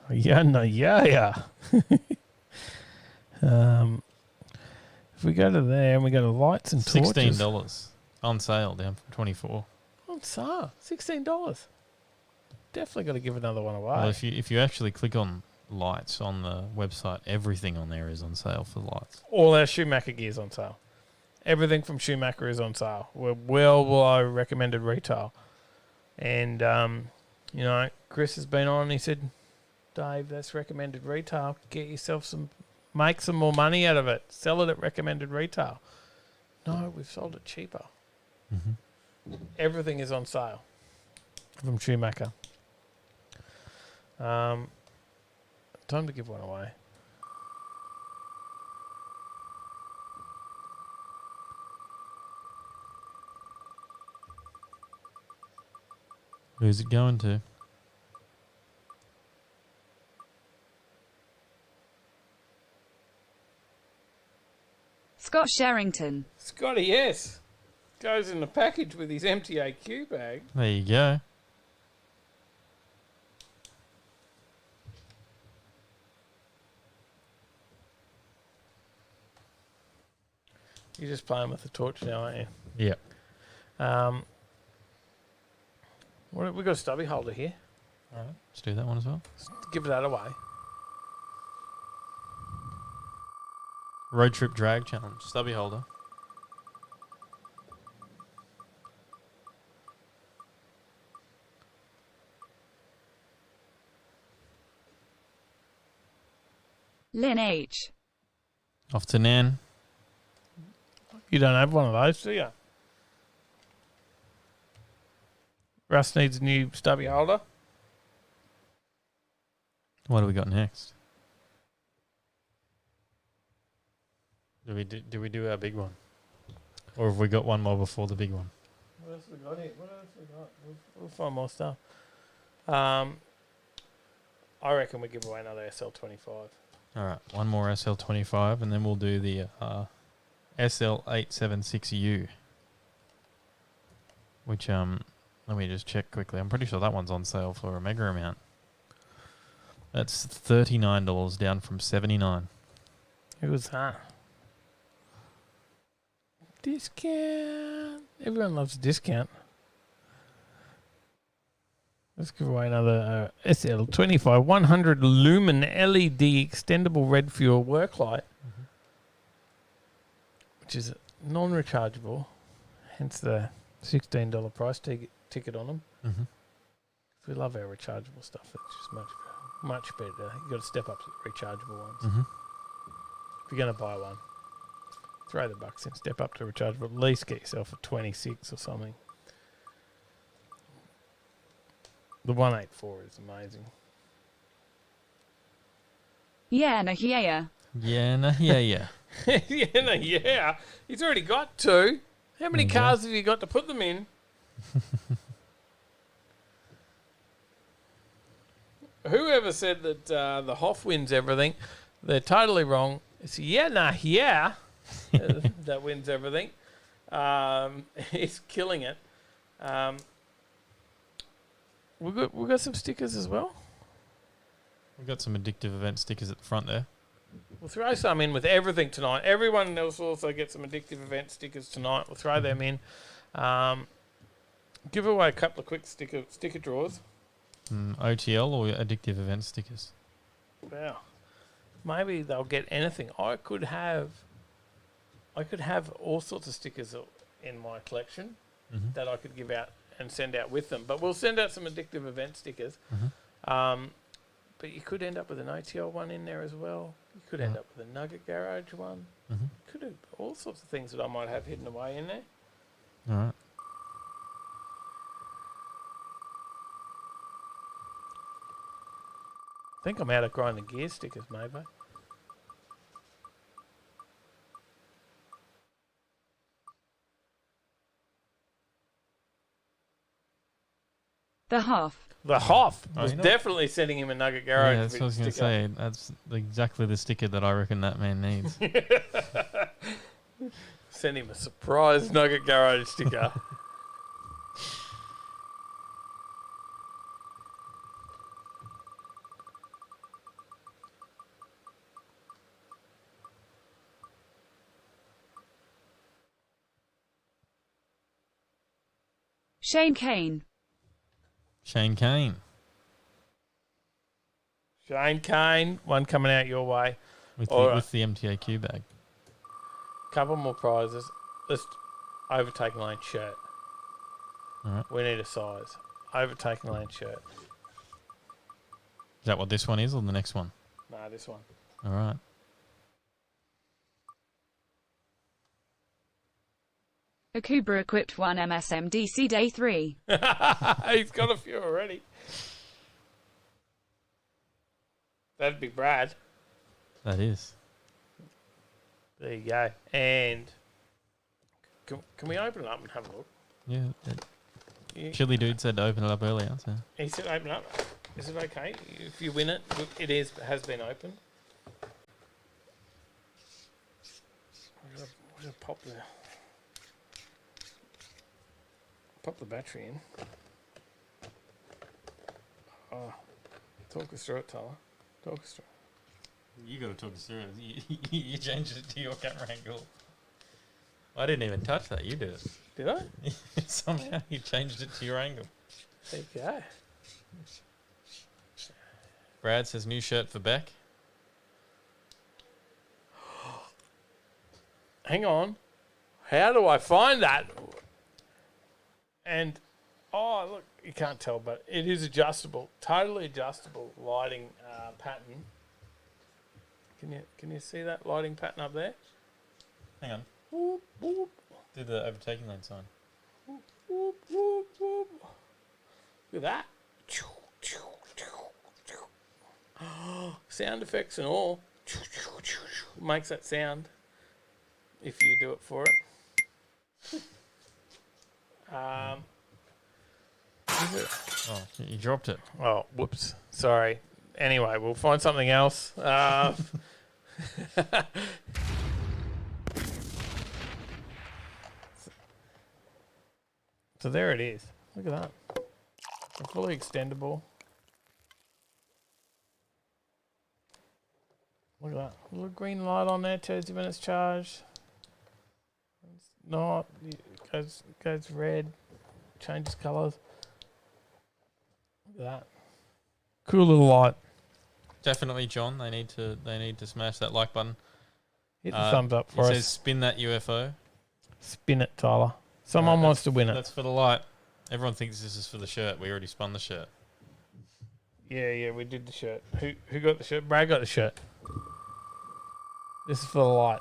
Yeah, no, yeah. If we go to there and we go to lights and torches... $16 on sale, down from $24. On sale, $16. Definitely got to give another one away. Well, if you actually click on lights on the website, everything on there is on sale for lights. All our Schumacher gear's on sale. Everything from Schumacher is on sale. We're well below recommended retail. And, Chris has been on and he said, Dave, that's recommended retail. Get yourself make some more money out of it. Sell it at recommended retail. No, we've sold it cheaper. Everything is on sale from Schumacher. Time to give one away. Who's it going to? Scott Sherrington. Scotty, yes. Goes in the package with his MTAQ bag. There you go. You're just playing with the torch now, aren't you? Yep. We've got a stubby holder here. All right, let's do that one as well. Let's give that away. Road Trip Drag Challenge, stubby holder. Lynn H. Off to Nan. You don't have one of those, do you? Russ needs a new stubby holder. What do we got next? Do we do our big one? Or have we got one more before the big one? What else we got here? We'll find more stuff. I reckon we give away another SL25. All right, one more SL25, and then we'll do the SL876U. Which, let me just check quickly. I'm pretty sure that one's on sale for a mega amount. That's $39 down from $79. Who was that? Discount. Everyone loves a discount. Let's give away another SL25 100 lumen LED extendable red fuel work light, which is non-rechargeable, hence the $16 price ticket on them. Mm-hmm. We love our rechargeable stuff. It's just much better. You've got to step up to the rechargeable ones. Mm-hmm. If you're going to buy one, throw the bucks in, step up to rechargeable. At least get yourself a 26 or something. The 184 is amazing. Yeah, no, yeah. Yeah, no, yeah. Yeah, no, yeah. He's already got two. How many cars have you got to put them in? Whoever said that the Hoff wins everything, they're totally wrong. It's yeah, that wins everything. He's killing it. We've got some stickers as well. We've got some addictive event stickers at the front there. We'll throw some in with everything tonight. Everyone else will also get some addictive event stickers tonight. We'll throw them in. Give away a couple of quick sticker draws. OTL or addictive event stickers? Wow. Maybe they'll get anything. I could have all sorts of stickers in my collection that I could give out and send out with them. But we'll send out some addictive event stickers. But you could end up with an OTL one in there as well. You could end up with a Nugget Garage one. Could have all sorts of things that I might have hidden away in there. All right. I think I'm out of grinding gear stickers, maybe. The Hoff. The Hoff was definitely sending him a Nugget Garage. Yeah, that's what I was going to say. That's exactly the sticker that I reckon that man needs. Send him a surprise Nugget Garage sticker. Shane Kane. Shane Kane. Shane Kane, one coming out your way. With the MTAQ bag. Couple more prizes. Let's Overtaking Lane shirt. All right. We need a size. Overtaking Lane shirt. Is that what this one is or the next one? Nah, this one. All right. A Cooper equipped 1 MSMDC Day 3. He's got a few already. That'd be Brad. That is. There you go. And can we open it up and have a look? Yeah. Chili Dude said to open it up earlier. So. He said open up. Is it okay if you win it? It has been opened. We're gonna pop the battery in. Oh, talk us through it, Tyler. Talk us through it. You got to talk us through it. You changed it to your camera angle. I didn't even touch that. You did it. Did I? Somehow you changed it to your angle. There you go. Brad says new shirt for Beck. Hang on. How do I find that? And, oh, look, you can't tell, but it is adjustable. Totally adjustable lighting pattern. Can you see that lighting pattern up there? Hang on. Whoop, whoop, Do the overtaking lane sign. whoop, whoop, whoop, whoop. Look at that. Sound effects and all. Makes that sound if you do it for it. Is it? Oh, you dropped it. Oh, whoops. Sorry. Anyway, we'll find something else. So there it is. Look at that. A fully extendable. Look at that. A little green light on there, 30 minutes charge. It's not. It goes red. Changes colours. Look at that. Cool little light. Definitely, John. They need to smash that like button. Hit the thumbs up for it us. It says spin that UFO. Spin it, Tyler. Someone wants to win it. That's for the light. Everyone thinks this is for the shirt. We already spun the shirt. Yeah, we did the shirt. Who got the shirt? Brad got the shirt. This is for the light.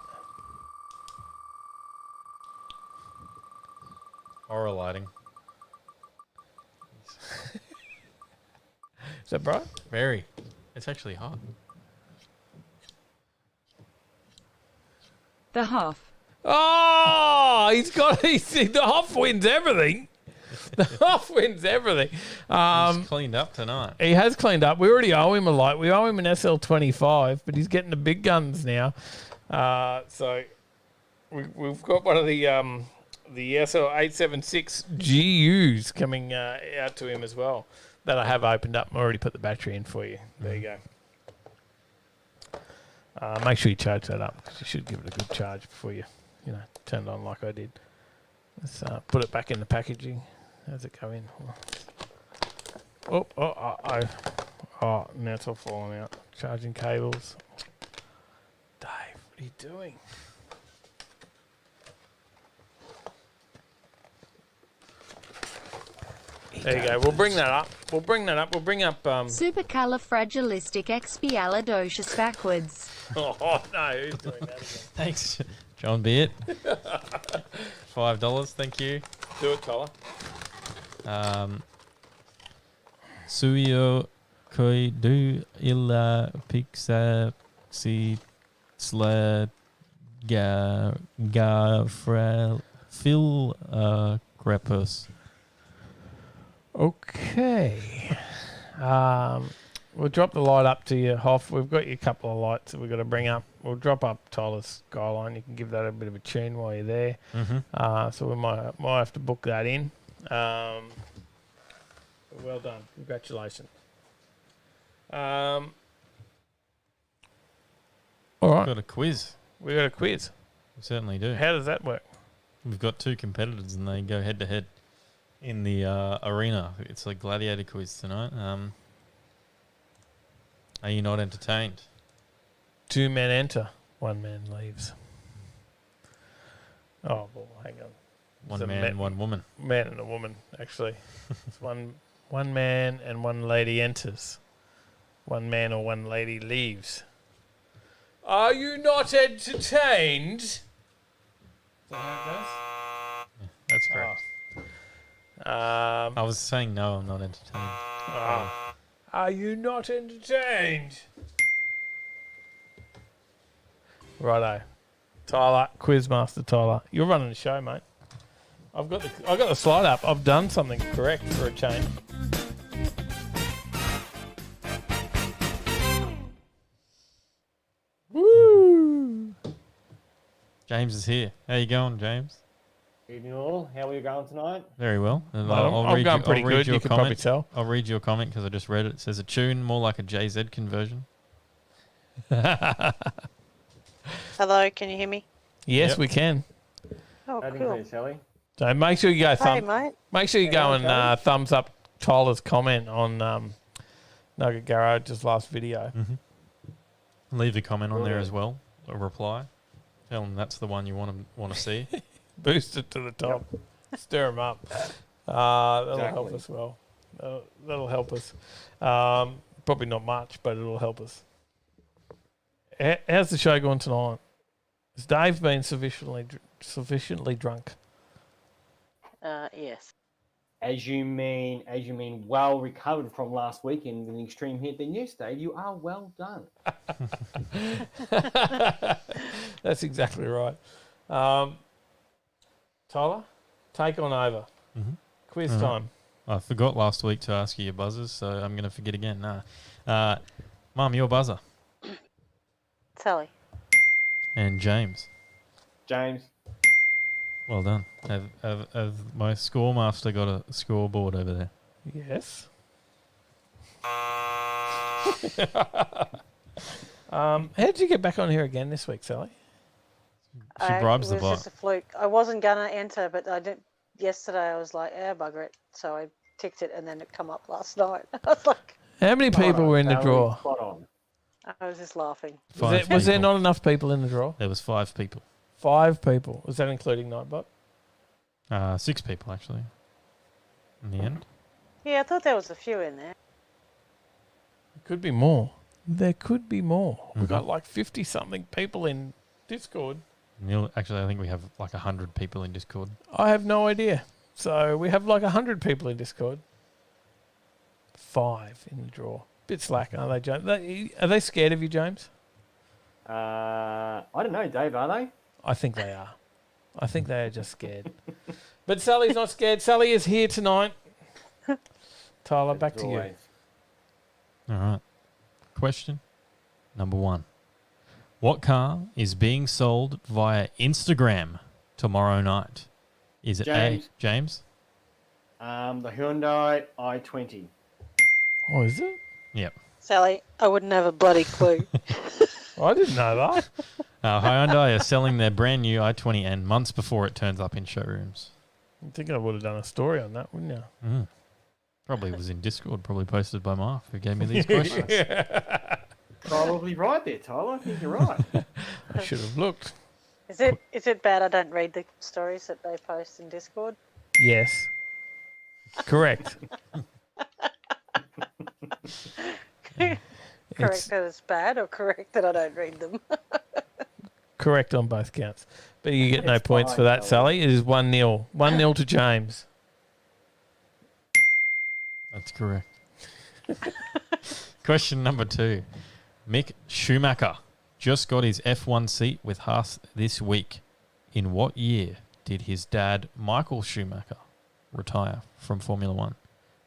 Horror lighting. Is that bright? Very. It's actually hot. The Hoff. Oh, the Hoff wins everything. The Hoff wins everything. He's cleaned up tonight. He has cleaned up. We already owe him a light. We owe him an SL25, but he's getting the big guns now. So we've got one of the SL876 GUs coming out to him as well. That I have opened up. I already put the battery in for you. There you go. Make sure you charge that up because you should give it a good charge before you turn it on like I did. Let's put it back in the packaging. How's it go in? Oh, now it's all falling out. Charging cables. Dave, what are you doing? There you go. We'll bring that up. We'll bring up. Supercalifragilisticexpialidocious backwards. Oh no, who's doing that again? Thanks, John Beard. $5, thank you. Do it, Tyler. Suyo koi du illa pixa si sled ga fil crepus. Okay. We'll drop the light up to you, Hoff. We've got you a couple of lights that we've got to bring up. We'll drop up Tyler's skyline. You can give that a bit of a tune while you're there. Mm-hmm. So we might have to book that in. Well done. Congratulations. All right. Got a quiz. We got a quiz. We certainly do. How does that work? We've got two competitors and they go head to head in the arena. It's a gladiator quiz tonight. Are you not entertained? 2 men enter, 1 man leaves. Oh, well, hang on. One man, one woman. Man and a woman, actually. It's one man and 1 lady enters. 1 man or 1 lady leaves. Are you not entertained? Is that how it goes? Yeah, that's correct. I was saying no, I'm not entertained. Are you not entertained? Righto. Tyler, Quizmaster Tyler. You're running the show, mate. I've got the slide up. I've done something correct for a change. Woo! James is here. How you going, James? Evening all. How are you going tonight? Very well. I'm going pretty good. You can probably tell. I'll read your comment because I just read it. It says a tune, more like a JZ conversion. Hello, can you hear me? Yes, we can. Oh, How do you cool. hear, Shelley? So make sure you go Hey, mate. Make sure you go and thumbs up Tyler's comment on Nugget Garage's last video. Mm-hmm. Leave a comment on there as well. A reply. Tell them that's the one you want to see. Boost it to the top. Stir them up. That'll help Exactly. us well. That'll help us. Probably not much, but it'll help us. How's the show going tonight? Has Dave been sufficiently drunk? Yes. As you mean well recovered from last weekend with an extreme hit, then yes, Dave, you are well done. That's exactly right. Tyler, take on over. Mm-hmm. Quiz time. I forgot last week to ask you your buzzers, so I'm going to forget again. Mum, your buzzer. Sally. And James. James. Well done. Have my score master got a scoreboard over there? Yes. How did you get back on here again this week, Sally? She bribes the It was bot. just a fluke. I wasn't gonna enter, but I did. Yesterday I was like, bugger it. So I ticked it, and then it come up last night. I was like, How many people were in the draw? Spot on. I was just laughing. Was there not enough people in the draw? There was 5 people. 5 people. Was that including Nightbot? 6 people, actually. In the end. Yeah, I thought there was a few in there. Could be more. There could be more. We've got like 50-something people in Discord. Actually, I think we have like 100 people in Discord. I have no idea. So we have like 100 people in Discord. 5 in the draw. Bit slack, aren't they, James? Are they scared of you, James? I don't know, Dave, are they? I think they are. I think they are just scared. But Sally's not scared. Sally is here tonight. Tyler, back to you. All right. Question number 1. What car is being sold via Instagram tomorrow night? Is it James. James? The Hyundai i20. Oh, is it? Yep. Sally, I wouldn't have a bloody clue. I didn't know that. Hyundai are selling their brand new i20 and months before it turns up in showrooms. I think I would have done a story on that, wouldn't you? Mm. Probably was in Discord, probably posted by Mark, who gave me these questions. Probably right there, Tyler. I think you're right. I should have looked. Is it bad I don't read the stories that they post in Discord? Yes. Correct. Correct that it's bad, or correct that I don't read them? Correct on both counts. But you get no It's points fine, for that, Sally. Sally. It is 1-0. 1-0 to James. That's correct. Question number 2. Mick Schumacher just got his F1 seat with Haas this week. In what year did his dad, Michael Schumacher, retire from Formula 1?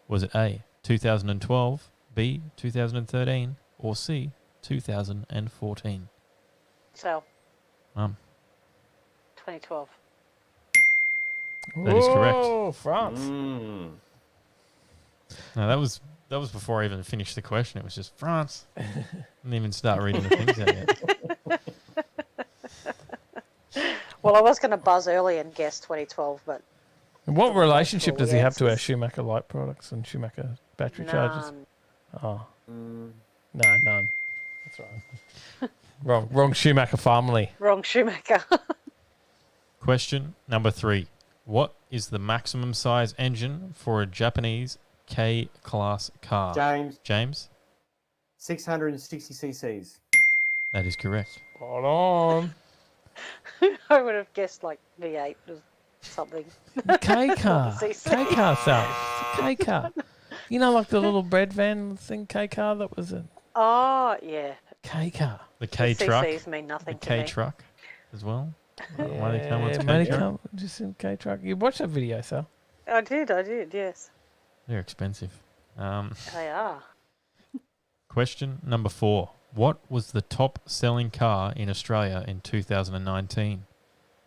Was it A, 2012, B, 2013, or C, 2014? So, Mum. 2012. That is correct. Oh, France. No, that was before I even finished the question. It was just France. Didn't even start reading the things out yet. Well, I was going to buzz early and guess 2012, but... What relationship does he have to our answers. Schumacher light products and Schumacher battery chargers? None. Oh. No, none. That's right. Wrong Schumacher family. Wrong Schumacher. Question number 3. What is the maximum size engine for a Japanese K-class car? James. 660 cc's. That is correct. Spot on. I would have guessed like V8 or something. K car. CC. K car cells. K car. You know, like the little bread van thing, K car that was a Oh, yeah. K car. The K truck. CCs mean nothing The to me. K truck as well. Why they Yeah, come on money K truck? come just in K truck. You watched that video, Sal? I did, yes. They're expensive. They are. Question number 4. What was the top-selling car in Australia in 2019?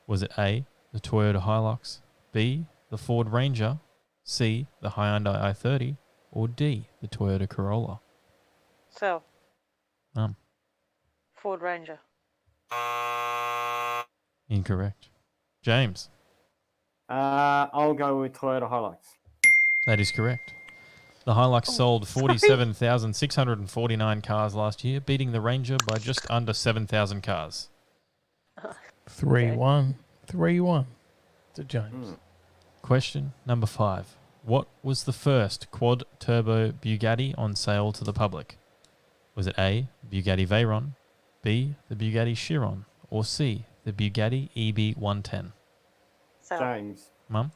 Was it A, the Toyota Hilux, B, the Ford Ranger, C, the Hyundai i30, or D, the Toyota Corolla? So, Mum. Ford Ranger. Incorrect. James. I'll go with Toyota Hilux. That is correct. The Hilux sold 47,649 cars last year, beating the Ranger by just under 7,000 cars. 3-1. 3-1 to James. Question number 5. What was the first quad-turbo Bugatti on sale to the public? Was it A, Bugatti Veyron, B, the Bugatti Chiron, or C, the Bugatti EB110? So, James. Mum?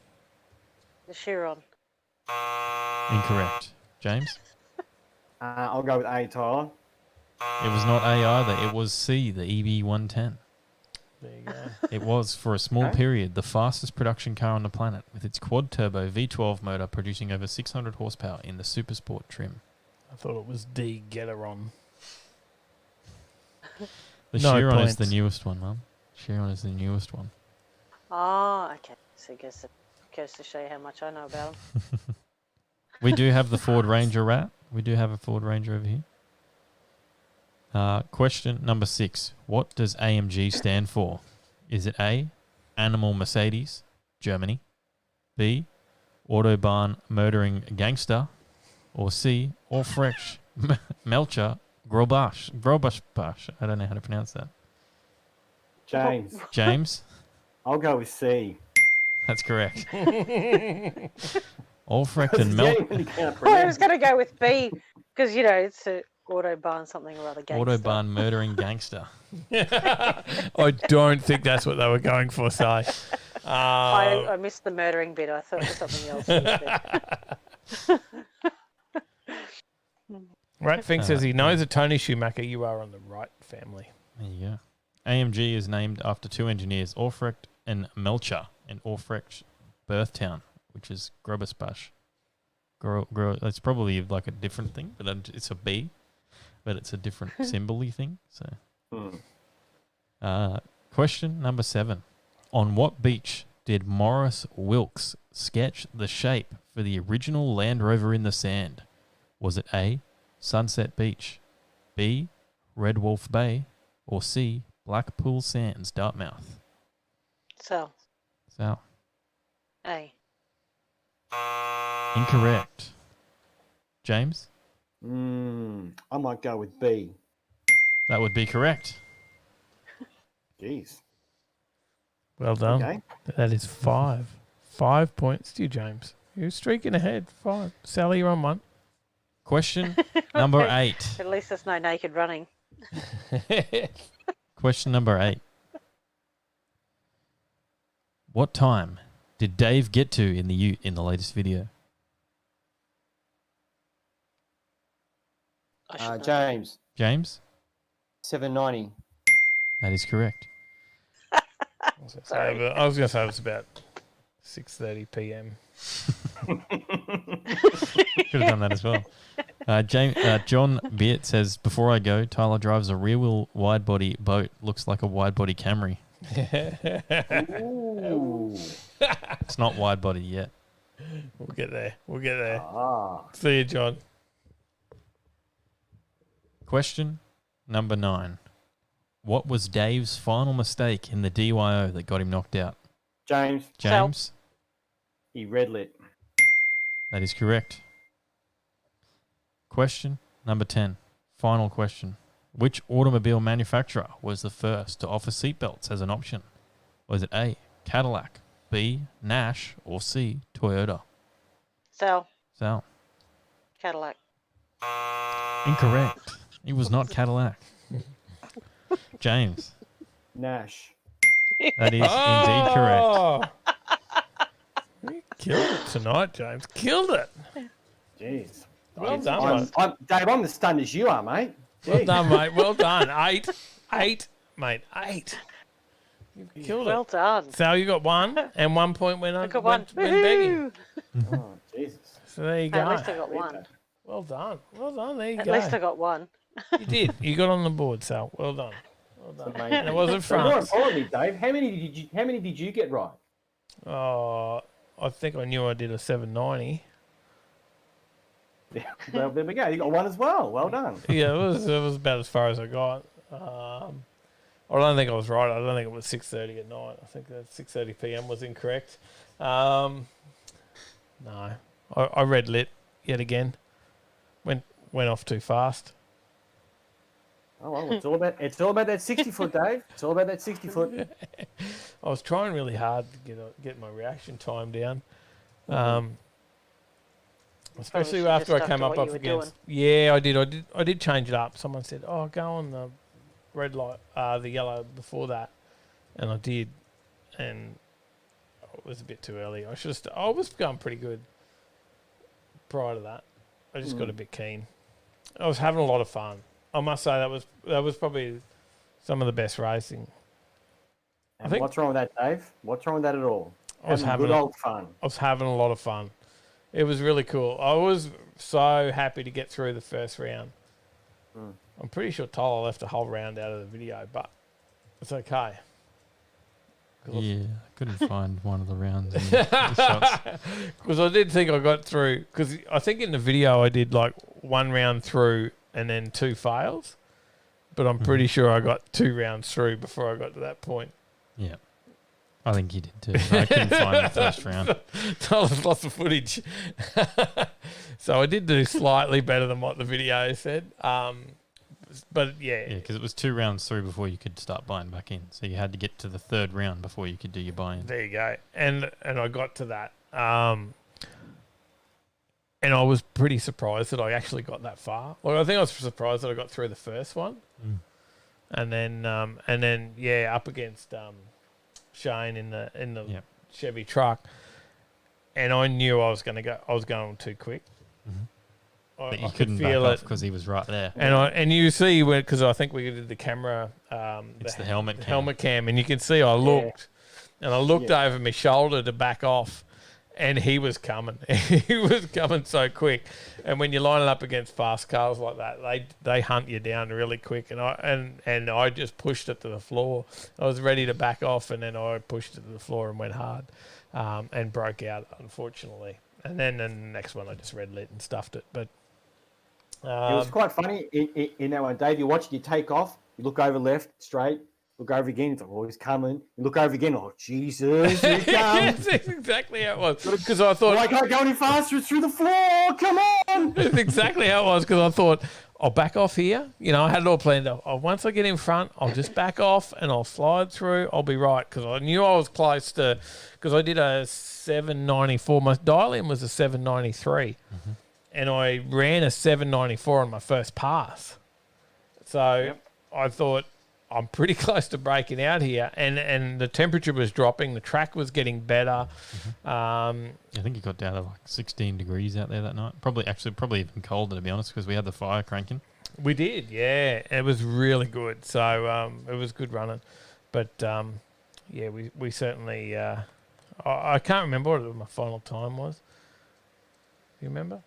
the Chiron. Incorrect. James? I'll go with A, Tyler. It was not A either. It was C, the EB110. There you go. It was, for a small Okay. period, the fastest production car on the planet, with its quad-turbo V12 motor producing over 600 horsepower in the Supersport trim. I thought it was D, Getteron. The No Chiron points. is the newest one, Mum. Chiron is the newest one. Oh, okay. So I guess it goes to show you how much I know about them. We do have the Ford Ranger rat. We do have a Ford Ranger over here. Question number 6. What does AMG stand for? Is it A, Animal Mercedes, Germany, B, Autobahn Murdering Gangster, or C, Aufrecht Melcher Grobash? I don't know how to pronounce that. James. James? I'll go with C. That's correct. Aufrecht and Melcher. I was going to go with B because, you know, it's a Autobahn something or other gangster. Autobahn Murdering Gangster. I don't think that's what they were going for, Si. I missed the murdering bit. I thought it was something else. Right, Fink says he knows a Tony Schumacher. You are on the right family. There you go. AMG is named after 2 engineers, Aufrecht and Melcher, in Aufrecht birth town, which is Grobesbach. It's probably like a different thing, but it's a B, but it's a different symbol-y thing. So, question number 7. On what beach did Morris Wilks sketch the shape for the original Land Rover in the sand? Was it A, Sunset Beach, B, Red Wolf Bay, or C, Blackpool Sands, Dartmouth? So, A. Incorrect. James? I might go with B. That would be correct. Jeez. Well done. Okay. That is 5. 5 points to you, James. You're streaking ahead. 5. Sally, you're on 1. Question number 8. At least there's no naked running. Question number 8. What time did Dave get to in the latest video? James. James? 7:90. That is correct. I was going to say it was about 6:30 p.m. Could have done that as well. John Beert says, before I go, Tyler drives a rear-wheel wide-body boat. Looks like a wide-body Camry. Ooh. It's not wide-body yet. We'll get there. We'll get there. Ah. See you, John. Question number 9. What was Dave's final mistake in the DYO that got him knocked out? James. James? He red lit. That is correct. Question number 10. Final question. Which automobile manufacturer was the first to offer seatbelts as an option? Was it A, Cadillac, B, Nash, or C, Toyota? Sal. Cadillac. Incorrect. It was not Cadillac. James. Nash. That is indeed correct. You killed it tonight, James. Killed it. Jeez. Well done, Dave, I'm as stunned as you are, mate. Well done, mate. Well done. 8, mate. 8. You killed Well it. done. Sal, you got 1, and 1 point went on. I got 1. Went begging. Oh, Jesus. So there you go. At least I got 1. Well done. Well done. There you At go. least I got 1. You did. You got on the board, Sal. Well done. Well done. Amazing. And it wasn't So more France. importantly, Dave, how many did you get right? Oh, I think I knew I did a 790. Well, there we go. You got 1 as well. Well done. Yeah, it was about as far as I got. I don't think I was right. I don't think it was 6:30 at night. I think that 6:30 p.m. was incorrect. No, I red lit yet again. Went off too fast. Oh well, it's all about that 60 foot, Dave. It's all about that 60 foot. I was trying really hard to get my reaction time down. Especially after I came up against. Yeah, I did. I did change it up. Someone said, "Oh, go on the red light, the yellow before that, and I did, and it was a bit too early. I was going pretty good prior to that. I just got a bit keen. I was having a lot of fun. I must say that was probably some of the best racing. And what's wrong with that, Dave? What's wrong with that at all? I was having good old fun. I was having a lot of fun. It was really cool. I was so happy to get through the first round. I'm pretty sure Tyler left a whole round out of the video, but it's okay. Yeah, I couldn't find one of the rounds. Because I did think I got through, because I think in the video I did like one round through and then 2 fails, but I'm pretty sure I got 2 rounds through before I got to that point. Yeah. I think you did too. I couldn't find the first round. Tyler's lost the footage. So I did do slightly better than what the video said. But yeah. Yeah, because it was 2 rounds through before you could start buying back in. So you had to get to the 3rd round before you could do your buy-in. There you go. And I got to that. And I was pretty surprised that I actually got that far. Like, I think I was surprised that I got through the first one. And then up against Shane in the Chevy truck. And I knew I was going too quick. But you couldn't back off because he was right there. And you see, because I think we did the camera. It's the helmet cam. Helmet cam, and you can see I looked, and I looked over my shoulder to back off, and he was coming. He was coming so quick. And when you line it up against fast cars like that, they hunt you down really quick. And I just pushed it to the floor. I was ready to back off, and then I pushed it to the floor and went hard, and broke out, unfortunately. And then the next one I just red lit and stuffed it, but. It was quite funny in that one, Dave. You're watching you take off. You look over left, straight. Look over again. It's like, oh, he's coming. You look over again. Oh, Jesus, here he comes. That's exactly how it was. Because I thought, I can't go any faster. It's through the floor. Come on. That's exactly how it was. Because I thought, I'll back off here. You know, I had it all planned out. Once I get in front, I'll just back off and I'll slide through. I'll be right. Because I knew I was close to. Because I did a 794. My dial-in was a 793. And I ran a 794 on my first pass. So I thought, I'm pretty close to breaking out here. And the temperature was dropping. The track was getting better. I think it got down to like 16 degrees out there that night. Probably even colder, to be honest, because we had the fire cranking. We did, yeah. It was really good. So it was good running. But, we certainly... I can't remember what my final time was. Do you remember?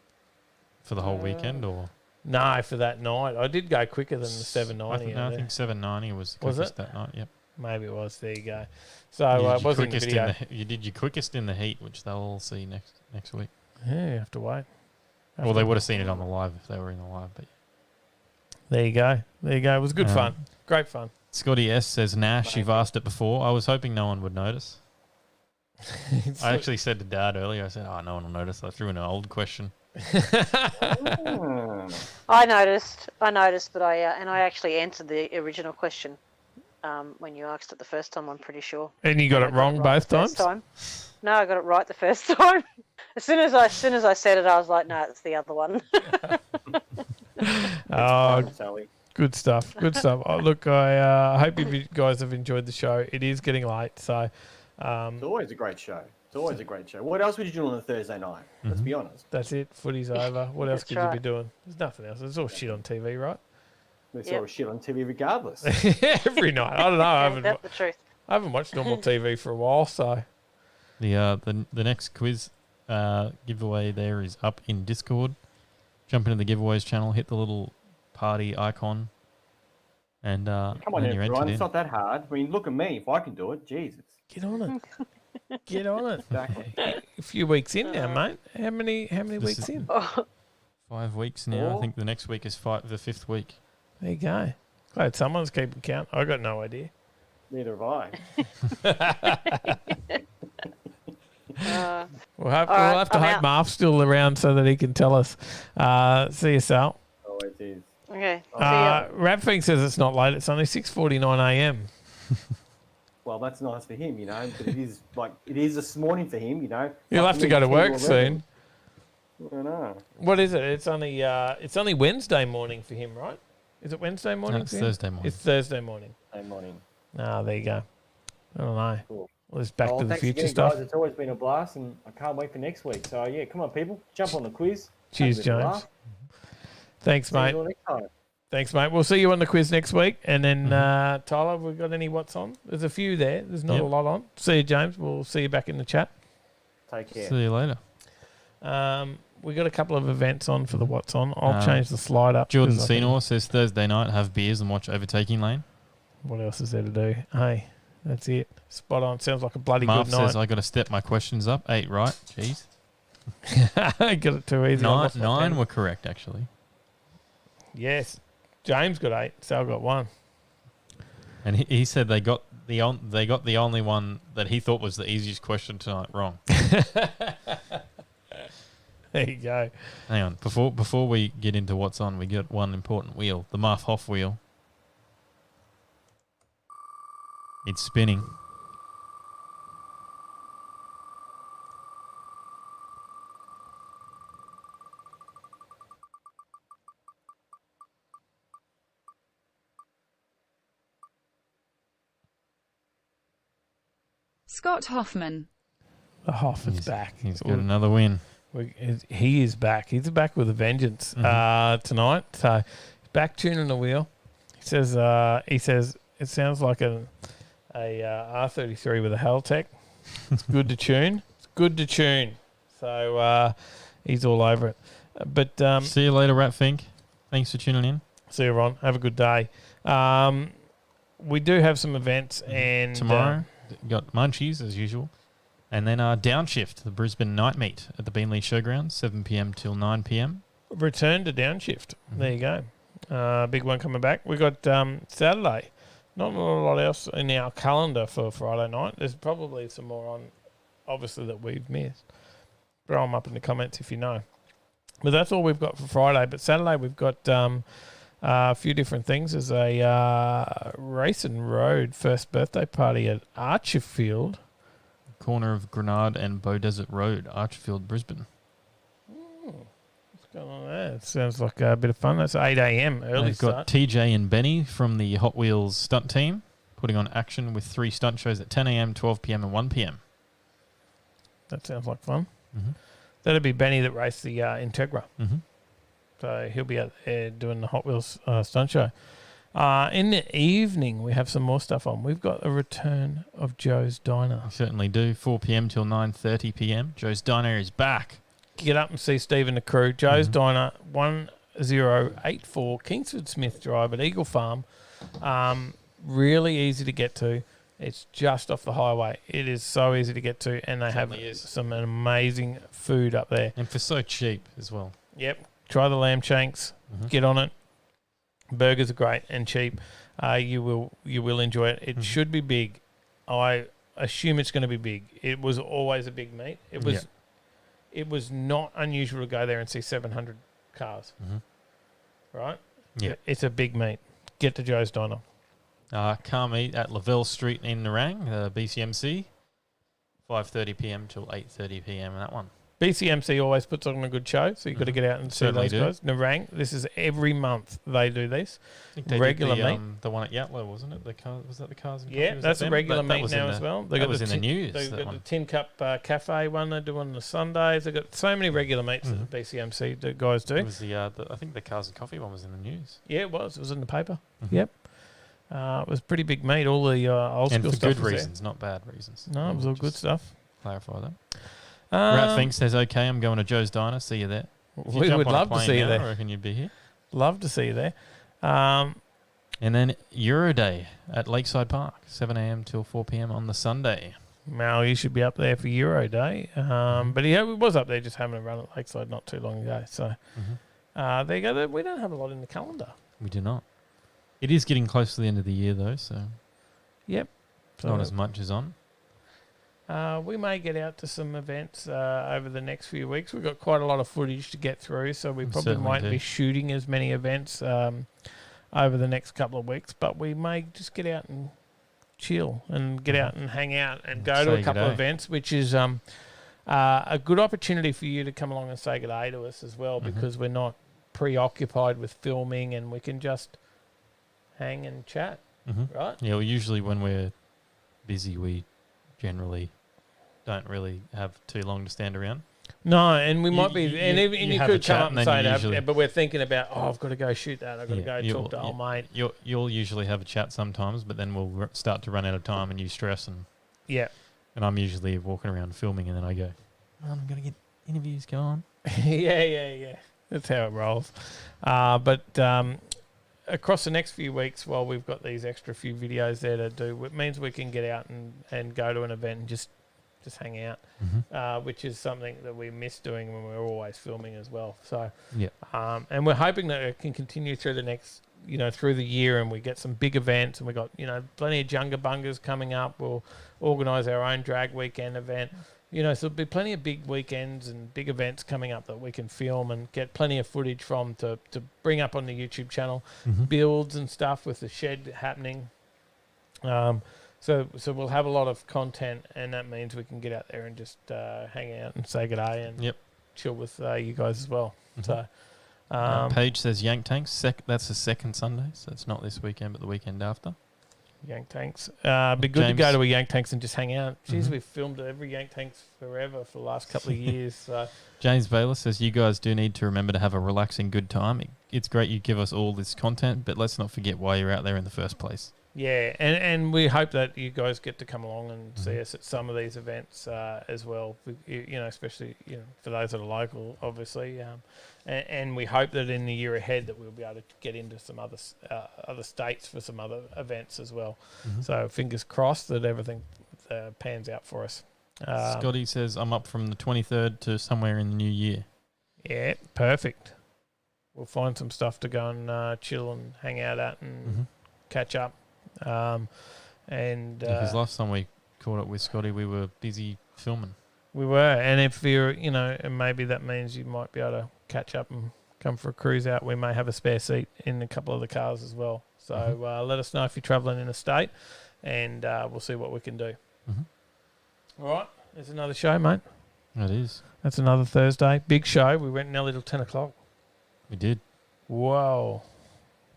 For the whole weekend, or? No, for that night. I did go quicker than the 790. I think 790 was the quickest that night, yep. Maybe it was. There you go. So it wasn't the video. You did your quickest in the heat, which they'll all see next week. Yeah, you have to wait. Well, they would have seen it on the live if they were in the live. But There you go. It was good fun. Great fun. Scotty S says, Nash, you've asked it before. I was hoping no one would notice. I actually said to Dad earlier, I said, no one will notice. I threw in an old question. I noticed, but I actually answered the original question when you asked it the first time. I'm pretty sure. And you got it wrong both times? No, I got it right the first time. As soon as I said it, I was like, no, it's the other one. Good stuff. Good stuff. Look, I hope you guys have enjoyed the show. It is getting late, so it's always a great show. It's always a great show. What else would you do on a Thursday night? Let's be honest. That's it. Footy's over. What else could you be doing? There's nothing else. There's all shit on TV, right? There's all shit on TV regardless. Every night. I don't know. That's the truth. I haven't watched normal TV for a while, so. The next quiz giveaway there is up in Discord. Jump into the giveaways channel, hit the little party icon, and come on, everyone. It's not that hard. I mean, look at me. If I can do it, Jesus. Get on it. Get on it. Exactly. A few weeks in now, mate. How many weeks in? 5 weeks now. I think the next week is the 5th week. There you go. Glad someone's keeping count. I got no idea. Neither have I. We'll have to hope Marv's still around so that he can tell us. See you, Sal. Always is. Okay. Rapfing says it's not late. It's only 6:49 a.m. Well, that's nice for him, but it is this morning for him, He'll have to go to work soon. I know. What is it? It's only Wednesday morning for him, right? Is it Wednesday morning? No, it's Thursday morning. It's Thursday morning. Thursday morning. Ah, there you go. I don't know. Cool. Well, it's Back to the thanks Future again, stuff. guys. It's always been a blast, and I can't wait for next week. So, yeah, come on, people. Jump on the quiz. Cheers, Have a bit of a James. laugh. Thanks, See you mate. all next time. Thanks, mate. We'll see you on the quiz next week. And then, Tyler, we got any what's on? There's a few there. There's not a lot on. See you, James. We'll see you back in the chat. Take care. See you later. We got a couple of events on for the what's on. I'll change the slide up. Jordan Senor says Thursday night, have beers and watch Overtaking Lane. What else is there to do? Hey, that's it. Spot on. Sounds like a bloody Marv good night. says I got to step my questions up. 8 right. Jeez. I got it too easy. Nine were correct, actually. Yes. James got 8. Sal got 1. And he said they got the only one that he thought was the easiest question tonight wrong. There you go. Hang on. Before we get into what's on, we got one important wheel. The Muff Hoff wheel. It's spinning. Scott Hoffman. The Hoff is back. He's got another win. He is back. He's back with a vengeance tonight. So he's back tuning the wheel. He says it sounds like a R33 with a Haltech. It's good to tune. It's good to tune. So he's all over it. But see you later, Ratfink. Thanks for tuning in. See you, Ron. Have a good day. We do have some events and tomorrow. Got Munchies as usual. And then Downshift, the Brisbane night meet at the Beanley Showground, 7 p.m. till 9 p.m. Return to Downshift. There you go. Big one coming back. We got Saturday. Not a lot else in our calendar for Friday night. There's probably some more on, obviously, that we've missed. Throw them up in the comments if you know. But that's all we've got for Friday. But Saturday we've got a few different things. There's a race and road first birthday party at Archerfield. Corner of Grenard and Bow Desert Road, Archerfield, Brisbane. What's going on there? It sounds like a bit of fun. That's 8 a.m. early They've got start. TJ and Benny from the Hot Wheels stunt team putting on action with 3 stunt shows at 10 a.m., 12 p.m. and 1 p.m. That sounds like fun. Mm-hmm. That'd be Benny that raced the Integra. Mm-hmm. So he'll be out there doing the Hot Wheels stunt show. In the evening, we have some more stuff on. We've got a return of Joe's Diner. We certainly do. 4 p.m. till 9:30 p.m. Joe's Diner is back. Get up and see Steve and the crew. Joe's Diner, 1084 Kingsford Smith Drive at Eagle Farm. Really easy to get to. It's just off the highway. It is so easy to get to, and they have some amazing food up there. And for so cheap as well. Yep. Try the lamb shanks. Get on it. Burgers are great and cheap. You will enjoy it. It should be big. I assume it's going to be big. It was always a big meet. It was not unusual to go there and see 700 cars. Right? Yeah. It's a big meet. Get to Joe's Diner. Car meet at Lavelle Street in Nerang, BCMC, 5:30 p.m. till 8:30 p.m. that one. BCMC always puts on a good show, so you've got to get out and see those guys. Nerang, this is every month they do this. I think they regular did meet. the one at Yatlow, wasn't it? Was that the Cars and Yeah, Coffee? Was that's that a them? regular That meet was now in as the- well. That was in the news. They've that got one. the Tin Cup Cafe one they do on the Sundays. They've got so many regular meets that the BCMC guys do. It was I think the Cars and Coffee one was in the news. Yeah, it was. It was in the paper. Yep. It was a pretty big meet. All the old And school for stuff good was reasons, there. not bad reasons. No, it was all good stuff. Clarify that. Ratfink says, okay, I'm going to Joe's Diner. See you there. If you We jump would on a love to plane see you now, there. I reckon you'd be here. Love to see you there. And then Euro Day at Lakeside Park, 7 a.m. till 4 p.m. on the Sunday. Mal, you should be up there for Euro Day. But he was up there just having a run at Lakeside not too long ago. So there you go. We don't have a lot in the calendar. We do not. It is getting close to the end of the year, though, so Yep. not as much as on. We may get out to some events over the next few weeks. We've got quite a lot of footage to get through, so we probably certainly won't do. be shooting as many events over the next couple of weeks, but we may just get out and chill and get out and hang out and go to a Say couple good of day. events, which is a good opportunity for you to come along and say good day to us as well, because we're not preoccupied with filming and we can just hang and chat, Mm-hmm. right? Yeah, well, usually when we're busy, we generally don't really have too long to stand around. No, and we might be, you- and you- even you you have a could chat come up and and then say you that, usually- but we're thinking about, I've got to go shoot that. I've got to go talk to old mate. You'll usually have a chat sometimes, but then we'll start to run out of time and you stress and Yeah. And I'm usually walking around filming, and then I go, I'm gonna get interviews going. yeah. That's how it rolls. But across the next few weeks, while we've got these extra few videos there to do, it means we can get out and go to an event and just hang out, which is something that we miss doing when we're always filming as well. So, and we're hoping that it can continue through the next, through the year, and we get some big events, and we got, plenty of Junga Bungas coming up. We'll organise our own drag weekend event. So there'll be plenty of big weekends and big events coming up that we can film and get plenty of footage from to bring up on the YouTube channel, builds and stuff with the shed happening. So we'll have a lot of content, and that means we can get out there and just hang out and say g'day and chill with you guys as well. So Paige says Yank Tanks. That's the second Sunday, so it's not this weekend, but the weekend after. Yank Tanks. Be good to go to a Yank Tanks and just hang out. Jeez, we've filmed every Yank Tanks forever for the last couple of years. So. James Baylor says, you guys do need to remember to have a relaxing good time. It's great you give us all this content, but let's not forget why you're out there in the first place. Yeah, and we hope that you guys get to come along and see us at some of these events as well. Especially for those that are local, obviously. And we hope that in the year ahead that we'll be able to get into some other states for some other events as well. So fingers crossed that everything pans out for us. Scotty says, I'm up from the 23rd to somewhere in the new year. Yeah, perfect. We'll find some stuff to go and chill and hang out at and catch up. Because last time we caught up with Scotty, we were busy filming. We were, and if you're, and maybe that means you might be able to catch up and come for a cruise out. We may have a spare seat in a couple of the cars as well. So let us know if you're travelling in the state, and we'll see what we can do. All right, there's another show, mate. It is. That's another Thursday. Big show. We went nearly till 10 o'clock. We did. Whoa.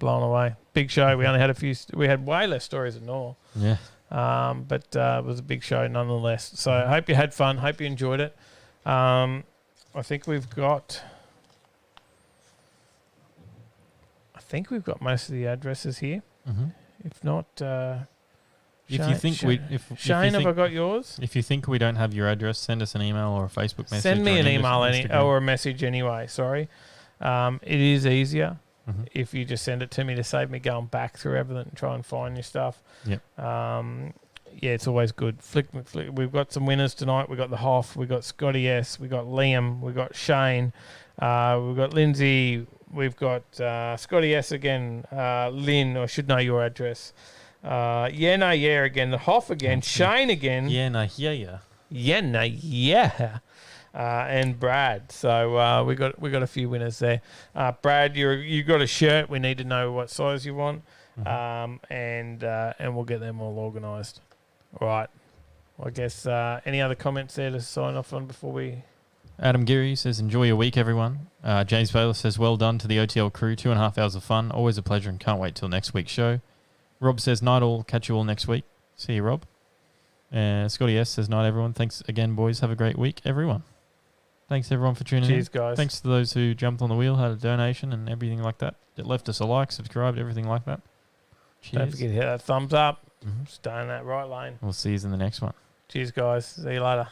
Blown away. Big show. We only had we had way less stories than normal. Yeah. But it was a big show nonetheless. So I hope you had fun. Hope you enjoyed it. I think we've got most of the addresses here. If not, if you think Shane, have I got yours? If you think we don't have your address, send us an email or a Facebook message. Send me an email or a message anyway. Sorry. It is easier if you just send it to me to save me going back through everything and try and find your stuff. Yep. It's always good. Flick. We've got some winners tonight. We've got the Hoff. We've got Scotty S. We've got Liam. We've got Shane. We've got Lindsay. We've got Scotty S again. Lynn, I should know your address. Again. The Hoff again. Shane again. And Brad. So we got a few winners there. Brad, you got a shirt. We need to know what size you want, and we'll get them all organised. All right. Well, I guess any other comments there to sign off on before we? Adam Geary says, enjoy your week, everyone. James Baylor says, well done to the OTL crew. 2.5 hours of fun. Always a pleasure and can't wait till next week's show. Rob says, night all. Catch you all next week. See you, Rob. Scotty S says, night, everyone. Thanks again, boys. Have a great week, everyone. Thanks, everyone, for tuning in. Cheers, guys. Thanks to those who jumped on the wheel, had a donation and everything like that. That left us a like, subscribed, everything like that. Cheers. Don't forget to hit that thumbs up. Stay in that right lane. We'll see you in the next one. Cheers, guys. See you later.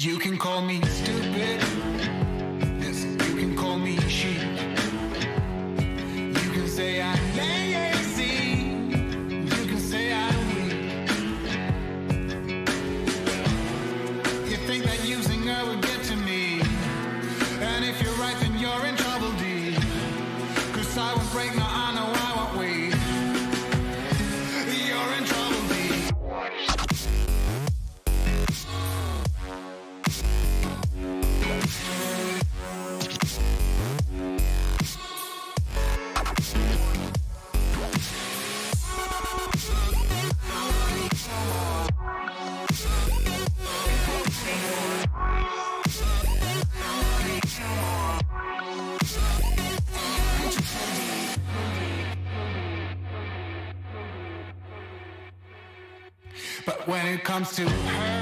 You can call me stupid. Yes, you can call me sheep. You can say I'm lazy. You can say I'm weak. You think that using her would get to me. And if you're right, then you're in trouble, D. 'Cause I won't break, no, I know I won't wait. You're in trouble, D. But when it comes to her,